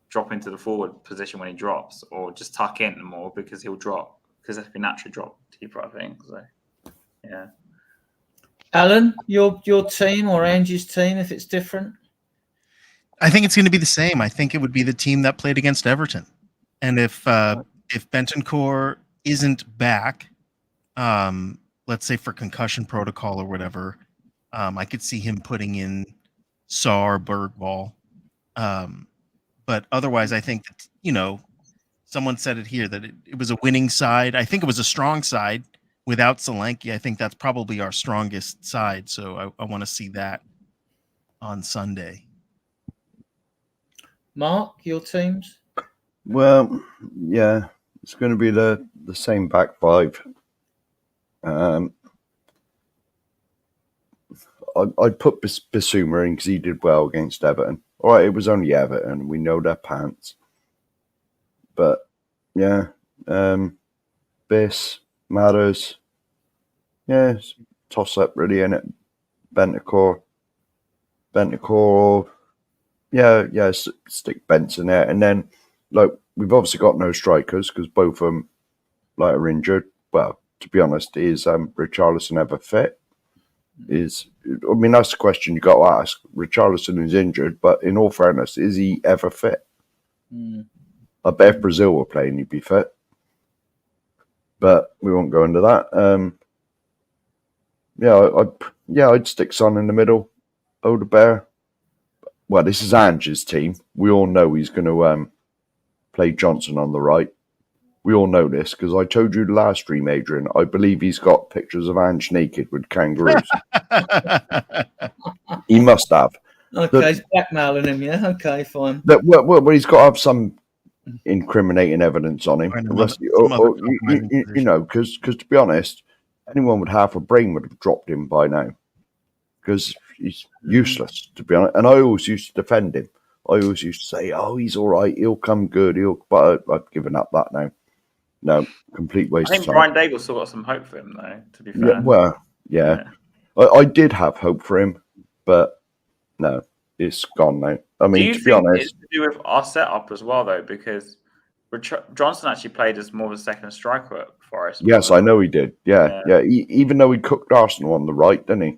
drop into the forward position when he drops, or just tuck in more because he'll drop, because that's been naturally drop deeper, I think. So, yeah. Alan, your team or Angie's team, if it's different? I think it's going to be the same. I think it would be the team that played against Everton. And if Bentancur isn't back, let's say for concussion protocol or whatever, I could see him putting in Saar, Bergwall. But otherwise, I think that, someone said it here that it was a winning side. I think it was a strong side without Solanke. I think that's probably our strongest side. So I want to see that on Sunday. Mark, your teams? Well, yeah, it's going to be the same back five. I'd put Bissouma in because he did well against Everton. All right, it was only Everton. We know their pants. But, yeah, Biss, Matters, yeah, toss-up really, innit? Bentancur, yeah, stick Benson there. And then, we've obviously got no strikers because both of them, are injured. Well, to be honest, is Richarlison ever fit? That's the question you got to ask. Richarlison is injured, but in all fairness, is he ever fit? I bet if Brazil were playing, he'd be fit. But we won't go into that. I'd stick Son in the middle. Odobert. Well, this is Ange's team. We all know he's going to play Johnson on the right. We all know this because I told you the last stream, Adrian. I believe he's got pictures of Ange naked with kangaroos. He must have. Okay, he's blackmailing him, yeah? Okay, fine. Well, he's got to have some incriminating evidence on him. Because to be honest, anyone with half a brain would have dropped him by now. Because he's useless, to be honest. And I always used to defend him. I always used to say, "Oh, he's all right. He'll come good. But I've given up that now. No, complete waste. I think Brian Daigle still got some hope for him, though. To be fair, yeah. I did have hope for him, but no, it's gone now. I mean, to be honest, it's to do with our setup as well, though, because Johnson actually played as more of a second striker for us. Yes, I know he did. Yeah. Even though he cooked Arsenal on the right, didn't he?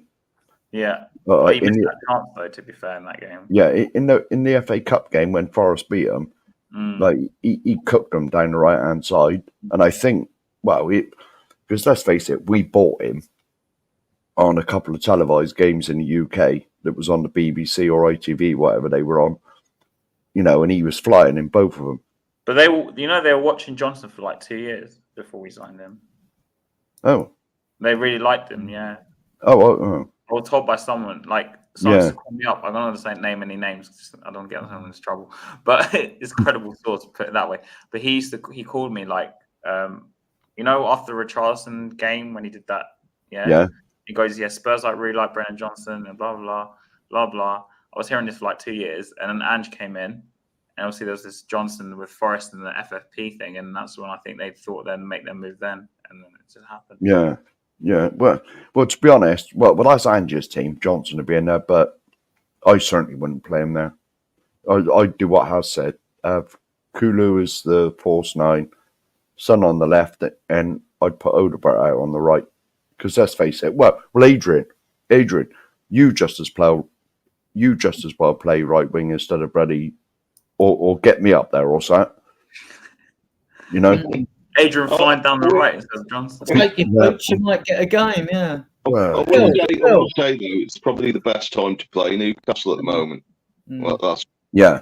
Yeah. But he missed that chance, though, to be fair, in that game. Yeah, in the FA Cup game when Forest beat him, he cooked them down the right-hand side. And I think, because let's face it, we bought him on a couple of televised games in the UK that was on the BBC or ITV, whatever they were on, and he was flying in both of them. But they were watching Johnson for like 2 years before we signed him. Oh. They really liked him, yeah. Oh. I was told by someone, someone called me up. I don't understand name any names. I don't get someone into trouble. But it's a credible source, put it that way. But he called me You know, after the Richarlison game when he did that, Yeah. He goes, Spurs really like Brennan Johnson and blah blah blah blah. I was hearing this for like 2 years, and then Ange came in, and obviously there was this Johnson with Forest and the FFP thing, and that's when I think they thought they'd make them move then, and then it just happened. Yeah. Well, to be honest, well, that's Ange's team. Johnson would be in there, but I certainly wouldn't play him there. I'd do what House said. Kulu is the false 9, Son on the left, and I'd put Odegaard out on the right. Because let's face it, well, Adrian, you just as well play right wing instead of Brady, or get me up there or something. You know, Adrian flying down the right instead of Johnson. Take your boots, you might get a game. Yeah. Well, I will say though, it's probably the best time to play Newcastle at the moment. Well, that's they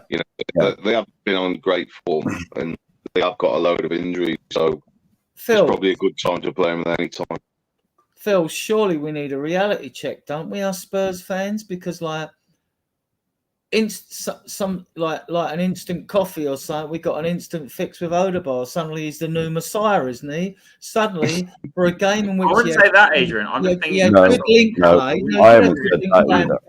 have been on great form and they have got a load of injuries, so Phil, it's probably a good time to play them at any time. Phil, surely we need a reality check, don't we, us Spurs fans? Because like an instant coffee or something, we got an instant fix with Odegaard. Suddenly he's the new Messiah, isn't he? Suddenly for a game in which I wouldn't say that, Adrian. I'm just thinking. I haven't said that either.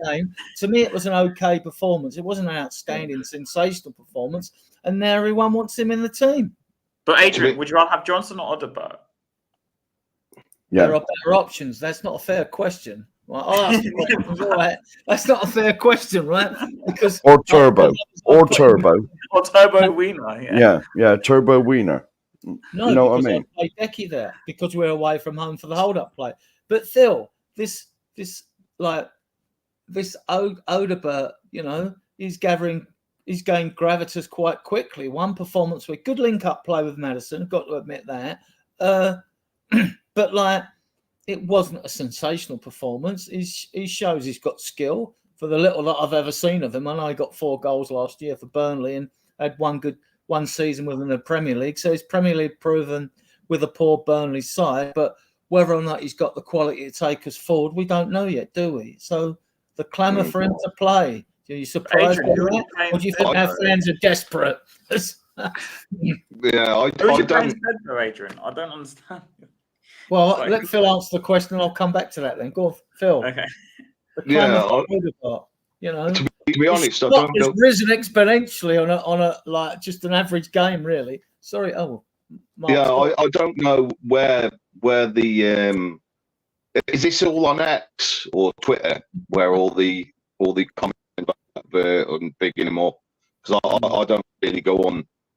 To me, it was an okay performance. It wasn't an outstanding, sensational performance, and now everyone wants him in the team. But Adrian, would you rather have Johnson or Odegaard? Yeah. There are better options. That's not a fair question. Well, I'll ask you questions, all right. That's not a fair question, right? Because Turbo Wiener. Yeah, Turbo Wiener. No, you know what I because mean? I play Decky there because we're away from home for the hold-up play. But Phil, this Odegaard, he's going gravitas quite quickly. One performance with good link-up play with Maddison, got to admit that. But it wasn't a sensational performance. He shows he's got skill. For the little that I've ever seen of him, I know he got 4 goals last year for Burnley and had one season within the Premier League. So he's Premier League proven with a poor Burnley side. But whether or not he's got the quality to take us forward, we don't know yet, do we? So the clamour for him to play. Are you surprised by that? Or do you think our fans are desperate? I Who's your don't. Adrian? I don't understand. Well, let Phil answer the question, and I'll come back to that then. Go on, Phil. Okay. To be honest, I don't know. It's risen exponentially on a just an average game, really. Sorry. Oh, Mark, I don't know where the is this all on X or Twitter where all the comments and bigging them up, because I don't really go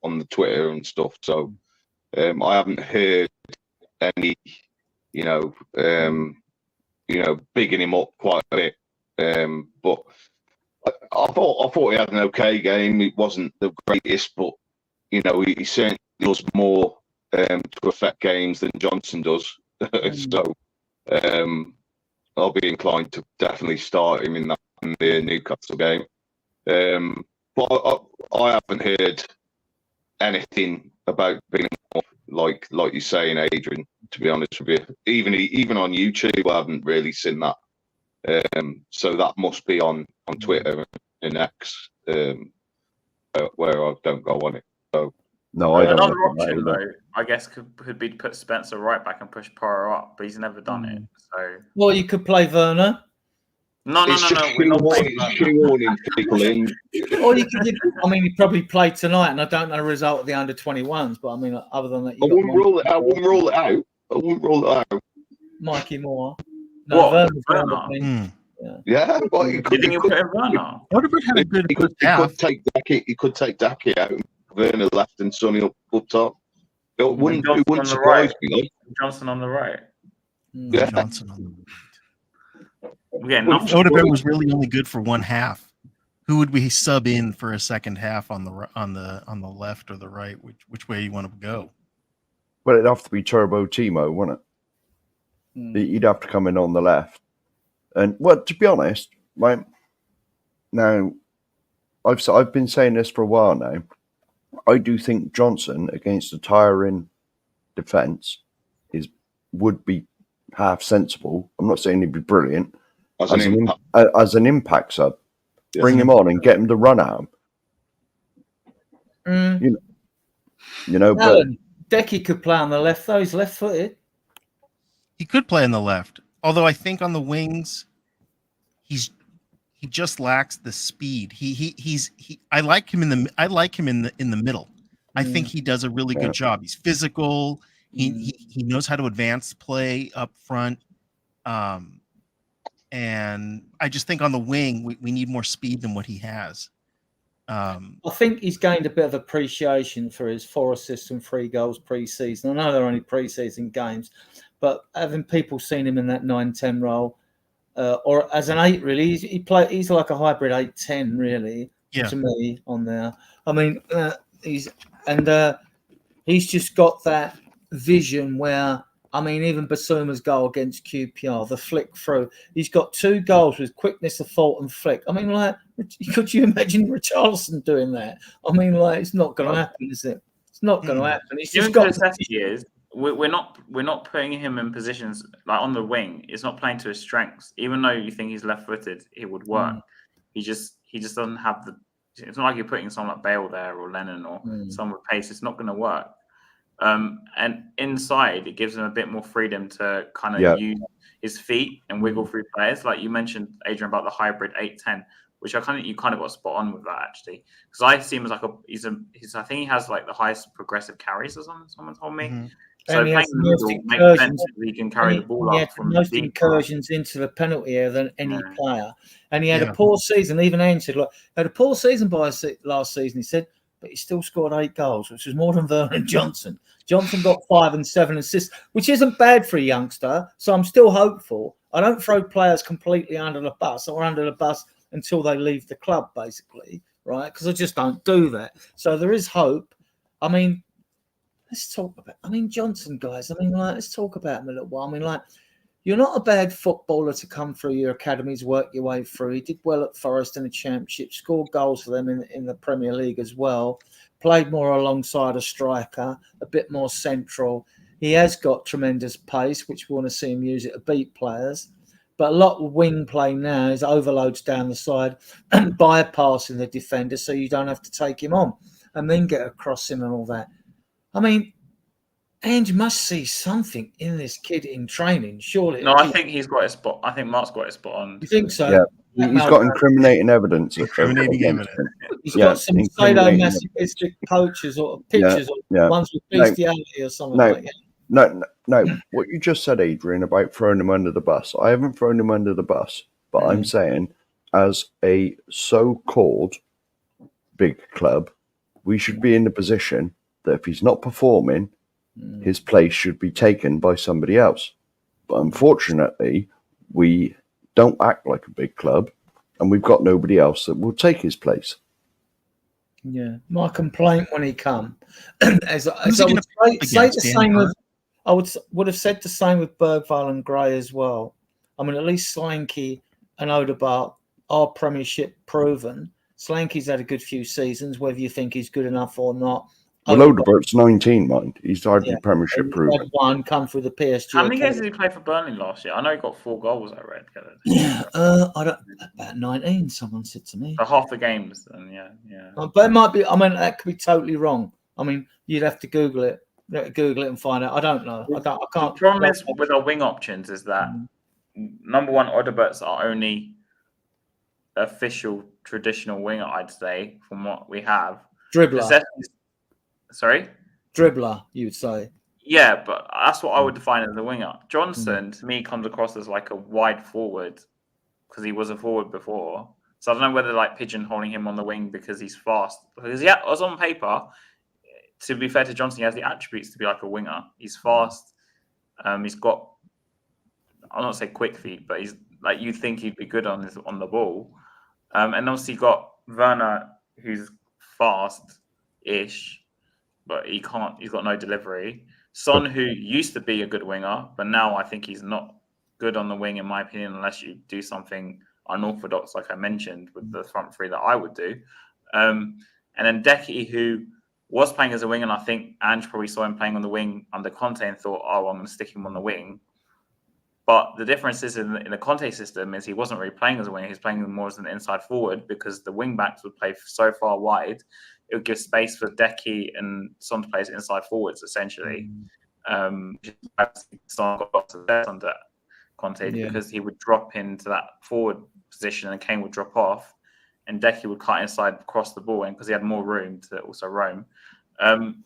on the Twitter and stuff, so I haven't heard any bigging him up quite a bit, but I thought he had an okay game. It wasn't the greatest, but he certainly does more to affect games than Johnson does. So I'll be inclined to definitely start him in the Newcastle game. But I haven't heard anything about being like you're saying, Adrian. To be honest with you, even on YouTube, I haven't really seen that. So that must be on Twitter and X, where I don't go on it. So no, I don't. Another option, though, I guess, could be to put Spencer right back and push Porro up, but he's never done it. So you could play Werner. No. We're not playing people in. Or you could. He probably played tonight, and I don't know the result of the under-21s. But other than that, I wouldn't rule it out. Mikey Moore. No, Werner. Yeah, well, you think he'll put in Werner? Odegaard had a good He could take Daki out, and Werner left, and Sonny up top. It wouldn't surprise me. Johnson on the right. Yeah. Johnson on the right. Yeah, Odegaard was really only good for one half. Who would we sub in for a second half on the left or the right? Which way you want to go? Well, it'd have to be Turbo Timo, wouldn't it? He'd have to come in on the left. And to be honest, now I've been saying this for a while now. I do think Johnson against a tiring defence would be half sensible. I'm not saying he'd be brilliant as an impact sub. Yes. Bring him on and get him to run at him. Alan, Decky could play on the left, though. He's left-footed. He could play on the left, although I think on the wings, he just lacks the speed. I like him in the middle. I think he does a really good job. He's physical. He knows how to advance play up front. And I just think on the wing we need more speed than what he has. I think he's gained a bit of appreciation for his 4 assists and 3 goals pre-season. I know they're only pre-season games, but having people seen him in that 9-10 role, or as an 8, really, he's like a hybrid 8-10, really, to me on there. I mean, he's just got that vision where, I mean, even Basuma's goal against QPR, the flick through, he's got 2 goals with quickness of thought and flick. I mean, like, could you imagine Richarlison doing that? I mean, like, it's not going to happen, is it? It's not going to happen. He's just got. We're not putting him in positions like on the wing. It's not playing to his strengths. Even though you think he's left-footed, it would work. He just doesn't have the. It's not like you're putting someone like Bale there or Lennon or someone with pace. It's not going to work. And inside, it gives him a bit more freedom to kind of use his feet and wiggle through players. Like you mentioned, Adrian, about the hybrid 8-10, which you kind of got spot on with that actually. Because I see him as like I think he has like the highest progressive carries or something. Someone told me. So playing in the middle makes sense if he can carry the ball up from most incursions into the penalty area than any player. And he had a poor season. Even Ange said, look, had a poor season last season. He said, but he still scored 8 goals, which was more than Vernon Johnson. Johnson got 5 and 7 assists, which isn't bad for a youngster. So I'm still hopeful. I don't throw players completely under the bus or under the bus until they leave the club, basically, right? Because I just don't do that. So there is hope. I mean, let's talk about. I mean, Johnson, guys. I mean, like, let's talk about him a little while. I mean, like, you're not a bad footballer to come through your academies, work your way through. He did well at Forest in the Championship, scored goals for them in the Premier League as well. Played more alongside a striker, a bit more central. He has got tremendous pace, which we want to see him use it to beat players. But a lot of wing play now is overloads down the side and bypassing the defender, so you don't have to take him on and then get across him and all that. I mean, Ange must see something in this kid in training, surely. No, I think he's got his spot. I think Mark's got his spot on. You think so? Yeah, he's got incriminating evidence. He's got some sadomasochistic coaches or pictures or ones with bestiality or something like that. No. What you just said, Adrian, about throwing him under the bus, I haven't thrown him under the bus, but I'm saying as a so-called big club, we should be in the position that if he's not performing, his place should be taken by somebody else. But unfortunately, we don't act like a big club, and we've got nobody else that will take his place. Yeah, my complaint when he come, as I would say the same with, I would have said the same with Bergvall and Gray as well. I mean, at least Slanky and Odegaard are Premiership proven. Slanky's had a good few seasons, whether you think he's good enough or not. Well, Odegaard's 19, mind. He's hardly Premiership proven. Had one come through the PSG. How many games did he play for Burnley last year? I know he got 4 goals, I read. Yeah, I don't. About 19, someone said to me. For half the games, then yeah. But it might be. I mean, that could be totally wrong. I mean, you'd have to Google it. And find out. I don't know. I can't. The problem is with our wing options is that number one, Odegaard's our only official traditional winger, I'd say, from what we have. Dribbler. Sorry? Dribbler, you would say. Yeah, but that's what I would define as a winger. Johnson, to me, comes across as like a wide forward because he was a forward before. So I don't know whether like pigeonholing him on the wing because he's fast. Because he was on paper, to be fair to Johnson, he has the attributes to be like a winger. He's fast. He's got, I'll not say quick feet, but he's like you'd think he'd be good on the ball. And obviously you got Werner, who's fast-ish, but he's got no delivery. Son, who used to be a good winger, but now I think he's not good on the wing, in my opinion, unless you do something unorthodox, like I mentioned, with the front three that I would do. And then Decky, who was playing as a wing, and I think Ange probably saw him playing on the wing under Conte and thought, oh, I'm going to stick him on the wing. But the difference is in the Conte system is he wasn't really playing as a winger. He's playing more as an inside forward because the wing backs would play so far wide it would give space for Decky and Son to play as inside forwards, essentially. Son got lots of less under Conte because he would drop into that forward position and Kane would drop off and Decky would cut inside across the ball, and because he had more room to also roam. And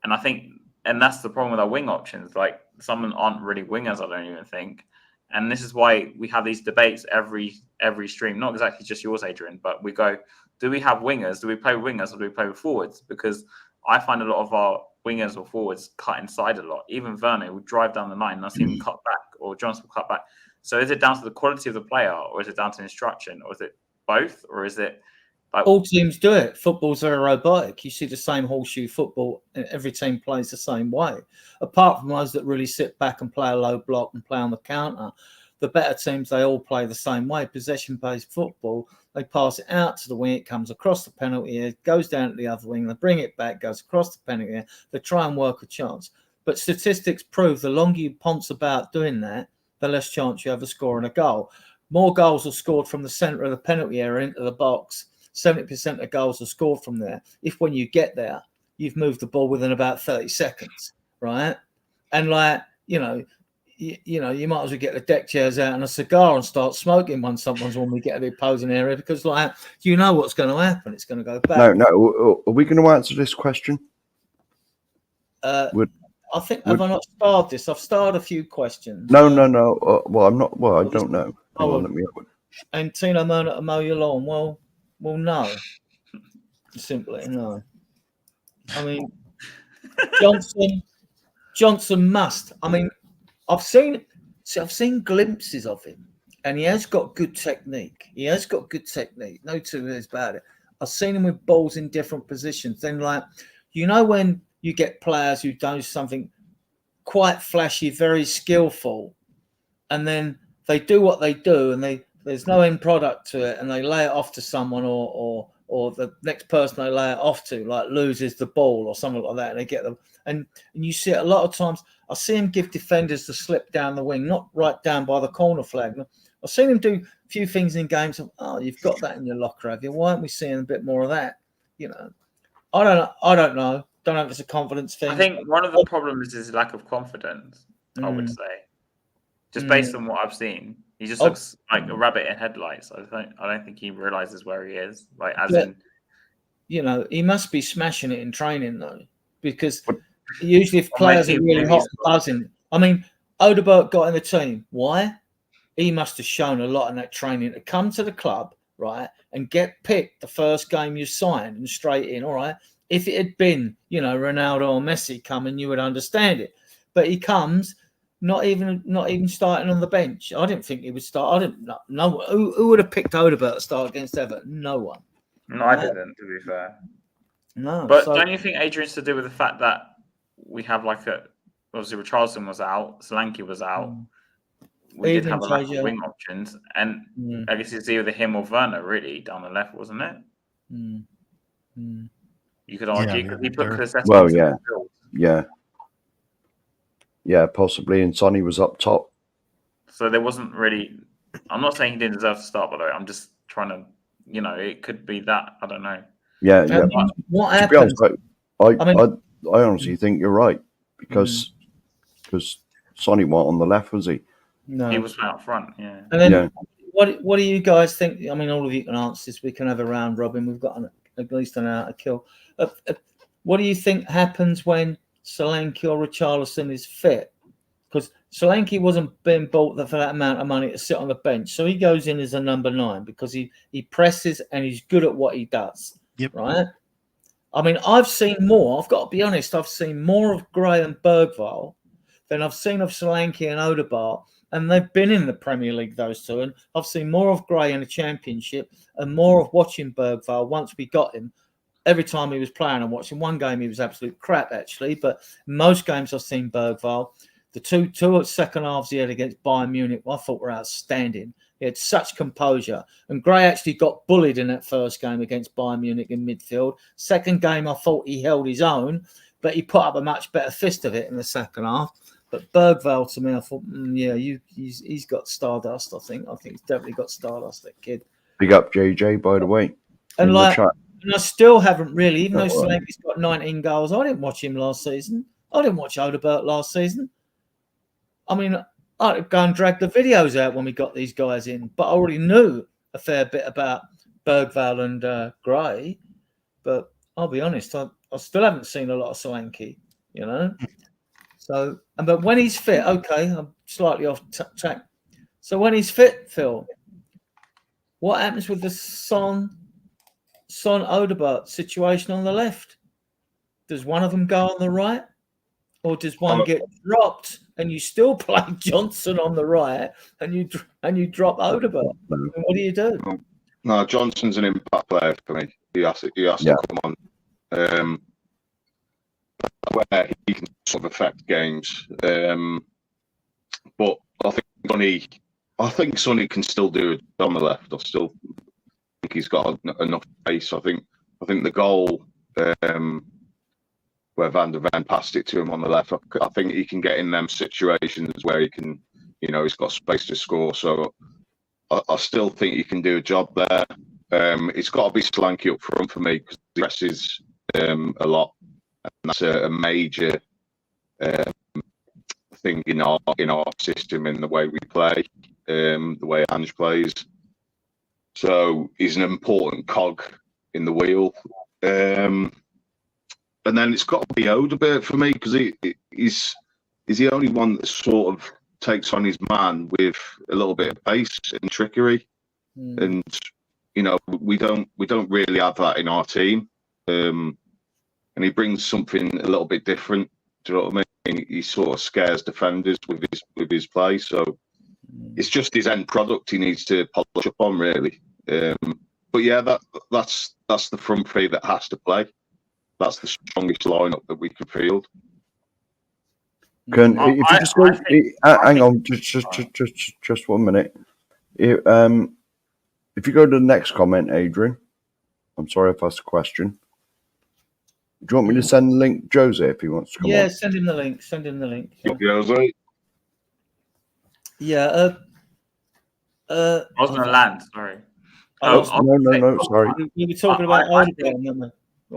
I think, and that's the problem with our wing options. Like, some aren't really wingers, I don't even think. And this is why we have these debates every stream. Not exactly just yours, Adrian, but we go, do we have wingers? Do we play with wingers or do we play with forwards? Because I find a lot of our wingers or forwards cut inside a lot. Even Werner would drive down the line and I see him cut back, or Johnson will cut back. So is it down to the quality of the player, or is it down to instruction, or is it both, or is it like all teams do it? Football's very robotic. You see the same horseshoe football, and every team plays the same way. Apart from those that really sit back and play a low block and play on the counter, the better teams, they all play the same way. Possession-based football, they pass it out to the wing, it comes across the penalty area, goes down to the other wing, they bring it back, goes across the penalty area, they try and work a chance. But statistics prove the longer you ponce about doing that, the less chance you have of scoring a goal. More goals are scored from the centre of the penalty area into the box. 70% of goals are scored from there. If when you get there, you've moved the ball within about 30 seconds, right? And like, you might as well get the deck chairs out and a cigar and start smoking when we get to the opposing area, because like, you know what's going to happen. It's going to go back. No. Are we going to answer this question? I think, have I not started this? I've started a few questions. No. Well, I'm not. Well, I don't know. Hang on, let me have it. And Tino Mona to mow your lawn. Well, no. Simply no. I mean, Johnson must. I mean, I've seen glimpses of him, and he has got good technique. No two ways about it. I've seen him with balls in different positions. Then, like, when you get players who do something quite flashy, very skillful, and then they do what they do, and there's no end product to it, and they lay it off to someone, or the next person they lay it off to, like, loses the ball or something like that, and they get them. And you see it a lot of times. I see him give defenders the slip down the wing, not right down by the corner flag. I've seen him do a few things in games of, you've got that in your locker, have you? Why aren't we seeing a bit more of that? I don't know. Don't know if it's a confidence thing. I think one of the problems is lack of confidence, I would say. Just based on what I've seen. He just looks like a rabbit in headlights. I don't think he realizes where he is. Like, he must be smashing it in training though, because usually if players are really hot and buzzing. I mean, Odegaard got in the team. Why? He must have shown a lot in that training to come to the club, right, and get picked the first game you signed and straight in. All right. If it had been, Ronaldo or Messi coming, you would understand it. But he comes, not even starting on the bench. I didn't think he would start. I didn't know who would have picked Odegaard to start against Everton. No one. No, I didn't, to be fair. No. But don't you think, Adrian, it's to do with the fact that we have obviously Richarlison was out, Solanke was out. We did have a lack of wing options, and I guess it's either him or Werner really down the left, wasn't it? You could argue because he put Chris. Well, yeah, possibly. And Sonny was up top, so there wasn't really. I'm not saying he didn't deserve to start, by the way. I'm just trying to, it could be that. I don't know. Yeah. What happened? I honestly think you're right, because Sonny wasn't on the left, was he? No, he was out front. Yeah. And then what do you guys think? I mean, all of you can answer this. We can have a round robin. We've got at least an hour to kill. What do you think happens when Solanke or Richarlison is fit? Because Solanke wasn't being bought for that amount of money to sit on the bench, so he goes in as a number 9 because he presses and he's good at what he does. Yep. Right. I mean, I've seen more. I've got to be honest. I've seen more of Gray and Bergvall than I've seen of Solanke and Odegaard, and they've been in the Premier League, those two. And I've seen more of Gray in the Championship and more of watching Bergvall once we got him. Every time he was playing and watching, one game he was absolute crap, actually. But most games I've seen Bergvall, the two second halves he had against Bayern Munich, I thought were outstanding. He had such composure. And Gray actually got bullied in that first game against Bayern Munich in midfield. Second game, I thought he held his own, but he put up a much better fist of it in the second half. But Bergvall, to me, I thought, he's got stardust, I think. I think he's definitely got stardust, that kid. Big up JJ, by the way. And like, And I still haven't really, even though Solanke's got 19 goals, I didn't watch him last season. I didn't watch Odebert last season. I mean, I'd go and drag the videos out when we got these guys in, but I already knew a fair bit about Bergvall and Gray. But I'll be honest, I still haven't seen a lot of Solanke, you know. So, but when he's fit, okay, I'm slightly off track. So when he's fit, Phil, what happens with the Son Odebert situation on the left? Does one of them go on the right, or does one get dropped and you still play Johnson on the right and you drop Odebert? And what do you do? No, Johnson's an impact player for me. He has to come on. Where he can sort of affect games. But I think Sonny can still do it on the left. I still think he's got enough pace. I think the goal where Van der Ven passed it to him on the left, I think he can get in them situations where he can, you know, he's got space to score. So I still think he can do a job there. It's got to be Solanke up front for me because he presses a lot. And that's a major thing in our system, in the way we play, the way Ange plays. So he's an important cog in the wheel. And then it's got to be Odebert for me because he's the only one that sort of takes on his man with a little bit of pace and trickery. And you know, we don't really have that in our team. And he brings something a little bit different. Do you know what I mean? He sort of scares defenders with his play. So it's just his end product he needs to polish up on, really. But yeah, that's the front three that has to play. That's the strongest lineup that we can field. Hang on, just 1 minute. If you go to the next comment, Adrian, I'm sorry if I asked a question. Do you want me to send the link, Jose, if he wants to come on? Yeah, send him the link. Send him the link. Jose. Yeah. I was going to land. Sorry. No, sorry. We were talking about Odebert.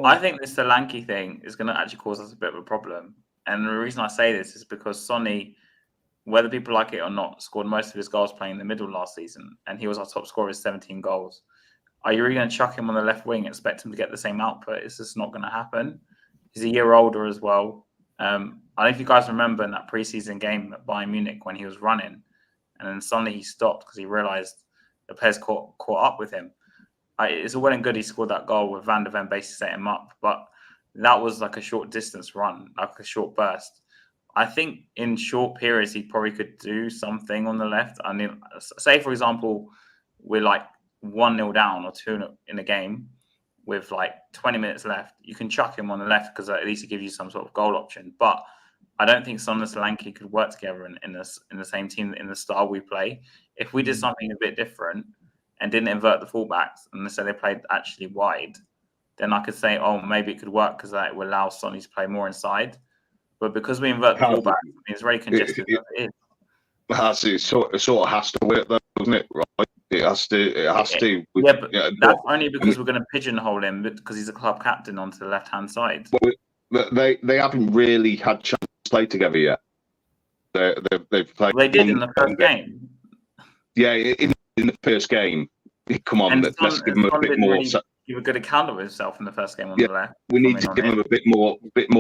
I think this Solanke thing is going to actually cause us a bit of a problem. And the reason I say this is because Sonny, whether people like it or not, scored most of his goals playing in the middle last season. And he was our top scorer with 17 goals. Are you really going to chuck him on the left wing and expect him to get the same output? It's just not going to happen. He's a year older as well. I don't know if you guys remember in that preseason game at Bayern Munich when he was running. And then suddenly he stopped because he realised the players caught up with him. It's all well and good he scored that goal with Van der Ven basically set him up. But that was like a short distance run, like a short burst. I think in short periods, he probably could do something on the left. I mean, say, for example, we're like 1-0 down or 2 in a game with like 20 minutes left. You can chuck him on the left because at least it gives you some sort of goal option. But I don't think Son and Solanke could work together in the same team in the style we play. If we did something a bit different and didn't invert the fullbacks and so they played actually wide, then I could say, oh, maybe it could work because that will allow Sonny to play more inside. But because we invert the fullback, it's very congested. It sort of has to work, though, doesn't it? Right? It has to. Yeah, but that's only because we're going to pigeonhole him because he's a club captain onto the left-hand side. Well, they haven't really had chance to play together yet. They've played. They did in the first game. Yeah, in the first game. Come on, let's give him a bit more. Give a good account of himself in the first game on the left. We need to give him a bit more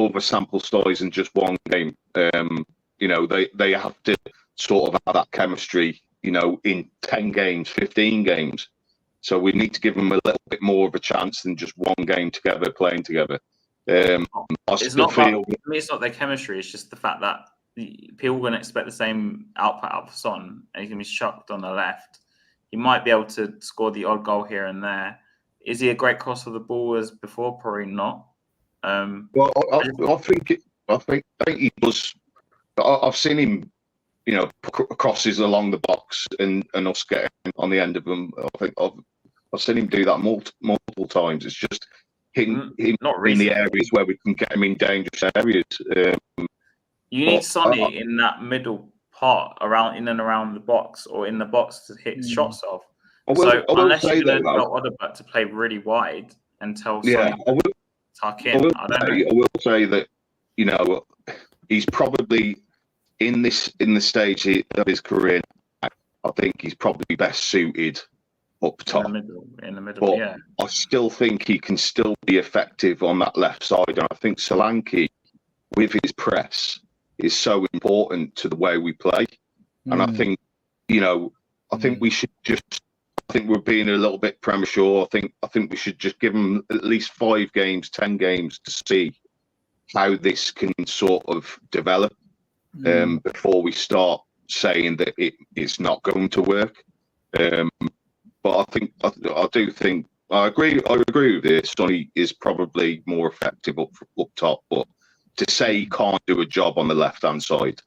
of a sample size than just one game. You know, they have to sort of have that chemistry, you know, in 10 games, 15 games. So we need to give them a little bit more of a chance than just one game together, playing together. It's not their chemistry. It's just the fact that people are going to expect the same output out of Son, and he's going to be chucked on the left. He might be able to score the odd goal here and there. Is he a great cross of the ball as before? Probably not. Well, I think he does. I've seen him, you know, crosses along the box and us getting on the end of them. I think I've seen him do that multiple times. It's just him not in the areas where we can get him in dangerous areas. You need Sonny in that middle part in and around the box or in the box to hit shots off. So unless you're going to tell Odebert to play really wide, and tell Yeah, Sonny to tuck in. I will say that, you know, he's probably in the stage of his career. I think he's probably best suited up top. In the middle, but yeah. I still think he can still be effective on that left side, and I think Solanke, with his press, is so important to the way we play. And I think, you know, I think we should just. I think we're being a little bit premature. I think we should just give him at least 5 games, 10 games to see how this can sort of develop before we start saying that it is not going to work. But I do think I agree with this. Sonny is probably more effective up top, but to say he can't do a job on the left hand side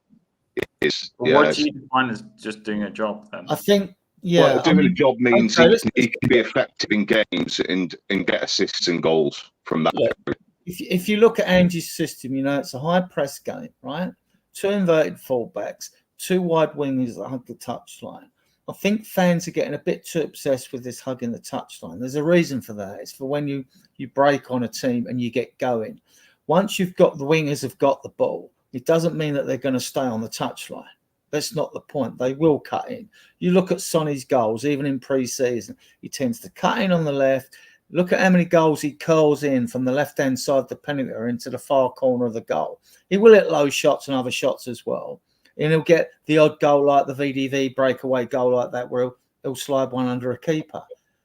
is. What do you define as just doing a job then? I think. Yeah, well, doing a job means okay, he can be effective in games and get assists and goals from that. Look, if you look at Ange's system, you know, it's a high press game, right? 2 inverted fullbacks, 2 wide wingers that hug the touchline. I think fans are getting a bit too obsessed with this hugging the touchline. There's a reason for that. It's for when you break on a team and you get going. Once you've got the wingers have got the ball, it doesn't mean that they're going to stay on the touchline. That's not the point. They will cut in. You look at Sonny's goals, even in pre-season, he tends to cut in on the left. Look at how many goals he curls in from the left-hand side of the penalty area into the far corner of the goal. He will hit low shots and other shots as well. And he'll get the odd goal like the VDV breakaway goal like that where he'll slide one under a keeper.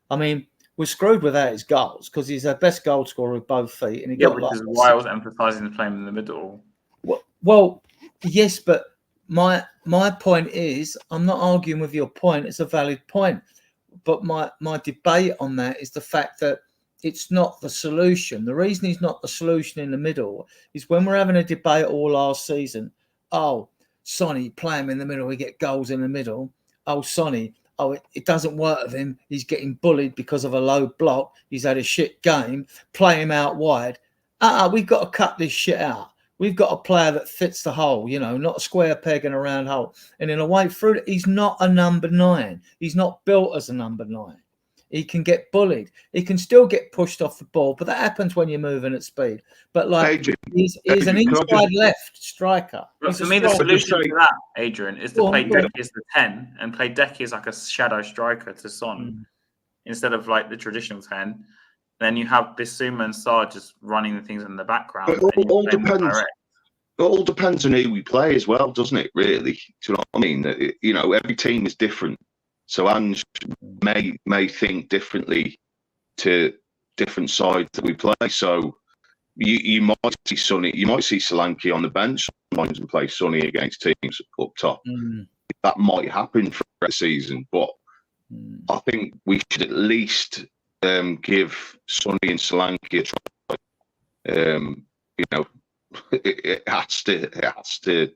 I mean, we're screwed without his goals because he's our best goal scorer with both feet. And which is why I was emphasising the playing in the middle. Well, yes, but my point is, I'm not arguing with your point. It's a valid point. But my debate on that is the fact that it's not the solution. The reason he's not the solution in the middle is when we're having a debate all last season, Sonny, play him in the middle, we get goals in the middle. Sonny, it doesn't work with him. He's getting bullied because of a low block. He's had a shit game. Play him out wide. We've got to cut this shit out. We've got a player that fits the hole, you know, not a square peg in a round hole. And in a way through it, he's not a number 9. He's not built as a number 9. He can get bullied. He can still get pushed off the ball, but that happens when you're moving at speed. But like, he's an inside left striker. But for me, the solution to that, Adrian, is to play Decky as the 10 and play Decky as like a shadow striker to Son instead of like the traditional 10. Then you have Bissouma and Sarr just running the things in the background. But it all depends on who we play as well, doesn't it, really? Do you know what I mean? You know, every team is different. So Ange may think differently to different sides that we play. So you might see Sonny, you might see Solanke on the bench sometimes and play Sonny against teams up top. That might happen for the season, but I think we should at least give Sonny and Solanke a try. You know, it has to,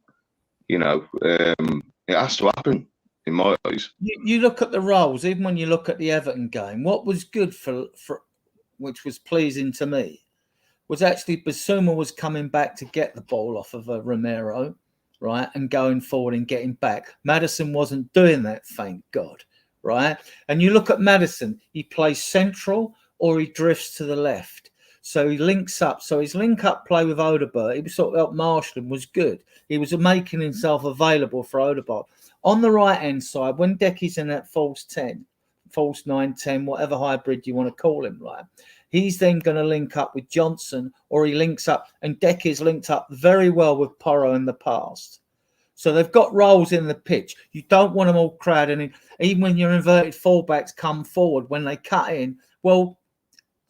you know, it has to happen in my eyes. You look at the roles, even when you look at the Everton game, what was good for which was pleasing to me, was actually Bissouma was coming back to get the ball off of Romero, right, and going forward and getting back. Maddison wasn't doing that, thank God. Right, and you look at Maddison, he plays central or he drifts to the left. So he links up. So his link-up play with Odegaard, he was sort of marshalling, was good. He was making himself available for Odegaard. On the right-hand side, when Decky's in that false 10, false 9, 10, whatever hybrid you want to call him, right, he's then going to link up with Johnson, or he links up, and Decky's linked up very well with Porro in the past. So they've got roles in the pitch. You don't want them all crowding in. Even when your inverted fullbacks come forward, when they cut in, well,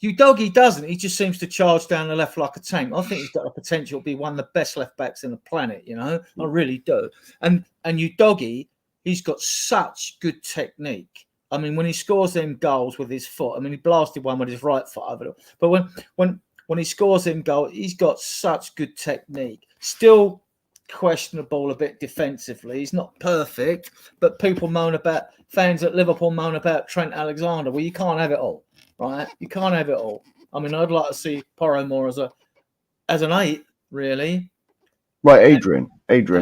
Udogie doesn't. He just seems to charge down the left like a tank. I think he's got the potential to be one of the best left backs in the planet, you know. I really do. And Udogie, he's got such good technique. I mean, when he scores them goals with his foot, I mean, he blasted one with his right foot over it. But when he scores them goals, he's got such good technique. Still questionable a bit defensively. He's not perfect, but people fans at Liverpool moan about Trent Alexander. Well, you can't have it all, right? You can't have it all. I mean, I'd like to see Porro more as an 8, really. Right, Adrian,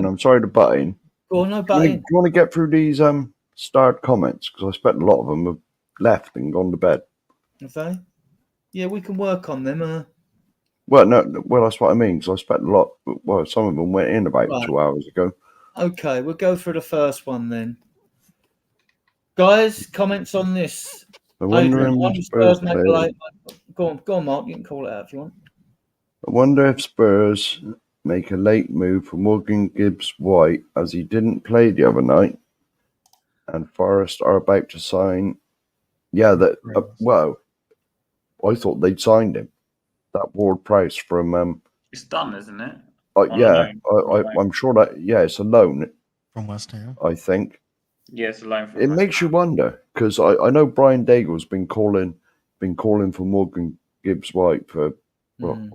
I'm sorry to butt in. Go on, no butt in. Do you want to get through these starred comments? Because I expect a lot of them have left and gone to bed. Have they? Yeah, we can work on them. Well, no, well, that's what I mean. Because I spent a lot. Well, some of them went in about Right. 2 hours ago. Okay, we'll go through the first one then. Guys, comments on this. I wonder Adrian, if why do Spurs Spurs make a late? Go on, Mark. You can call it out if you want. I wonder if Spurs make a late move for Morgan Gibbs White as he didn't play the other night, and Forest are about to sign. Yeah, that. Well, I thought they'd signed him. That Ward Prowse from. It's done, isn't it? Yeah, I'm sure that. Yeah, it's a loan from West Ham. I think. Yeah, it's a loan from It makes you wonder because I know Brian Daigle's been calling for Morgan Gibbs White for the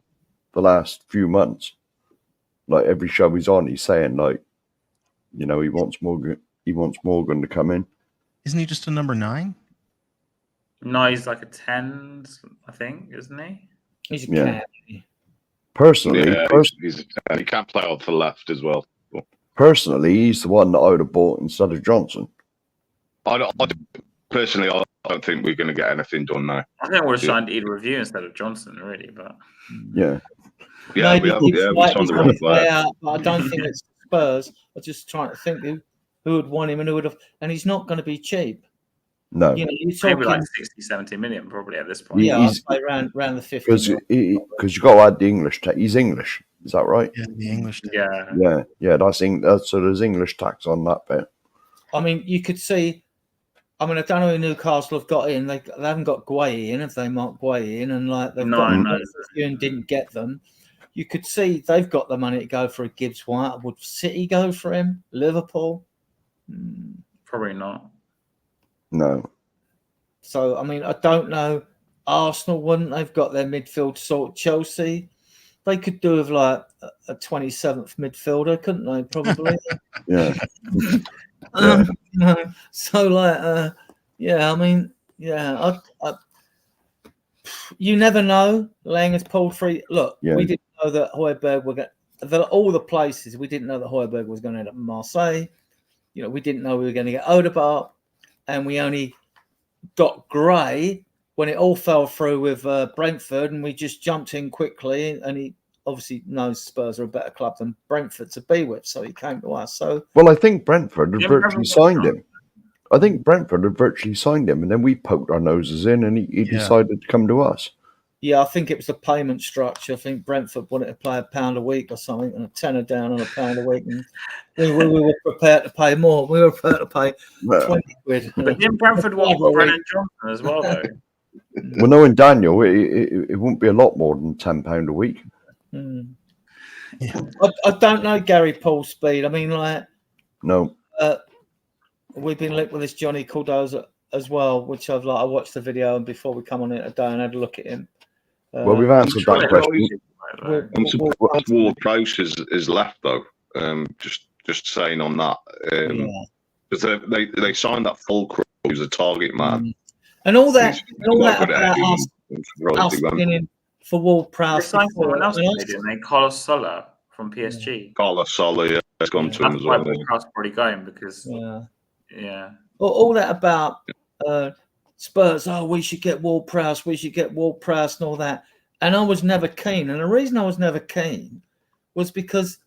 last few months. Like every show he's on, he's saying like, he wants Morgan to come in. Isn't he just a number 9? No, he's like a 10, I think, isn't he? He's a cat. Personally, he can't play off the left as well. Personally, he's the one that I would have bought instead of Johnson. Personally, I don't think we're going to get anything done now. I think we're trying to eat a review instead of Johnson, really. But yeah, we signed the right player. But I don't think it's Spurs. I'm just trying to think who would want him and who would have. And he's not going to be cheap. No, you're talking like 60-70 million probably at this point. Yeah, I'd say around the 50. Because you got to add the English tax. He's English, is that right? Yeah, the English tax. Yeah. So there's English tax on that bit. I mean, you could see. I mean, I don't know who Newcastle have got in. They haven't got Guay in. If they mark Guay in, and like they've got and didn't get them, you could see they've got the money to go for a Gibbs White. Would City go for him? Liverpool? Probably not. No. So I mean, I don't know. Arsenal wouldn't. They've got their midfield sort. Chelsea, they could do with like a 27th midfielder, couldn't they? Probably. Yeah. So like, I mean, you never know. Lang has pulled free. Look, we didn't know that Hojbjerg were going. All the places we didn't know that Hojbjerg was going to end up in Marseille. We didn't know we were going to get Odegaard, and we only got Gray when it all fell through with Brentford, and we just jumped in quickly. And he obviously knows Spurs are a better club than Brentford to be with, so he came to us. So, well, I think Brentford had virtually signed him. And then we poked our noses in, and he decided to come to us. Yeah, I think it was the payment structure. I think Brentford wanted to play £1 a week or something, and a tenner down on £1 a week, and we were prepared to pay more. We were prepared to pay 20 quid. But didn't Brentford want Brennan Johnson as well, though? Well, knowing Daniel, it wouldn't be a lot more than £10 a week. Yeah. I don't know Gary Paul's speed. I mean, like, no. We've been linked with this Johnny Caldoza as well, which I watched the video and before we come on it today and had a look at him. Well, we've answered that question. I'm surprised Ward Prowse is left though. Just saying on that, because they signed that Fulcrum, who's a target man, and all that about us beginning for Ward Prowse. They signed someone else, didn't they? Carlos Soler from PSG. Carlos Soler has gone to him as well. That's why Prowse probably going because all that about Spurs. Oh, we should get Ward Prowse. We should get Ward Prowse and all that. And I was never keen. And the reason I was never keen was because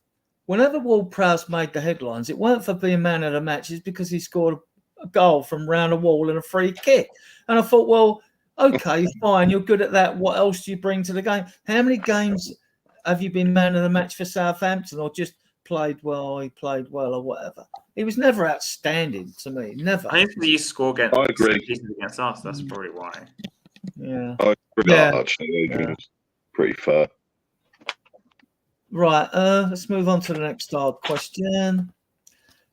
whenever Ward Prowse made the headlines, it weren't for being man of the match. It's because he scored a goal from round a wall and a free kick. And I thought, well, okay, fine. You're good at that. What else do you bring to the game? How many games have you been man of the match for Southampton or just played well, he played well or whatever? He was never outstanding to me. Never. I think he scored against us. That's probably why. Yeah. I agree that, actually. It's pretty fair. Right. Let's move on to the next hard question.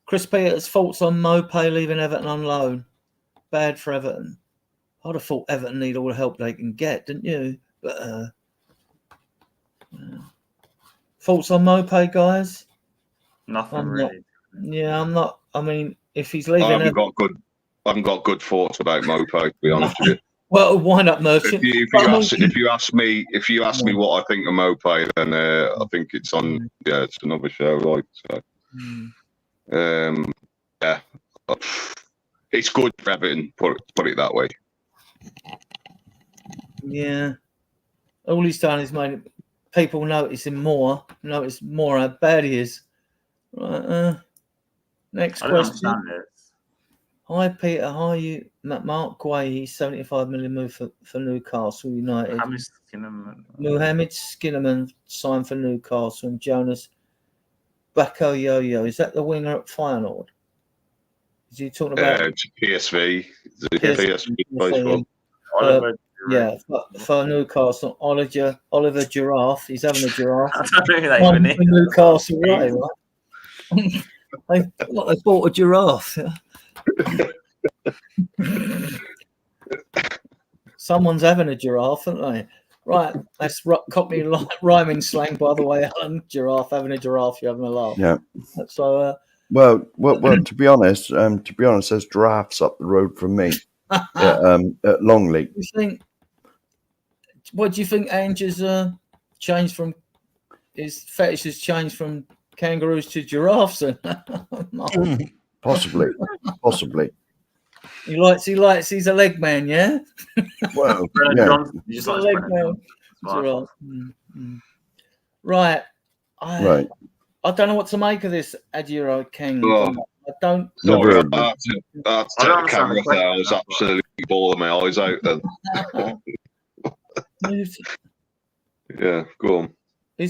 Chris Peters' thoughts on Mopé leaving Everton on loan. Bad for Everton. I'd have thought Everton need all the help they can get, didn't you? But thoughts on Mopé, guys? Nothing really. I'm not. I mean, if he's leaving, I haven't got good thoughts about Mopé, to be honest with you. Well, wind up merchant. If you ask me what I think of Mopé, then I think it's on. Yeah, it's another show, like so. It's good for Everton. Put it that way. Yeah, All he's done is made people notice more how bad he is. Right, next I don't question. understand this. Hi Peter, how are you? Mark Guay, he's 75 million move for Newcastle United. Mohamed Skinnerman signed for Newcastle, and Jonas Bakayoyo. Is that the winger at Feyenoord? Is he talking about PSV? PSV. Yeah, for Newcastle, Oliver Giraffe. He's having a giraffe. I don't know who that even is. Newcastle, right? They bought a giraffe. Someone's having a giraffe, aren't they? Right, that's Cockney rhyming slang, by the way, Alan. Giraffe, having a giraffe, you're having a laugh. Yeah. So, well. To be honest, there's giraffes up the road from me at Longley. What do you think Ange's changed from? His fetish has changed from kangaroos to giraffes, and Possibly. He's a leg man, yeah. Well, yeah. Just A like leg man. Giraffe. Right. Right. I don't know what to make of this Adiro King. Oh. I don't. Never Sorry, I had to take the camera off there. I was absolutely bawling my eyes out then. Yeah, go on. I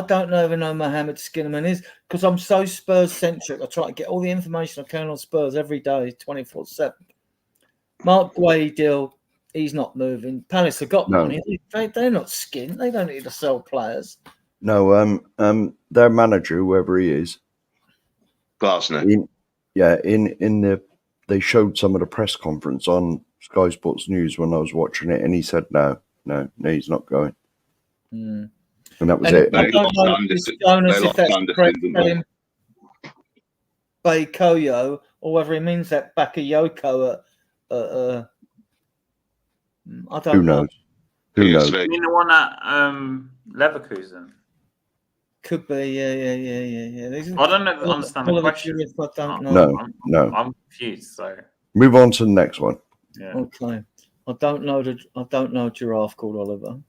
don't even know Mohamed Skinnerman is, because I'm so Spurs centric. I try to get all the information I can on Spurs every day, 24/7. Mark Guay deal, he's not moving. Palace have got money. They're not skint. They don't need to sell players. No, their manager, whoever he is, Glasner. They showed some of the press conference on Sky Sports News when I was watching it, and he said no, he's not going. And that was it. I don't know Jonas if that's correct, telling Bakoyo, or whether he means that Bakayoko. I don't know. Who knows? You mean the one at Leverkusen? Could be, yeah. I don't understand the question. I don't know. No. I'm confused. So move on to the next one. Yeah. Okay. I don't know giraffe called Oliver.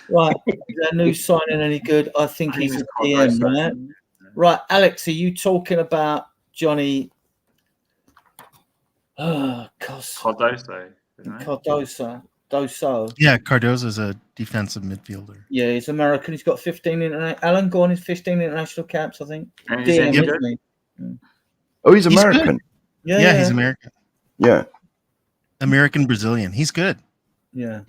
Right, is that new signing any good? I think he's a DM, right? Right, Alex, are you talking about Johnny? Cardoso. Doso. Yeah, Cardozo's a defensive midfielder. Yeah, he's American. He's got 15 international. Alan Gorn is 15 international caps, I think. And DM, isn't he? Oh, he's American. Yeah, he's American. Yeah, American Brazilian. He's good. Yeah.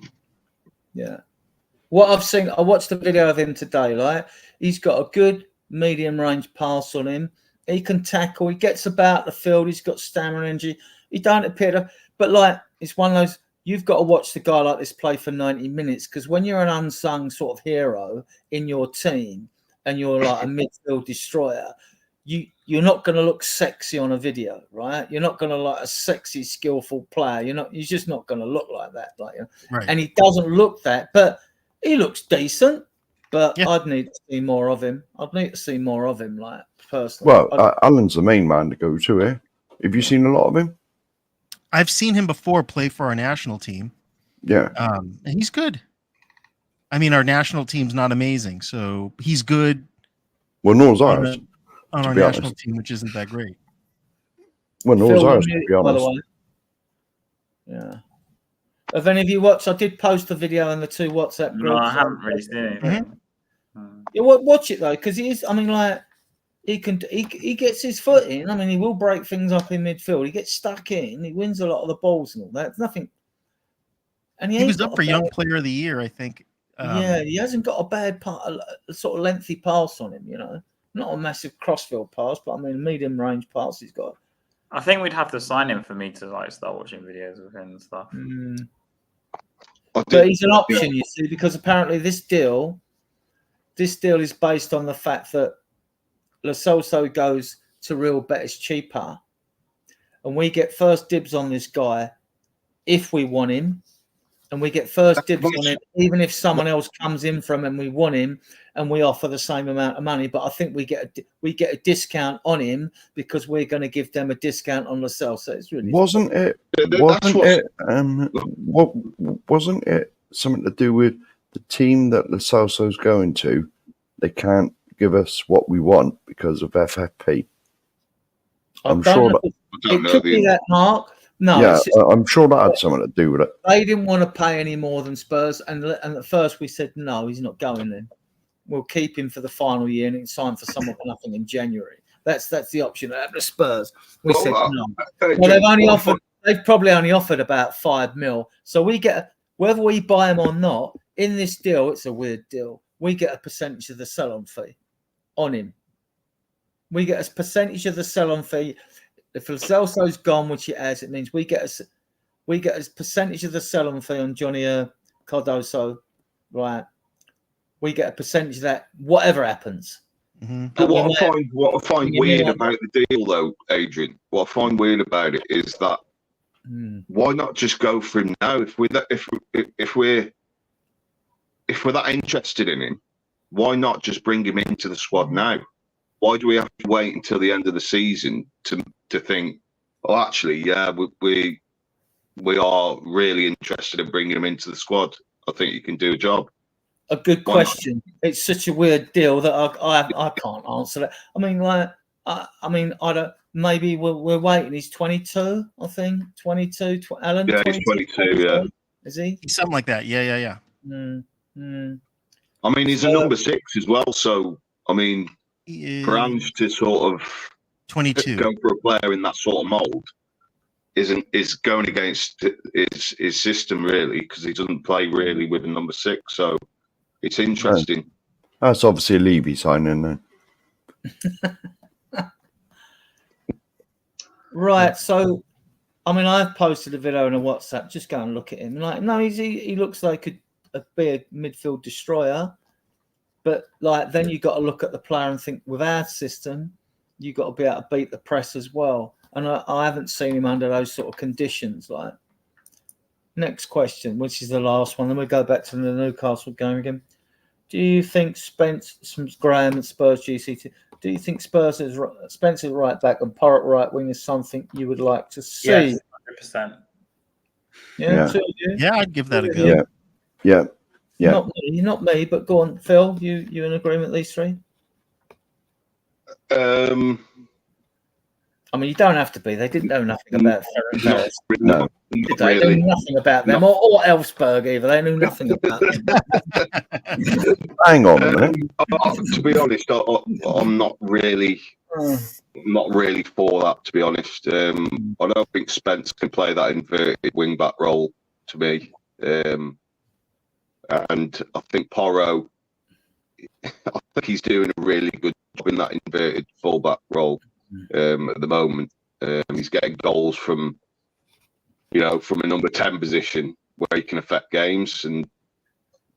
What I've seen, I watched the video of him today. Like, he's got a good medium range pass on him. He can tackle. He gets about the field. He's got stamina, energy. He don't appear to, but like, it's one of those. You've got to watch the guy like this play for 90 minutes, because when you're an unsung sort of hero in your team and you're like a midfield destroyer, you're not going to look sexy on a video, right? You're not going to like a sexy, skillful player. You're just not going to look like that, like, Right. And he doesn't look that, but he looks decent. But I'd need to see more of him. Like, personally. well, Alan's the main man to go to here. Have you seen a lot of him? I've seen him before play for our national team. Yeah. And he's good. I mean, our national team's not amazing, so he's good. Well, nor's ours. On our national team, which isn't that great. Well, nor's ours, to be honest. By the way. Yeah. Have any of you watched? I did post the video in the 2 WhatsApp groups. No, I haven't really seen it. Yeah, watch it though, because he is. I mean, like, he gets his foot in. I mean, he will break things up in midfield. He gets stuck in. He wins a lot of the balls and all that. Nothing. And he was up for Young Player of the Year, I think. He hasn't got a bad a sort of lengthy pass on him. Not a massive crossfield pass, but I mean, a medium range pass he's got. I think we'd have to sign him for me to like start watching videos of him and stuff. But he's an option, you see, because apparently this deal is based on the fact that Lo Celso goes to Real Betis cheaper, and we get first dibs on this guy if we want him, and we get first dibs on him even if someone else comes in from him and we want him, and we offer the same amount of money. But I think we get a discount on him because we're going to give them a discount on Lo Celso. It's really wasn't it something to do with the team that Lo Celso's going to? They can't give us what we want because of FFP. I'm sure that it could be that, Mark. No, yeah, I'm sure that had something to do with it. They didn't want to pay any more than Spurs, and at first we said no, he's not going. Then we'll keep him for the final year and it's signed for someone for nothing in January. That's the option. At the Spurs, we said no. Well, they've probably only offered about $5 million. So we get, whether we buy him or not, in this deal, it's a weird deal. We get a percentage of the sell-on fee on him. We get a percentage of the sell-on fee. If Lo Celso's gone, which it has, it means we get a percentage of the sell-on fee on Johnny Cardoso, right? We get a percentage of that, whatever happens. Mm-hmm. But what I find weird about the deal, though, Adrian, what I find weird about it is that why not just go for him now? If we're that interested in him, why not just bring him into the squad now? Why do we have to wait until the end of the season to think, oh, actually, yeah, we are really interested in bringing him into the squad? I think you can do a job. A good question. It's such a weird deal that I can't answer that. I mean, I don't. Maybe we're waiting. He's 22, I think. 22. Alan. Yeah, he's 22. Yeah, is he? Something like that. Yeah. I mean, he's a number 6 as well. So I mean, for Ange to sort of 22 go for a player in that sort of mould is going against his system really, because he doesn't play really with a number 6. So it's interesting. That's obviously a Levy signing then. Right. So, I mean, I've posted a video on a WhatsApp. Just go and look at him. Like, no, he looks like a big midfield destroyer. But like, then you got to look at the player and think, with our system, you got to be able to beat the press as well. And I haven't seen him under those sort of conditions. Like, next question, which is the last one. Then we go back to the Newcastle game again. Do you think Graham and Spurs GCT? Do you think Spencer's right back and Porritt right wing is something you would like to see? Yes, 100%. Yeah, I'd give that a go. Yeah. Not me, but go on, Phil. You in agreement? These three? I mean, you don't have to be. They didn't know nothing about Ferran. No. They knew nothing about them, or Elfsberg either. They knew nothing about them. Hang on a minute. To be honest, I'm not really for that. To be honest, I don't think Spence can play that inverted wing back role to me, and I think Porro, I think he's doing a really good job in that inverted fullback role at the moment. He's getting goals from a number 10 position where he can affect games, and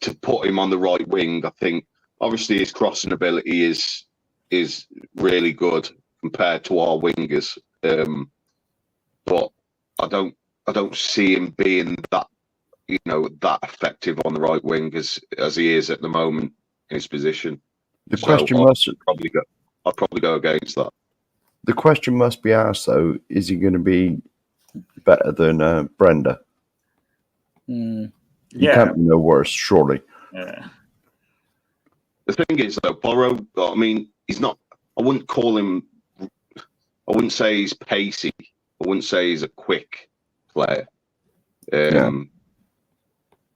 to put him on the right wing, I think obviously his crossing ability is really good compared to our wingers, but I don't see him being that that effective on the right wing as he is at the moment in his position. The question I'd probably go against that. The question must be asked though: is he going to be better than Brenda? He can't be no worse, surely. Yeah. The thing is, though, Porro, I mean, he's not. I wouldn't call him. I wouldn't say he's pacey. I wouldn't say he's a quick player.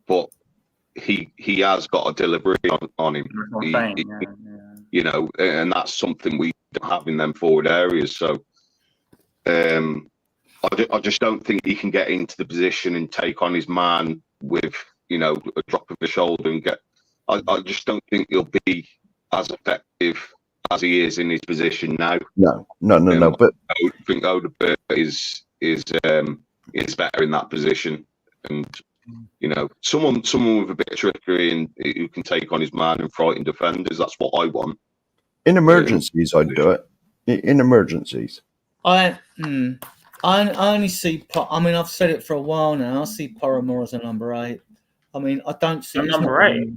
But he has got a delivery on him. And that's something we don't have in them forward areas. So, I just don't think he can get into the position and take on his man with a drop of the shoulder and get. I just don't think he'll be as effective as he is in his position now. No. But I think Odegaard is better in that position, and someone with a bit of trickery and who can take on his man and frighten defenders. That's what I want. In emergencies, I'd do it. In emergencies, I only see. I mean, I've said it for a while now. I see Porro more as a number 8. I mean, I don't see number 8.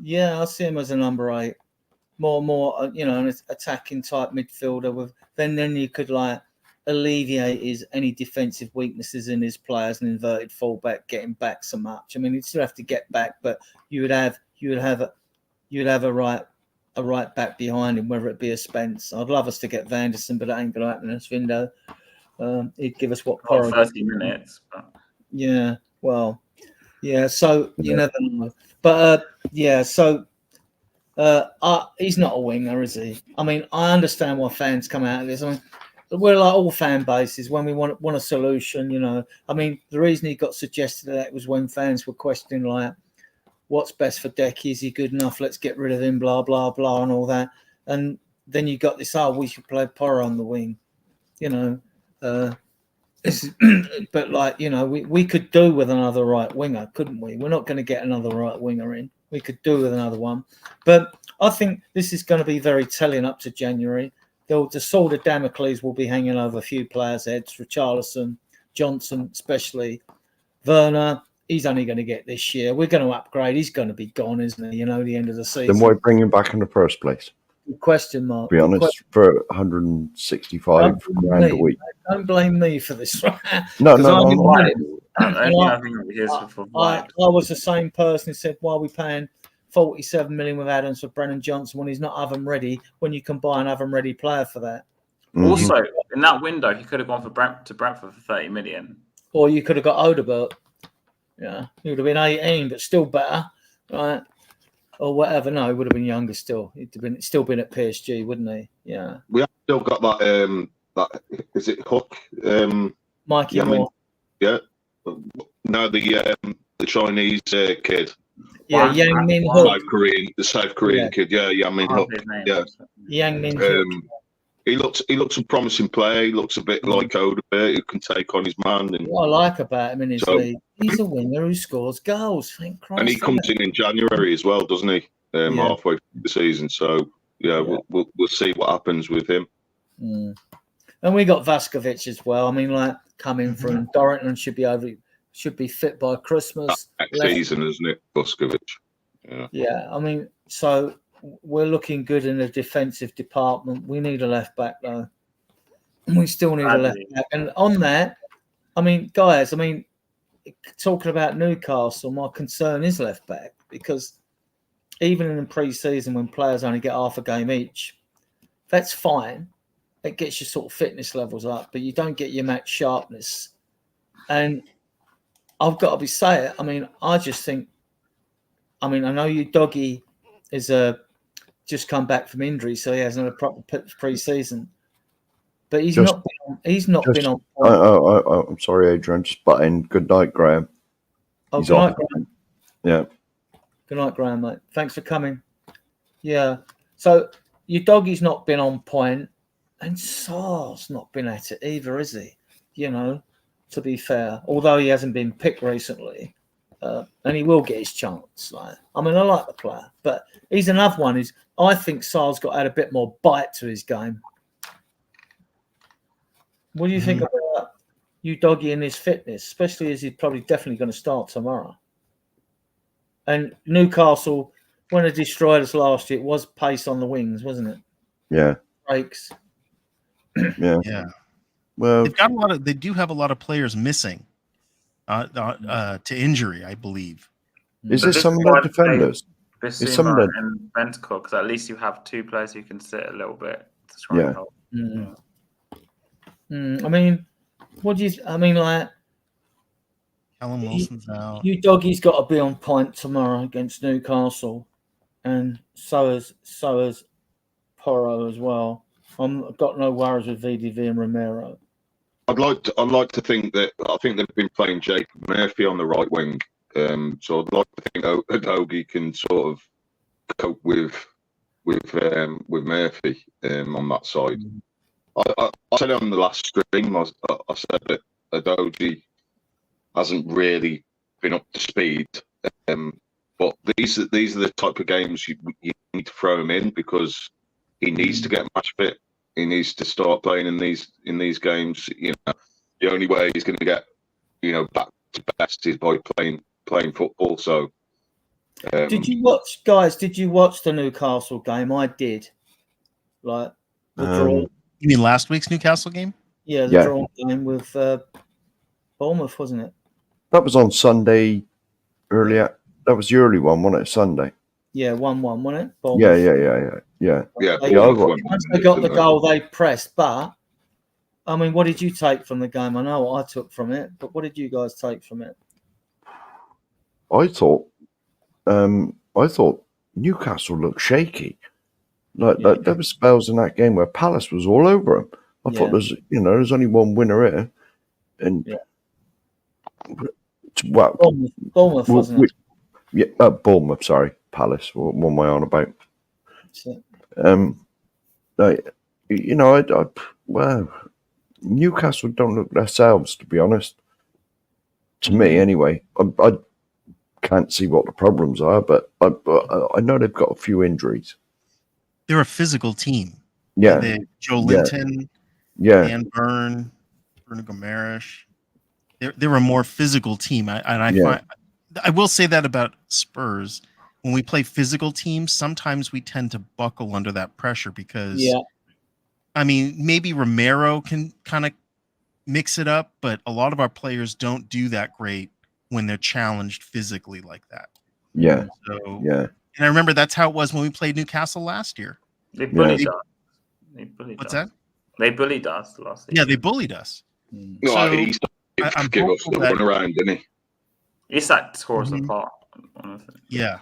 Yeah, I see him as a number 8. More, an attacking type midfielder with. Then you could alleviate any defensive weaknesses in his players, an inverted fullback getting back so much. I mean, he'd still have to get back, but you would have a right back behind him, whether it be a Spence. I'd love us to get Vanderson, but that ain't going to happen in this window. He'd give us what? 30 minutes. But... Yeah, well, yeah. So you never know, but So he's not a winger, is he? I mean, I understand why fans come out of this. I mean, we're like all fan bases when we want a solution. You know, I mean, the reason he got suggested that was when fans were questioning like, what's best for Decky? Is he good enough? Let's get rid of him. Blah blah blah, and all that. And then you got this. Oh, we should play Porro on the wing. You know. But like, you know, we could do with another right winger, couldn't we? We're not going to get another right winger in. We could do with another one. But I think this is going to be very telling up to January. The sword of Damocles will be hanging over a few players' heads. Richarlison, Johnson, especially. Werner, he's only going to get this year. We're going to upgrade. He's going to be gone, isn't he? You know, the end of the season. Then why bring him back in the first place? Good question, Mark. To be honest, for 165 grand a week. Don't blame me for this. No. I was the same person who said, why are we paying 47 million with Adams for Brennan Johnson when he's not oven ready, when you can buy an oven ready player for that? Also, in that window, he could have gone to Brentford for 30 million. Or you could have got Odegaard. Yeah, he would have been 18, but still better, right? Or whatever. No, he would have been younger still. He'd have still been at PSG, wouldn't he? Yeah. We have still got that. That is it. Hook. Mikey Moore. Yeah. No, the Chinese kid. Yeah, Yang Min Hook. The South Korean kid. Yeah, Yang Min Hook. Yeah. Yang Min Hook. He looks a promising player. He looks a bit like Odegaard, who can take on his man. And what I like about him in his league, he's a winger who scores goals. Thank Christ. And he comes in January as well, doesn't he? Halfway through the season. So we'll see what happens with him. And we got Vaskovic as well. I mean, like coming from Dorrington should be fit by Christmas. Next season, isn't it, Vaskovic? Yeah. I mean, so we're looking good in the defensive department. We need a left back though. We still need a left back. And on that, I mean, guys, talking about Newcastle, my concern is left back, because even in pre-season when players only get half a game each, that's fine. It gets your sort of fitness levels up, but you don't get your match sharpness. And I've got to say it. I mean, I just think, I know you Doggy is just come back from injury, so he hasn't had a proper pre-season. But he's not been on. I'm sorry, Adrian. Just butting. Good night, Graham. Oh, good night, Graham. Yeah. Good night, Graham, mate. Thanks for coming. Yeah. So your Doggy's not been on point, and Sar's not been at it either, is he? You know, to be fair, although he hasn't been picked recently, and he will get his chance. I like the player, but he's another one. I think Sar's got to add a bit more bite to his game. What do you think about you Doggy and his fitness, especially as he's probably definitely going to start tomorrow? And Newcastle, when they destroyed us last year, it was pace on the wings, wasn't it? Yeah. Breaks. Yeah. Well, they do have a lot of players missing to injury, I believe. Is this some of the defenders? Bissouma and Bentcourt, because at least you have two players who can sit a little bit to try and help. What do you? Like, Callum Wilson's out. You Doggy's got to be on point tomorrow against Newcastle, and so has Porro as well. I've got no worries with VDV and Romero. I'd like to think that I think they've been playing Jacob Murphy on the right wing. So I'd like to think Odogie can sort of cope with Murphy on that side. I said on the last stream, I said that Odogie hasn't really been up to speed. But these are the type of games you need to throw him in, because he needs to get match fit. He needs to start playing in these games. You know, the only way he's going to get back to best is by playing football. So, did you watch the Newcastle game? I did. Like the draw. You mean last week's Newcastle game? Yeah, the drawn game with Bournemouth, wasn't it? That was on Sunday earlier. That was the early one, wasn't it? Sunday. Yeah, 1-1, wasn't it? Bournemouth. Yeah. Once they got the goal, they pressed. But I mean, what did you take from the game? I know what I took from it, but what did you guys take from it? I thought Newcastle looked shaky. Like there were spells in that game where Palace was all over them. I thought there's only one winner here, and Bournemouth wasn't it? Yeah, Bournemouth. Sorry, Palace. What am I on about? Newcastle don't look themselves, to be honest. To me, anyway. I can't see what the problems are, but I know they've got a few injuries. They're a physical team. Yeah. Joe Linton, Dan Burn, Bruno Gomes. They're a more physical team. I will say that about Spurs. When we play physical teams, sometimes we tend to buckle under that pressure because, I mean, maybe Romero can kind of mix it up, but a lot of our players don't do that great when they're challenged physically like that. Yeah. And I remember that's how it was when we played Newcastle last year. They bullied us. What's that? They bullied us last year. Yeah, they bullied us. No, So, he gave us the run around, didn't he? It's that tore us apart. Yeah.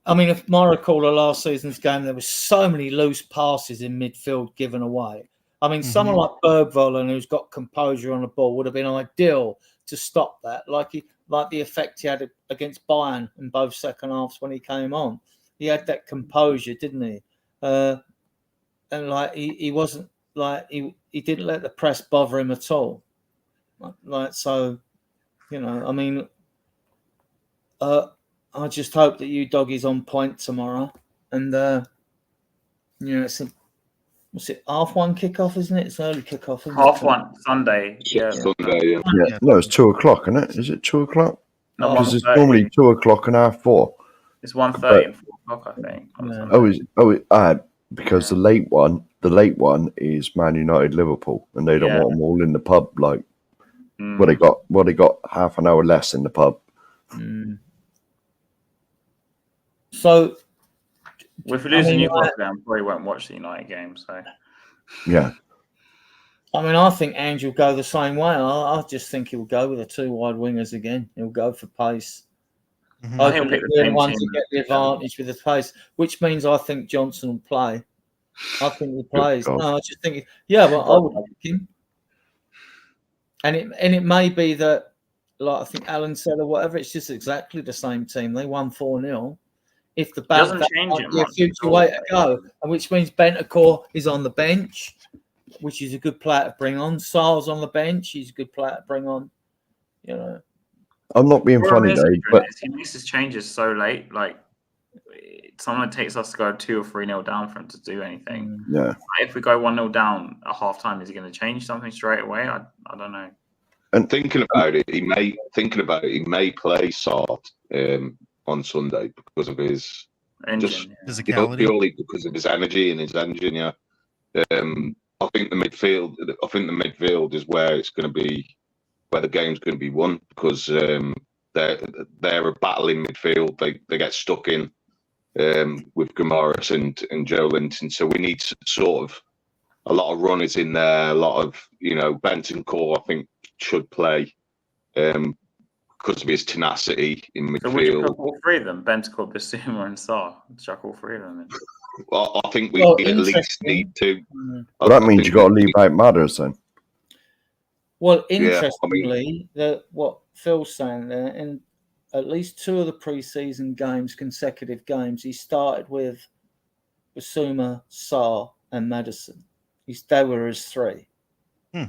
I mean, if Mara called last season's game, there was so many loose passes in midfield given away. I mean, someone like Bergwijn, who's got composure on the ball, would have been ideal to stop that, like the effect he had against Bayern in both second halves when he came on. He had that composure, didn't he? And like he wasn't like he didn't let the press bother him at all. Like so, I mean, I just hope that you doggies on point tomorrow, and it's what's it, 1:30 kickoff, isn't it? It's early kickoff, isn't 1:30 Sunday. Yeah. Sunday, No, it's 2:00, isn't it? Is it 2:00? No, because it's normally 2:00 and 4:30. It's 1:30 and 4:00, I think. Because the late one is Man United Liverpool, and they don't want them all in the pub. Like, they got half an hour less in the pub. So, if we lose a Newcastle game, I probably won't watch the United game. So, yeah. I mean, I think Ange will go the same way. I just think he'll go with the two wide wingers again. He'll go for pace. I think he'll be the one to get the advantage with the pace, which means I think Johnson will play. I think he plays. No, I just think, I would pick him. And it may be that, like I think Alan said or whatever, it's just exactly the same team. They won 4-0. If the back doesn't change it much, a future way to go, and which means Bentancur is on the bench, which is a good player to bring on. Sar's on the bench; he's a good player to bring on. I'm not being funny, Dave, but he makes his changes so late. Like, someone takes us to go 2 or 3-0 down for him to do anything. Yeah. Like, if we go 1-0 down at half time, is he going to change something straight away? I don't know. And thinking about it, he may play Sart on Sunday because of his physicality, purely because of his energy and his engine. Yeah, I think the midfield is where it's going to be, where the game's going to be won, because they're a battling midfield. They get stuck in with Gomes and Joe Linton, so we need sort of a lot of runners in there. A lot of Bentancur, I think, should play. Because of his tenacity in midfield. So would you chuck all three of them? Bentancur, Bissouma and Sarr? Chuck all three of them in? Well, I think we at least need to. Well, that means you got to leave out Matters then. Well, interestingly, what Phil's saying there, in at least 2 of the pre-season games, consecutive games, he started with Bissouma, Sarr and Maddison. They were his 3.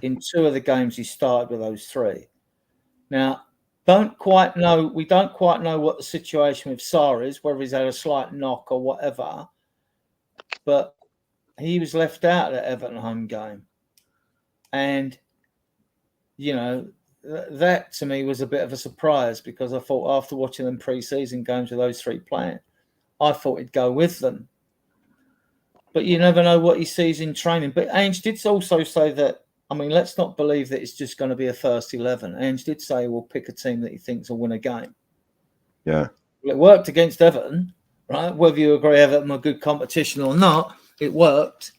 In 2 of the games, he started with those 3. Now, we don't quite know what the situation with Sarr is, whether he's had a slight knock or whatever, but he was left out at the Everton home game. And, that to me was a bit of a surprise, because I thought after watching them pre-season games with those 3 playing, I thought he'd go with them. but you never know what he sees in training. But Ange did also say that, I mean, let's not believe that it's just going to be a first 11. Ange did say we'll pick a team that he thinks will win a game. Yeah. Well, it worked against Everton, right? Whether you agree Everton were good competition or not, it worked.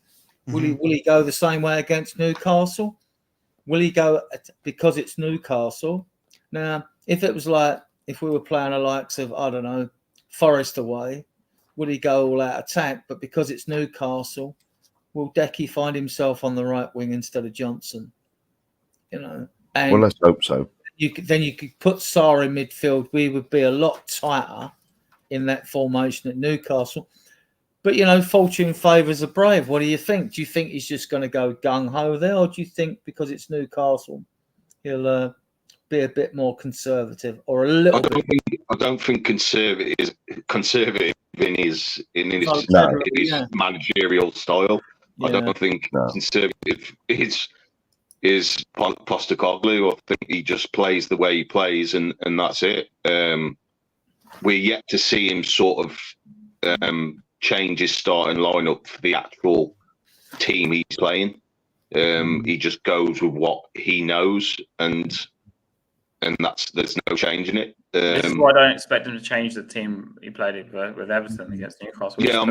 Mm-hmm. Will he go the same way against Newcastle? Will he go because it's Newcastle? Now, if it was like, if we were playing the likes of, I don't know, Forest away, would he go all out attack? But because it's Newcastle, will Decky find himself on the right wing instead of Johnson? You know, and well, let's hope so. then you could put Sarr in midfield. We would be a lot tighter in that formation at Newcastle. But, you know, fortune favours the brave. What do you think? Do you think he's just going to go gung-ho there? Or do you think because it's Newcastle, he'll be a bit more conservative or a little bit? I don't think conservative in his managerial style. Yeah. I don't think conservative is Postecoglou. I think he just plays the way he plays, and that's it. We're yet to see him sort of change his starting lineup for the actual team he's playing. He just goes with what he knows, and there's no change in it. This is why I don't expect him to change the team he played with Everton against Newcastle. Yeah,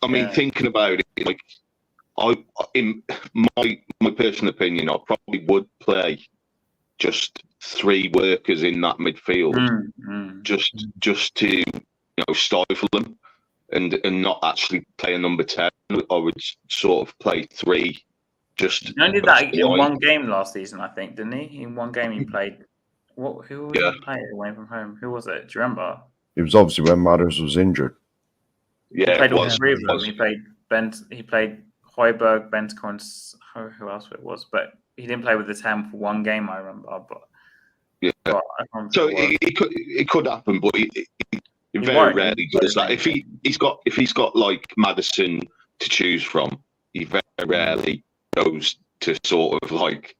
I mean, thinking about it, like in my personal opinion, I probably would play just 3 workers in that midfield, just to stifle them, and not actually play a number 10. I would sort of play 3. Just he only did that in one game last season, I think, didn't he? In one game he played. Who was he playing away from home? Who was it? Do you remember? It was obviously when Matters was injured. Yeah, he played all 3 of them. He played Højbjerg, Benteke, and who else it was, but he didn't play with the 10 for one game, I remember. But so it could happen, but he very rarely does that. If he's got like Maddison to choose from, he very rarely goes to sort of like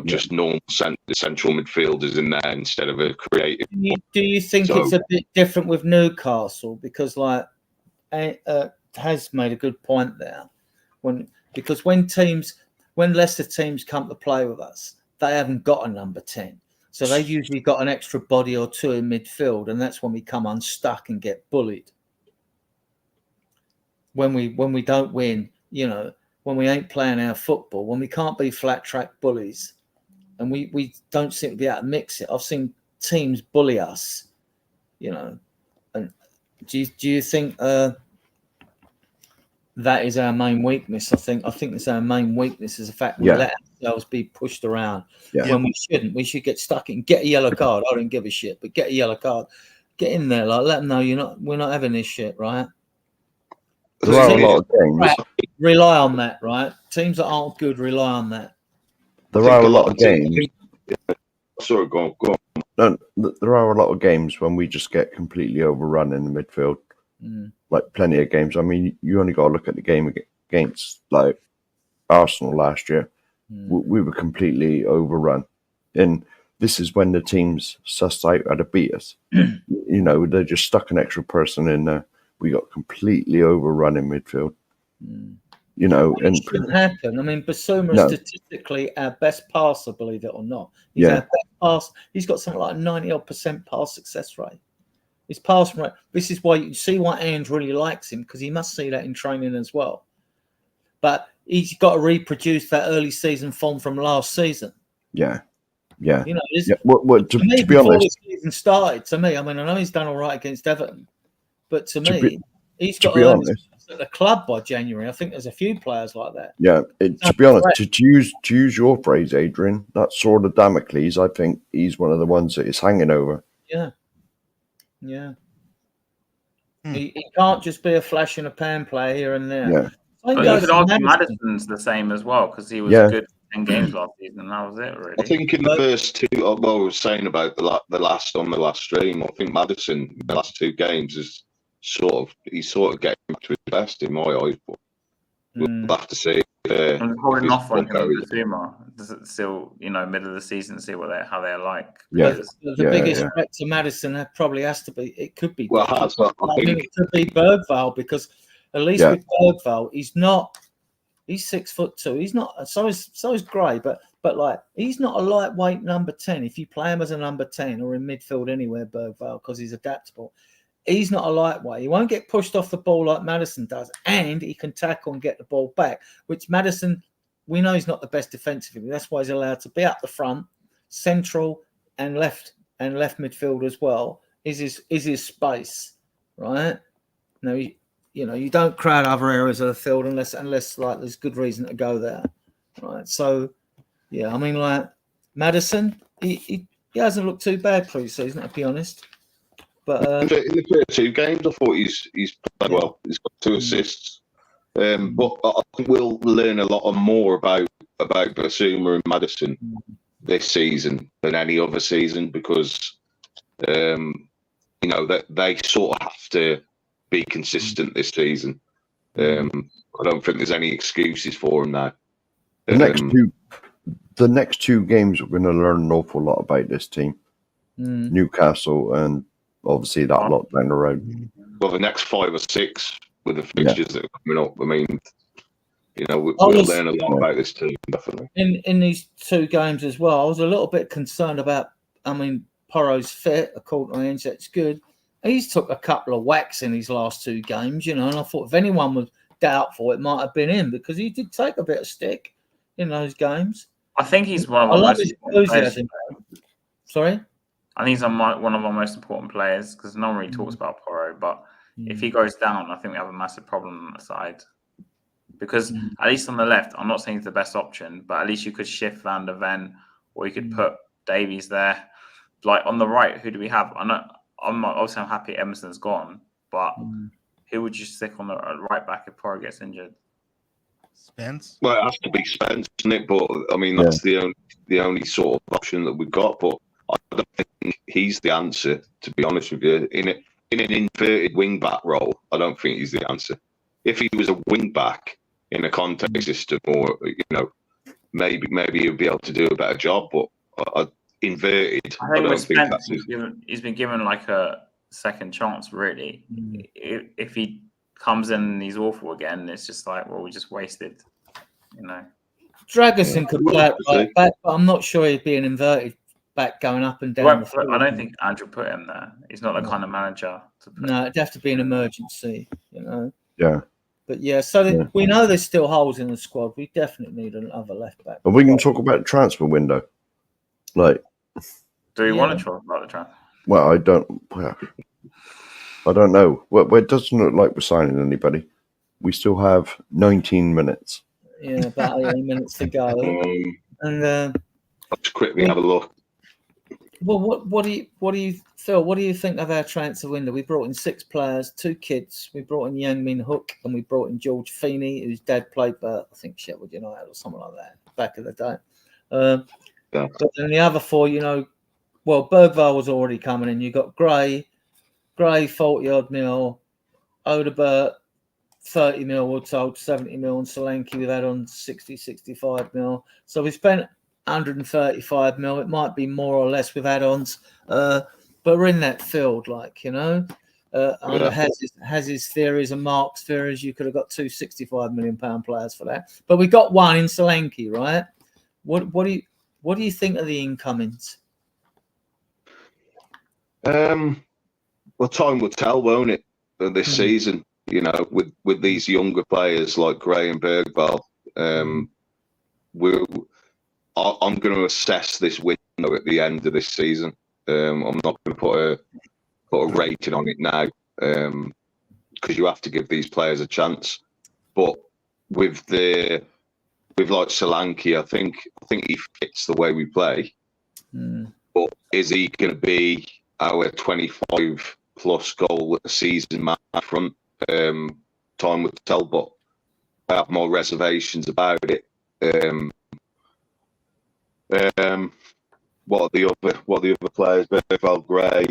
just normal central midfielders in there instead of a creative. Do you think it's a bit different with Newcastle? Because like has made a good point there. When Leicester teams come to play with us, they haven't got a number 10. So they've usually got an extra body or 2 in midfield, and that's when we come unstuck and get bullied. When we don't win, when we ain't playing our football, when we can't be flat track bullies, and we don't seem to be able to mix it. I've seen teams bully us, and do you think that is our main weakness? I think it's our main weakness is the fact we let ourselves be pushed around when we shouldn't. We should get stuck in, get a yellow card. I don't give a shit, but get a yellow card. Get in there, like let them know we're not having this shit, right? There are a lot of games. Rely on that, right? Teams that aren't good rely on that. There are a lot of games. Sorry, go on. No, there are a lot of games when we just get completely overrun in the midfield. Like plenty of games. I mean, you only got to look at the game against like Arsenal last year. We were completely overrun, and this is when the teams sussed out how to beat us. They just stuck an extra person in there. We got completely overrun in midfield. And it shouldn't happen. I mean, Basuma is statistically our best passer, believe it or not. He's our best pass. He's got something like 90% pass success rate. His pass rate. This is why you see why Ange really likes him, because he must see that in training as well. But he's got to reproduce that early season form from last season. Yeah. To be honest, the season started. To me, I mean, I know he's done all right against Everton, but to me, he's got to be honest at the club by January. I think there's a few players like that. Yeah, to be honest, to use your phrase, Adrian, that sword of Damocles, I think he's one of the ones that is hanging over. Yeah. He can't just be a flash in a pan player here and there. Yeah. But you could argue Maddison's the same as well, because he was good 10 games last season, and that was it, really. I think in the first 2, what I was saying about the last stream, I think Maddison in the last 2 games is he's sort of getting back to his best in my eyes. But we'll have to see. I'm holding off on Basuma. Still, middle of the season, see how they're like. Yeah. The biggest threat to Maddison probably has to be. It could be. Well, it could be Bergvall, because At least with Bergvall, he's 6'2". He's not. So is Gray, but like he's not a lightweight number 10. If you play him as a number 10 or in midfield anywhere, Bergvall, because he's adaptable. He's not a lightweight. He won't get pushed off the ball like Maddison does, and he can tackle and get the ball back, which Maddison, we know he's not the best defensively. That's why he's allowed to be up the front, central and left midfield as well. Is his space, right? Now, you don't crowd other areas of the field unless like there's good reason to go there, right? So, yeah, I mean, like Maddison, he hasn't looked too bad pre-season, to be honest. But in the first 2 games, I thought he's played well. He's got 2 assists. But I think we'll learn a lot more about Basuma and Maddison this season than any other season because that they sort of have to be consistent this season. I don't think there's any excuses for them now. The next two games, we're going to learn an awful lot about this team. Newcastle and obviously that lot down the road. Well, the next 5 or 6 with the fixtures that are coming up. I mean, we'll learn a lot about this team, definitely. In these 2 games as well, I was a little bit concerned about, Porro's fit, according to Ange, that's good. He's took a couple of whacks in his last 2 games, and I thought if anyone was doubtful, it might have been him because he did take a bit of stick in those games. I think he's one of our most important players. Sorry? I think he's one of our most important players because no one really talks about Porro, but if he goes down, I think we have a massive problem on the side. Because at least on the left, I'm not saying he's the best option, but at least you could shift Van der Ven or you could put Davies there. Like on the right, who do we have? I'm happy Emerson's gone, but who would you stick on the right back if Porro gets injured? Spence? Well, it has to be Spence, isn't it? But that's the only sort of option that we've got. But I don't think he's the answer, to be honest with you. In an inverted wing back role, I don't think he's the answer. If he was a wing back in a contact system, or maybe he'd be able to do a better job. But inverted, I don't think that's he's been given like a second chance, really. If he comes in and he's awful again, it's just like, well, we just wasted, Dragerson could play it right back, but I'm not sure he'd be an inverted back going up and down. I don't think Andrew put him there. He's not the kind of manager to put it'd have to be an emergency, Yeah. But we know there's still holes in the squad. We definitely need another left back. And we can talk about the transfer window. Like, do you want to talk about the transfer? Well, I don't know. Well, it doesn't look like we're signing anybody. We still have 19 minutes. Yeah, about 18 minutes to go. And let's quickly have a look. Well, what do you Phil? What do you think of our transfer window? We brought in 6 players, 2 kids. We brought in Yang Min Hook and we brought in George Feeney, whose dad played for I think Sheffield United or something like that back in the day. But then the other 4, Bergvall was already coming in. You got Gray 40-odd mil, Odebert 30 mil, we're told 70 mil, and Solanke we've had on 60, 65 mil. So we spent 135 mil. It might be more or less with add-ons, but we're in that field, has his theories and Mark's theories. You could have got 2 £65 million players for that, but we got one in Solanke, right? What do you think of the incomings? Well, time will tell, won't it? This season, with these younger players like Gray and Bergvall, I'm going to assess this window at the end of this season. I'm not going to put a rating on it now because you have to give these players a chance. But with Solanke, I think he fits the way we play. But is he going to be our 25 plus goal a season man up front? Time will tell, but I have more reservations about it. What are the other players? Bergvall, Gray,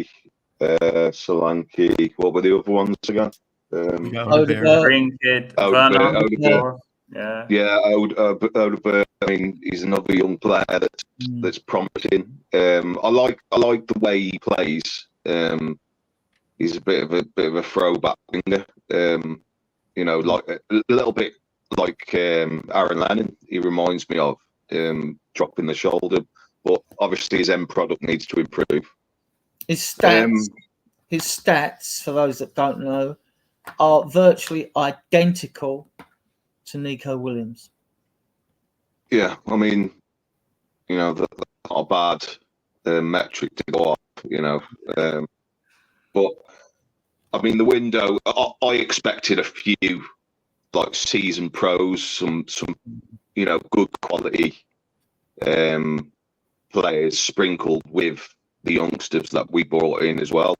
Solanke. What were the other ones again? Green Kid, Odebert. Odebert. I mean, he's another young player that's promising. I like the way he plays. He's a bit of a throwback winger. like a little bit like Aaron Lennon. He reminds me of dropping the shoulder, but obviously his end product needs to improve. His stats, for those that don't know, are virtually identical to Nico Williams. Yeah, I mean, that's not a bad metric to go off, but I mean, the window, I expected a few like seasoned pros, some good quality players sprinkled with the youngsters that we brought in as well,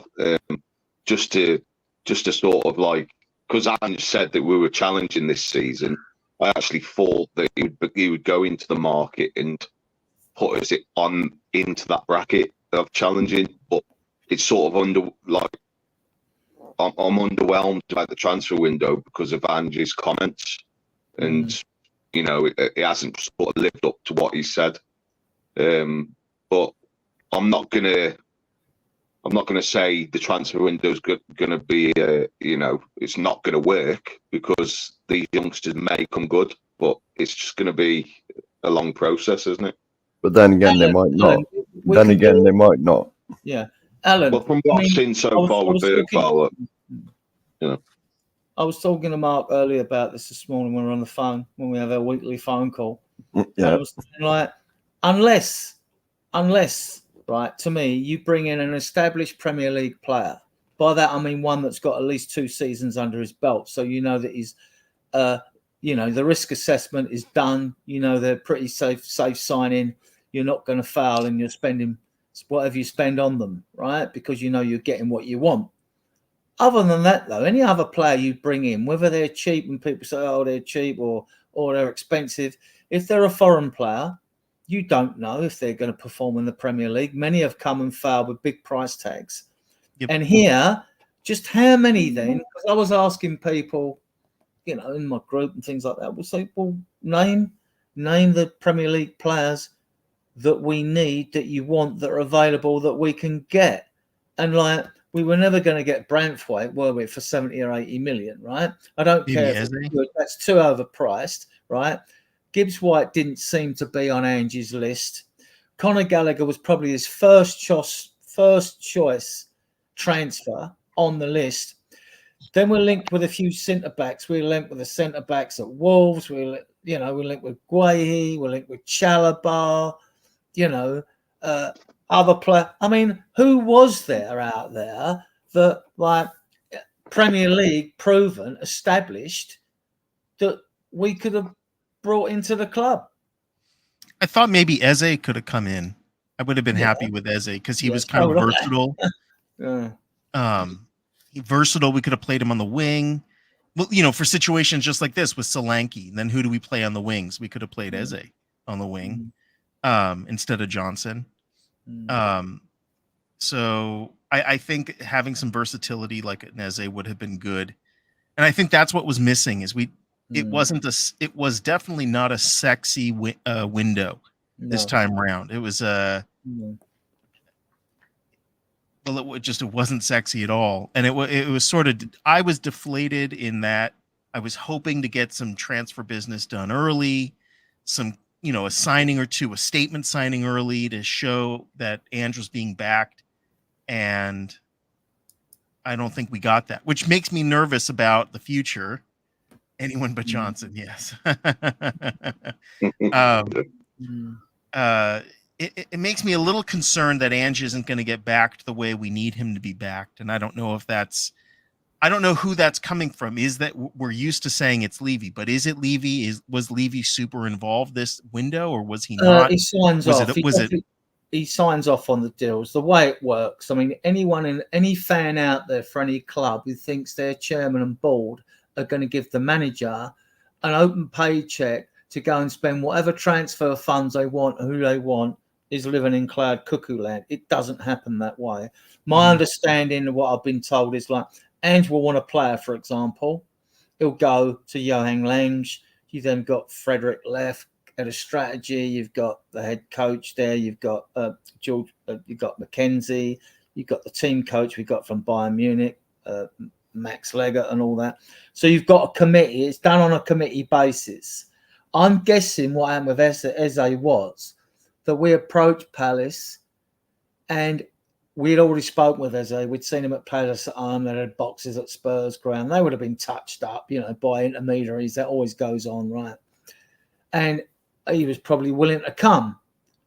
just to sort of like, because Ange said that we were challenging this season. I actually thought that he would go into the market and put us into that bracket of challenging, but it's sort of I'm underwhelmed about the transfer window because of Ange's comments, and it hasn't sort of lived up to what he said. But I'm not gonna say the transfer window's gonna be it's not gonna work, because these youngsters may come good, but it's just gonna be a long process, isn't it? But then again, they might not. They might not. Yeah, Alan. Well, from what I've seen so far with Bergfall, I was talking to Mark earlier about this morning when we were on the phone, when we have our weekly phone call. Yeah. I was like, unless, right, to me, you bring in an established Premier League player. By that, I mean one that's got at least 2 seasons under his belt. So that he's, the risk assessment is done. They're pretty safe signing. You're not going to foul, and you're spending whatever you spend on them, right? Because you're getting what you want. Other than that, though, any other player you bring in, whether they're cheap and people say, oh, they're cheap or they're expensive, if they're a foreign player, you don't know if they're going to perform in the Premier League. Many have come and failed with big price tags. Yep. And here, just how many then? Because I was asking people, in my group and things like that, we'll say, well, name the Premier League players that we need, that you want, that are available, that we can get. And we were never going to get Branthwaite, were we, for 70 or 80 million, right? I don't care if that's too overpriced, right? Gibbs White didn't seem to be on Angie's list. Conor Gallagher was probably his first choice transfer on the list. Then we're linked with a few centre-backs. We're linked with the centre-backs at Wolves. We're linked with Guehi. We're linked with Chalobah, other player. I mean, who was there out there that Premier League proven, established, that we could have brought into the club? I thought maybe Eze could have come in. I would have been happy with Eze because he was kind of versatile. Versatile. We could have played him on the wing. Well, for situations just like this with Solanke. Then who do we play on the wings? We could have played Eze on the wing instead of Johnson. So I think having some versatility like an Eze would have been good, and I think that's what was missing. It was definitely not a sexy window this time around. It was it wasn't sexy at all, and it was sort of, I was deflated in that I was hoping to get some transfer business done early, some a signing or two, a statement signing early to show that Andrew's being backed. And I don't think we got that, which makes me nervous about the future. Anyone but Johnson. Yes. It makes me a little concerned that Ange isn't going to get backed the way we need him to be backed. And I don't know I don't know who that's coming from. Is that we're used to saying it's Levy, but is it Levy? Was Levy super involved this window, or was he not? He signs off. He signs off on the deals. The way it works, I mean, any fan out there for any club who thinks their chairman and board are going to give the manager an open paycheck to go and spend whatever transfer funds they want, who they want, is living in cloud cuckoo land. It doesn't happen that way. My understanding of what I've been told is Ange will want a player, for example. He'll go to Johan Lange. You then got Frederick Leff at a strategy. You've got the head coach there. You've got George. You've got Mackenzie. You've got the team coach we got from Bayern Munich, Max Leggett and all that. So you've got a committee. It's done on a committee basis. I'm guessing what happened with Eze was that we approached Palace and we'd already spoken with Eze. We'd seen him at Palace at Arm. They had boxes at Spurs ground. They would have been touched up, by intermediaries. That always goes on, right? And he was probably willing to come,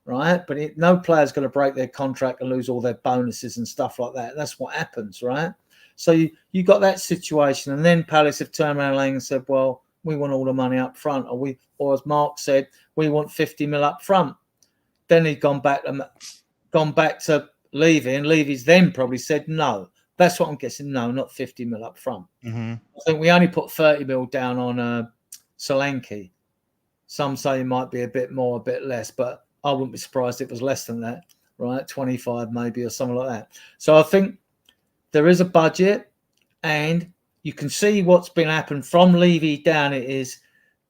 right? But no player's going to break their contract and lose all their bonuses and stuff like that. That's what happens, right? So you got that situation, and then Palace have turned around and said, "Well, we want all the money up front," or as Mark said, "We want 50 mil up front." Then he'd gone back to Levy, and Levy's then probably said no. That's what I'm guessing. No, not 50 mil up front. Mm-hmm. I think we only put 30 mil down on Solanke. Some say it might be a bit more, a bit less, but I wouldn't be surprised if it was less than that, right? 25 maybe or something like that. So I think there is a budget, and you can see what's been happening from Levy down. It is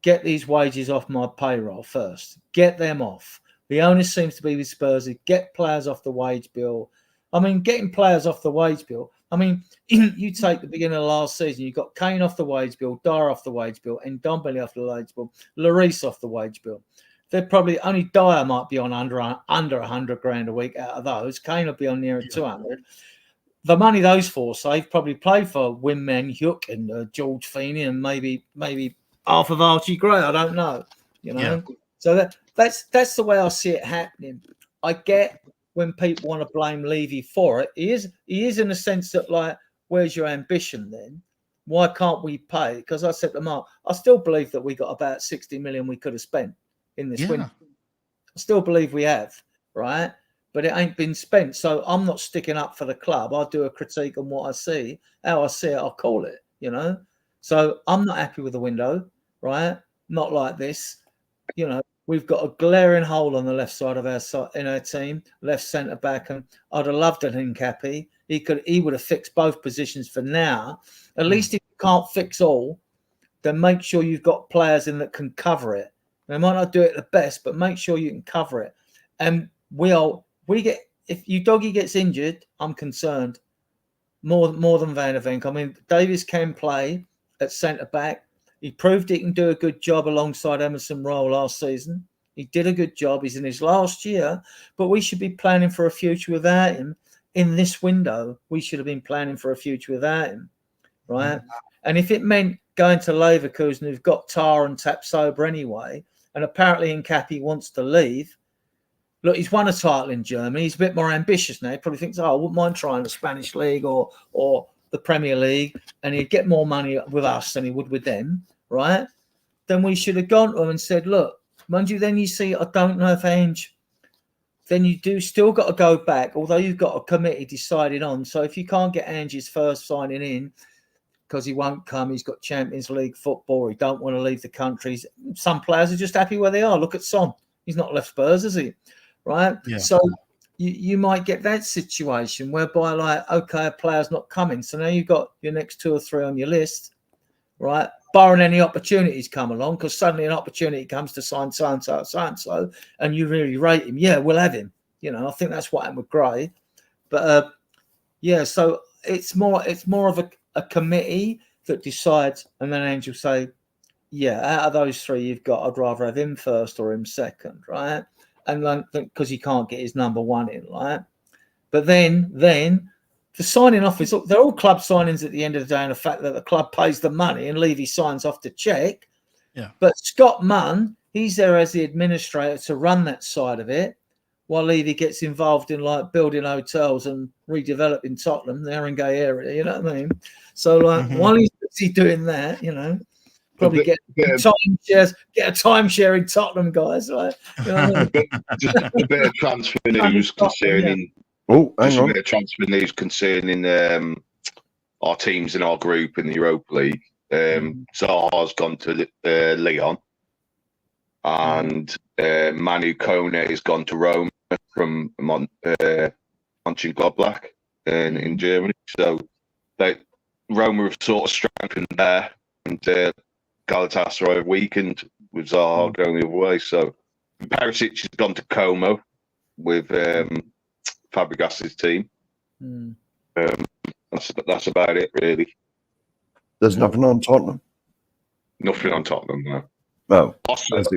get these wages off my payroll first. Get them off. The onus seems to be with Spurs is get players off the wage bill. I mean, getting players off the wage bill. I mean, you take the beginning of last season, you got Kane off the wage bill, Dyer off the wage bill, and Ndombele off the wage bill, Lloris off the wage bill. They're probably only Dyer might be on under 100 grand a week out of those. Kane will be on nearer 200. The money those four save probably played for Wimmen, Hook, and George Feeney, and maybe half of Archie Gray. I don't know. Yeah. So that's the way I see it happening. I get when people want to blame Levy for it. He is in a sense that, like, where's your ambition then? Why can't we pay? Because I said to Mark, I still believe that we got about 60 million we could have spent in this window. I still believe we have, right? But it ain't been spent. So I'm not sticking up for the club. I do a critique on what I see. How I see it, I'll call it, So I'm not happy with the window, right? Not like this. We've got a glaring hole on the left side of our team, left centre back, and I'd have loved an Hincapi. He would have fixed both positions for now. At least if you can't fix all, then make sure you've got players in that can cover it. They might not do it the best, but make sure you can cover it. And if Udogie gets injured, I'm concerned more than Van der Venk. I mean, Davies can play at centre back. He proved he can do a good job alongside Emerson Royal last season. He did a good job. He's in his last year, but we should be planning for a future without him. In this window, we should have been planning for a future without him, right? And if it meant going to Leverkusen, who've got Tar and Tapsoba anyway, and apparently Hincapi wants to leave. Look, he's won a title in Germany. He's a bit more ambitious now. He probably thinks, I wouldn't mind trying the Spanish league or the Premier League, and he'd get more money with us than he would with them, right? Then we should have gone to him and said, look, mind you, then you see, I don't know if Ange, then you do still got to go back, although you've got a committee decided on. So if you can't get Ange's first signing in, because he won't come, he's got Champions League football, he don't want to leave the country. Some players are just happy where they are. Look at Son. He's not left Spurs, is he? Right? Yeah. So you might get that situation whereby, like, okay, a player's not coming. So now you've got your next 2 or 3 on your list, right? Barring any opportunities come along, because suddenly an opportunity comes to sign so-and-so, and you really rate him. Yeah, we'll have him. I think that's what happened with Gray. But, so it's more of a committee that decides, and then Ange will say, yeah, out of those 3 you've got, I'd rather have him first or him second, right? And then because he can't get his number 1 in, right? But then the signing off they're all club signings at the end of the day, and the fact that the club pays the money and Levy signs off the check. Yeah. But Scott Munn, he's there as the administrator to run that side of it, while Levy gets involved in, like, building hotels and redeveloping Tottenham, the Haringey area, you know what I mean? So, like, while he's busy doing that, probably get a timeshare in Tottenham, guys. Right? Just a bit of transfer news concerning. Oh, hang on. A bit of transfer news concerning our teams in our group in the Europa League. Zaha's gone to Lyon, and Manu Kone has gone to Rome from Mönchengladbach in Germany. So Roma have sort of strengthened there, and Galatasaray have weakened with Zaha going the other way. So Perisic has gone to Como with Fabregas's team. That's about it, really. There's nothing on Tottenham. Nothing on Tottenham, no. Oh, Austin's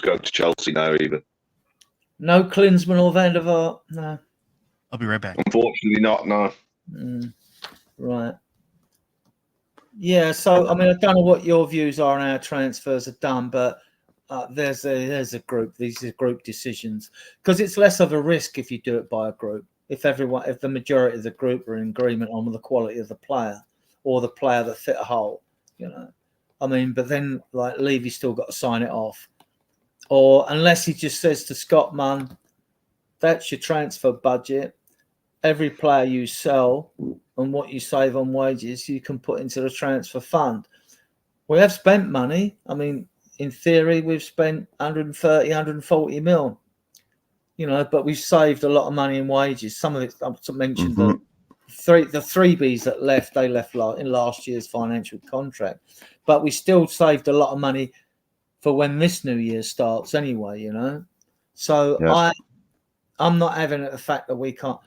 going to Chelsea now, either. No Klinsmann or Van der Vaart? No. I'll be right back. Unfortunately not, no. Right. Yeah, so, I mean, I don't know what your views are on how transfers are done, but there's a group. These are group decisions. Because it's less of a risk if you do it by a group. If the majority of the group are in agreement on the quality of the player or the player that fit a hole, you know. I mean, but then, like, Levy's still got to sign it off. Or unless he just says to Scott Munn, that's your transfer budget. Every player you sell and what you save on wages, you can put into the transfer fund. We have spent money. I mean, in theory, we've spent 130, 140 mil, you know, but we've saved a lot of money in wages. Some of it, I mentioned the freebies that left, they left in last year's financial contract. But we still saved a lot of money for when this new year starts anyway, you know. So I'm not having the fact that we can't.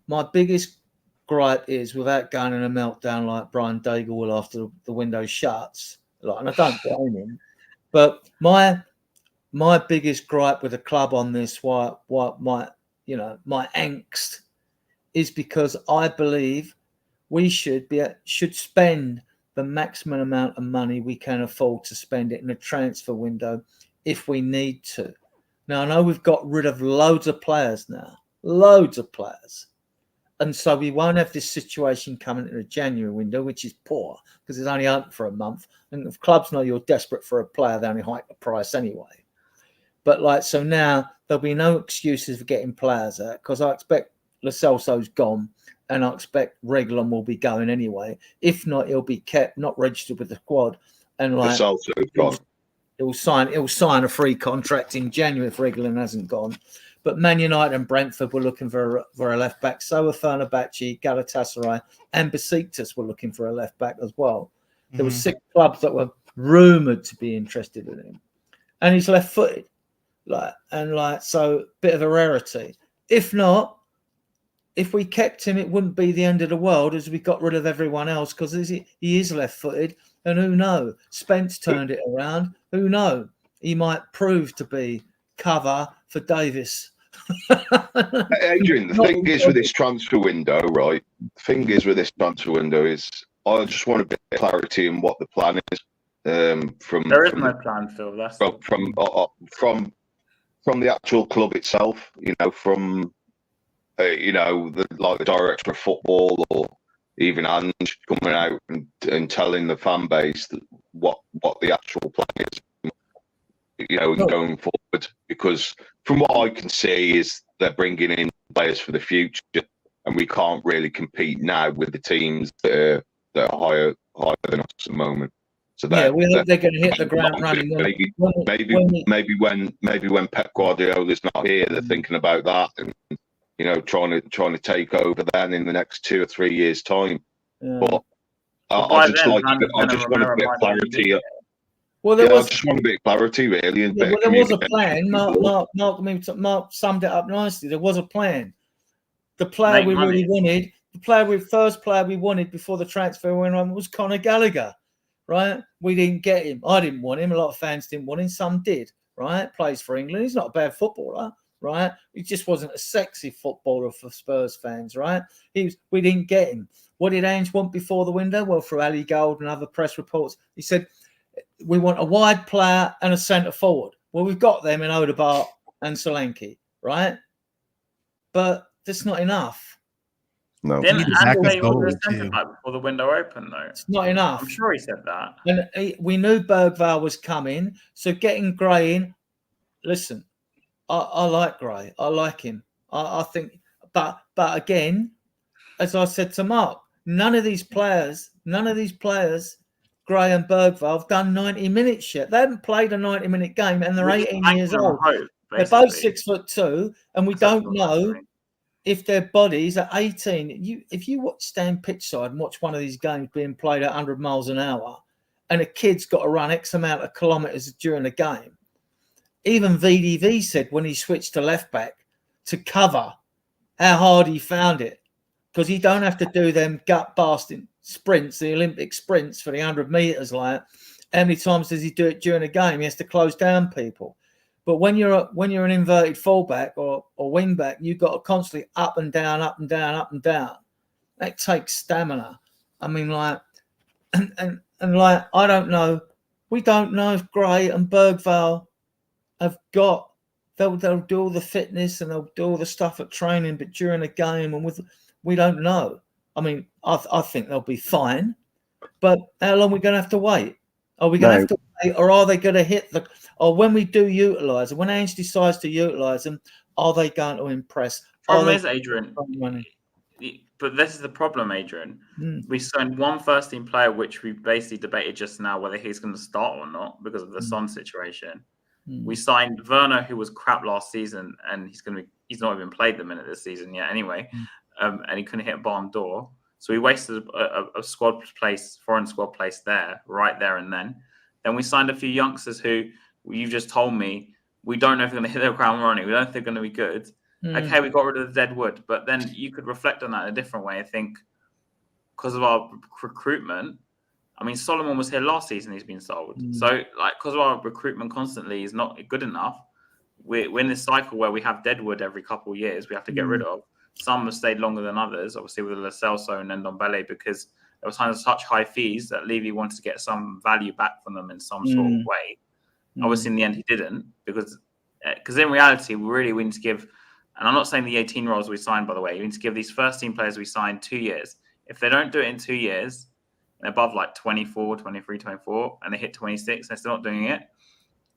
My biggest gripe is, without going in a meltdown like Brian Daigle will after the window shuts, like, and I don't blame him, but my biggest gripe with the club on this, why my angst is because I believe we should spend the maximum amount of money we can afford to spend it in a transfer window if we need to. Now, I know we've got rid of loads of players now, and so we won't have this situation coming in the January window, which is poor because it's only open for a month. And if clubs know you're desperate for a player, they only hike the price anyway. But like, so now there'll be no excuses for getting players out, because I expect Lo Celso's gone and I expect Reguilon will be going anyway. If not, he'll be kept, not registered with the squad. And like, Lo Celso's gone. He'll sign a free contract in January if Reguilon hasn't gone. But Man United and Brentford were looking for a left back. So were Fenerbahce, Galatasaray, and Besiktas were looking for a left back as well. There were 6 clubs that were rumoured to be interested in him, and he's left-footed. So bit of a rarity. If not, if we kept him, it wouldn't be the end of the world, as we got rid of everyone else, because he is left-footed, and who knows? Spence turned it around. Who knows? He might prove to be cover for Davis. Adrian, the thing is with this transfer window, right? The thing is with this transfer window is I just want a bit of clarity on what the plan is. There is no plan, Phil. That's from the actual club itself. You know, from the director of football, or even Ange coming out and telling the fan base that what the actual plan is. Going forward, because from what I can see is they're bringing in players for the future, and we can't really compete now with the teams that are higher than us at the moment. So they're going to hit the ground running. Maybe when Pep Guardiola's not here, they're thinking about that, and trying to take over then in the next 2 or 3 years' time. Yeah. But I just want a bit of clarity. I just want a bit of clarity, really. There was a plan. Mark summed it up nicely. There was a plan. The player really wanted, first player we wanted before the transfer went on was Conor Gallagher, right? We didn't get him. I didn't want him. A lot of fans didn't want him. Some did, right? Plays for England. He's not a bad footballer, right? He just wasn't a sexy footballer for Spurs fans, right? We didn't get him. What did Ange want before the window? Well, for Ali Gold and other press reports, he said, we want a wide player and a centre forward. Well, we've got them in Odegaard and Solanke, right? But that's not enough. No. Didn't Ange say he was a centre back before the window opened, though? It's not enough. I'm sure he said that. And we knew Bergvall was coming, so getting Gray in. Listen, I like Gray. I like him. I think, but again, as I said to Mark, none of these players, Gray and Bergvall, have done 90 minutes yet. They haven't played a 90-minute game, and they're 18 years old. They're both 6'2", and we don't know if their bodies at 18. If you stand pitchside and watch one of these games being played at 100 miles an hour, and a kid's got to run X amount of kilometres during the game. Even VDV said when he switched to left back to cover how hard he found it, because he don't have to do them gut-busting sprints, the Olympic sprints for the 100 meters, like how many times does he do it during a game? He has to close down people. But when you're an inverted fullback or wing back, you've got to constantly up and down, up and down, up and down. That takes stamina. I mean, like, and like, I don't know. We don't know if Gray and Bergvall have got. They'll do all the fitness and they'll do all the stuff at training, but during a game and we don't know. I mean, I think they'll be fine, but how long are we going to have to wait? Are we going to have to wait, or are they going to hit the? Or when we do utilise them, when Ange decides to utilise them, are they going to impress? Problem is, Adrian. But this is the problem, Adrian. We signed one first-team player, which we basically debated just now whether he's going to start or not because of the Son situation. We signed Werner, who was crap last season, and he's not even played the minute this season yet anyway, and he couldn't hit a barn door. So we wasted a squad place, foreign squad place there, right there and then. Then we signed a few youngsters who you've just told me we don't know if they're going to hit their ground running. We don't think they're going to be good. Okay, we got rid of the dead wood, but then you could reflect on that in a different way. I think because of our recruitment, I mean, Solomon was here last season. He's been sold. So, like, because of our recruitment constantly is not good enough. We're in this cycle where we have deadwood every couple of years. We have to get rid of. Some have stayed longer than others, obviously with Lo Celso and Ndombele, because there was times such high fees that Levy wanted to get some value back from them in some sort of way. Obviously, in the end, he didn't because in reality, we need to give. And I'm not saying the 18-year-olds we signed, by the way. We need to give these first-team players we signed 2 years. If they don't do it in 2 years, above like 24, 23, 24, and they hit 26, they're still not doing it,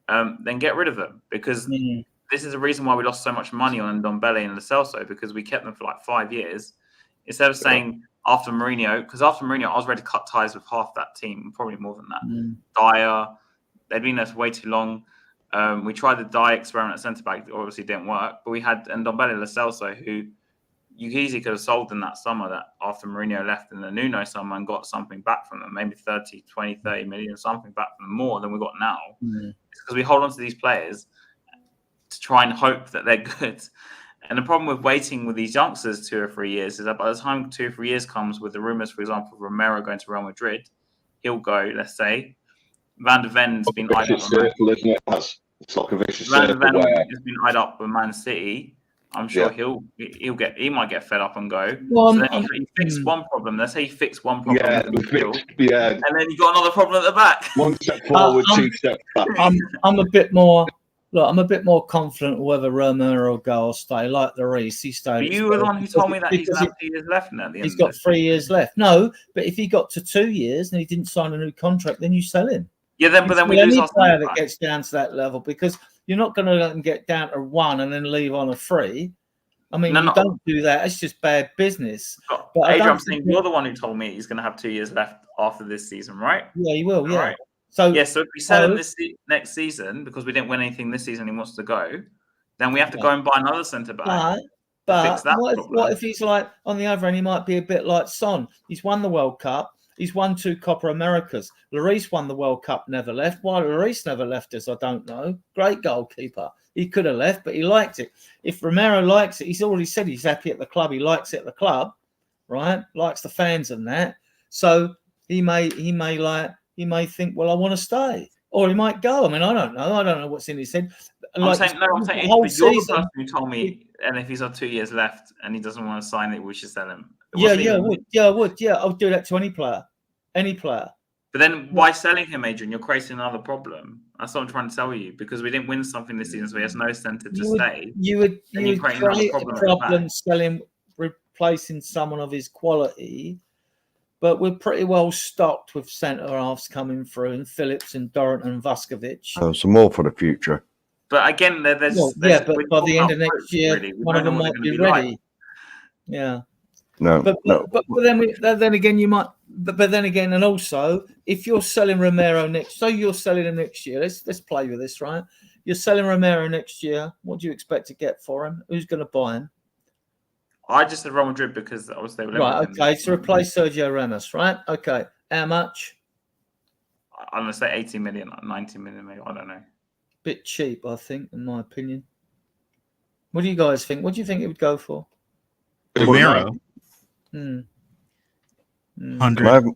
then get rid of them. Because this is the reason why we lost so much money on Ndombele and Lo Celso, because we kept them for like 5 years. Instead of saying after Mourinho, because after Mourinho, I was ready to cut ties with half that team, probably more than that. Dyer, they'd been there for way too long. We tried the Dyer experiment at centre-back. It obviously didn't work. But we had Ndombele and Lo Celso, who you easily could have sold them that summer that after Mourinho left in the Nuno summer and got something back from them, maybe 30 million, something back from them more than we got now. It's because we hold on to these players to try and hope that they're good. And the problem with waiting with these youngsters 2 or 3 years is that by the time 2 or 3 years comes with the rumours, for example, of Romero going to Real Madrid, he'll go, let's say. Van de Ven's been eyed up. It's like a vicious Van de circle Ven where has been eyed up with Man City. I'm sure he might get fed up and go. Well, so then he fixed one problem. Let's say he fixed one problem. and then you got another problem at the back. One step forward, 2 steps back. I'm a bit more. Look, I'm a bit more confident whether Romero will go or stay. Like the Reese, he stayed. But you were the one who told me that he's got 2 years left now. He's got 3 years left. No, but if he got to 2 years and he didn't sign a new contract, then you sell him. Yeah, then we lose our player that gets down to that level, because you're not going to let them get down to 1 and then leave on a free. I mean, you don't do that. It's just bad business. But Adrian, I'm saying you're the one who told me he's going to have 2 years left after this season, right? Yeah, he will. Yeah. Right. So if we sell him this next season because we didn't win anything this season, he wants to go, then we have to go and buy another centre back. But what if he's like, on the other end, he might be a bit like Son. He's won the World Cup. He's won 2 Copa Americas. Lloris won the World Cup, never left. Why Lloris never left us, I don't know. Great goalkeeper. He could have left, but he liked it. If Romero likes it, he's already said he's happy at the club. He likes it at the club, right? Likes the fans and that. So he may think, well, I want to stay. Or he might go. I mean, I don't know. I don't know what's in his head. I'm saying you're the person who told me, and if he's got 2 years left and he doesn't want to sign it, we should sell him. I would. Yeah, I would do that to any player. But then why selling him, Adrian? You're creating another problem. That's what I'm trying to tell you, because we didn't win something this season, so he has no incentive to stay. You would create a problem selling, replacing someone of his quality. But we're pretty well stocked with centre halves coming through, and Phillips and Dorrant and Vuskovic. So some more for the future. But again, but by the end of next year, one of them might be ready. Yeah. No. But then again, you might. But then again, and also, if you're selling Romero you're selling him next year. Let's play with this, right? You're selling Romero next year. What do you expect to get for him? Who's going to buy him? I just said Real Madrid because obviously they were right. Okay, to replace Sergio Ramos, right? Okay, how much? I'm going to say 80 million, 90 million, maybe. I don't know. Bit cheap, I think, in my opinion. What do you guys think? What do you think it would go for? Romero. 100.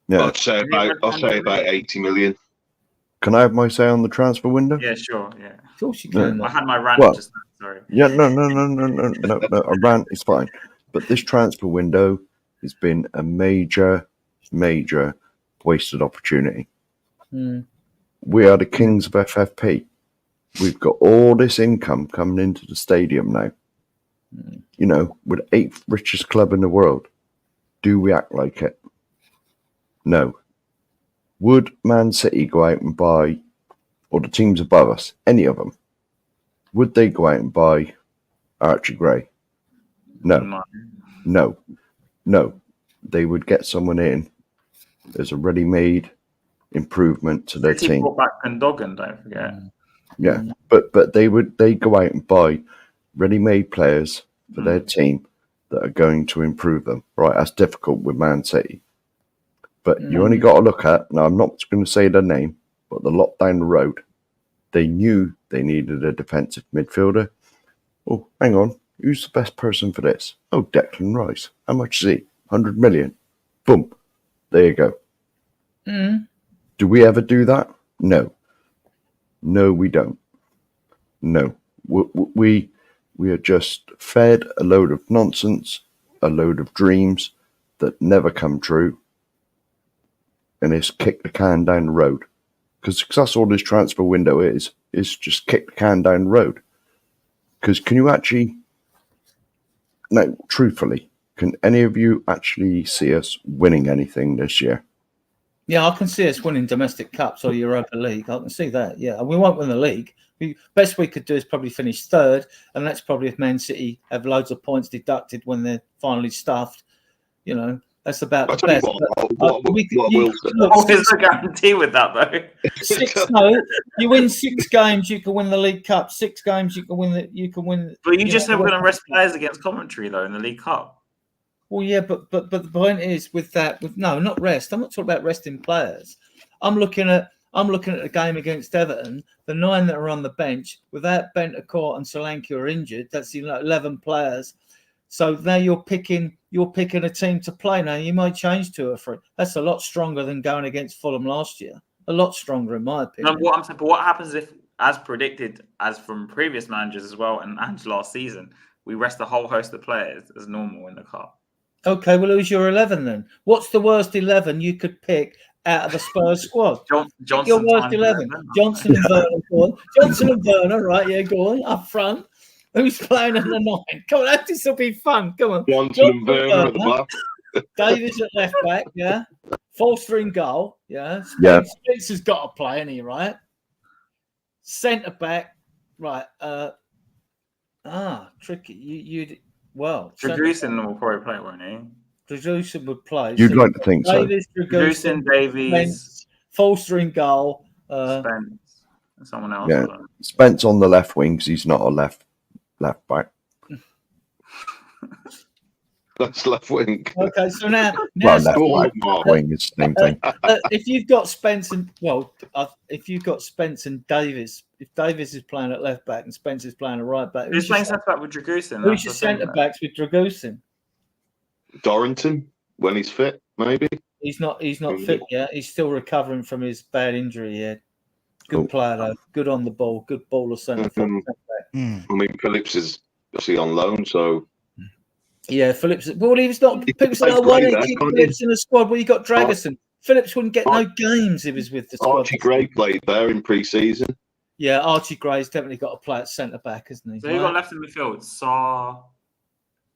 Yeah. I'll say about 80 million. Can I have my say on the transfer window? Yeah, sure. Yeah. Of course you can. I had my rant Well, just now. Sorry. Yeah, no. A rant is fine. But this transfer window has been a major wasted opportunity. We are the kings of FFP. We've got all this income coming into the stadium now. You know, we're the 8th richest club in the world. Do we act like it? No. Would Man City go out and buy, or the teams above us, any of them, would they go out and buy Archie Gray? No. They would get someone in as a ready-made improvement to their City team. brought back Gundogan, don't forget. Yeah, but they go out and buy ready-made players for their team that are going to improve them. Right, that's difficult with Man City. But you only got to look at, now I'm not going to say their name, but the lot down the road, they knew they needed a defensive midfielder. Oh, hang on, who's the best person for this? Oh, Declan Rice. How much is he? 100 million. Boom. There you go. Do we ever do that? No. No, we don't. No. We are just fed a load of nonsense, a load of dreams that never come true, and it's kick the can down the road. Because that's all this transfer window is just kick the can down the road. Because can you actually, no, truthfully, can any of you actually see us winning anything this year? Yeah, I can see us winning domestic cups or Europa League. I can see that. Yeah, and we won't win the league. Best we could do is probably finish third, and that's probably if Man City have loads of points deducted when they're finally stuffed. You know, that's about the best. There's no guarantee with that, though. You win 6 games, you can win the League Cup. 6 games, you can win the. But you just said we're going to rest players against Coventry, though, in the League Cup. Well, yeah, but the point is with no, not rest. I'm not talking about resting players. I'm looking at the game against Everton. The 9 that are on the bench, without Bentancur and Solanke are injured, that's 11 players. So now you're picking a team to play. Now you might change 2 or 3. That's a lot stronger than going against Fulham last year. A lot stronger, in my opinion. No, what I'm saying, but what happens if, as predicted, as from previous managers as well, and last season, we rest a whole host of players as normal in the cup? Okay, well, who's your 11 then? What's the worst 11 you could pick out of the Spurs squad? Johnson, your worst 11. Johnson and Werner, go on. Johnson and Werner, right? Yeah, go on. Up front. Who's playing in the 9? Come on, this will be fun. Come on. Johnson and Werner at the back. Davies at left back, yeah. Forster in goal, yeah. Spencer's got to play, ain't he, right? Centre back, right. Tricky. Dragusin will probably play, won't he? Dragusin would play. You'd like to think Davies, so. Dragusin, Davies, Forster in goal. Spence, and someone else. Yeah, Spence on the left wing because he's not a left back. That's left wing. Okay, so now left wing is the same thing. If you've got Spence and Davies, if Davies is playing at left back and Spence is playing at right back, who's playing centre back with Dragusin? Who's your centre backs with Dragusin? Dorrington, when he's fit, maybe. He's not fit yet. He's still recovering from his bad injury. Yeah, good player though. Good on the ball. Good baller centre back. I mean, Phillips is obviously on loan, so. Yeah, Phillips. Well, he's not. People say, why don't you keep Phillips in the squad? Well, you got Dragusin. Phillips wouldn't get no games if he was with the squad. Archie Gray played there in pre-season. Yeah, Archie Gray's definitely got to play at centre back, hasn't he? So you got left in midfield: Sarr,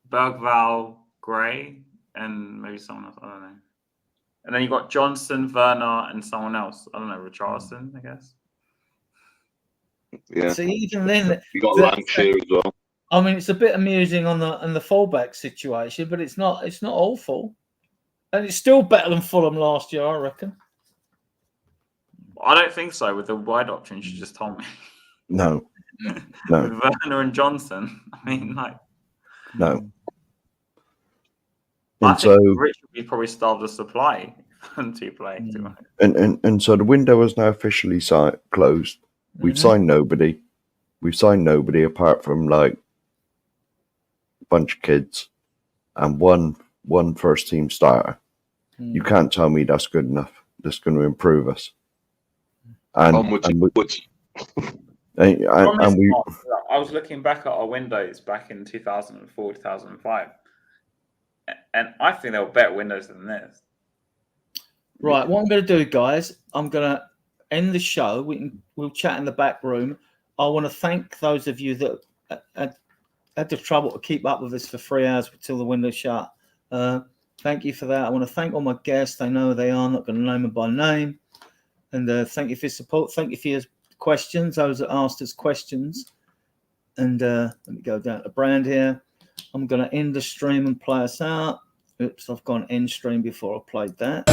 Bergvall, Gray, and maybe someone else. I don't know. And then you got Johnson, Werner, and someone else. I don't know, Richardson, I guess. Yeah. So even then, you got Lancashire as well. I mean, it's a bit amusing on the fullback situation, but it's not awful, and it's still better than Fulham last year, I reckon. I don't think so. With the wide options you just told me. No. With Werner and Johnson, I mean, like. No. I think Rich would be probably starved of supply to play. And so the window is now officially closed. We've signed nobody. We've signed nobody apart from like a bunch of kids and one first team starter. You can't tell me that's good enough. That's going to improve us. And, How much? and we, I was looking back at our windows back in 2004, 2005, and I think there were better windows than this. Right, what I'm going to do, guys, I'm going to end the show. We'll chat in the back room. I want to thank those of you that had the trouble to keep up with us for 3 hours till the window shut. Thank you for that. I want to thank all my guests. They know who they are. I'm not going to name them by name. And thank you for your support. Thank you for your questions, those that asked us questions. And let me go down to Brand here. I'm going to end the stream and play us out. Oops, I've gone end stream before I played that.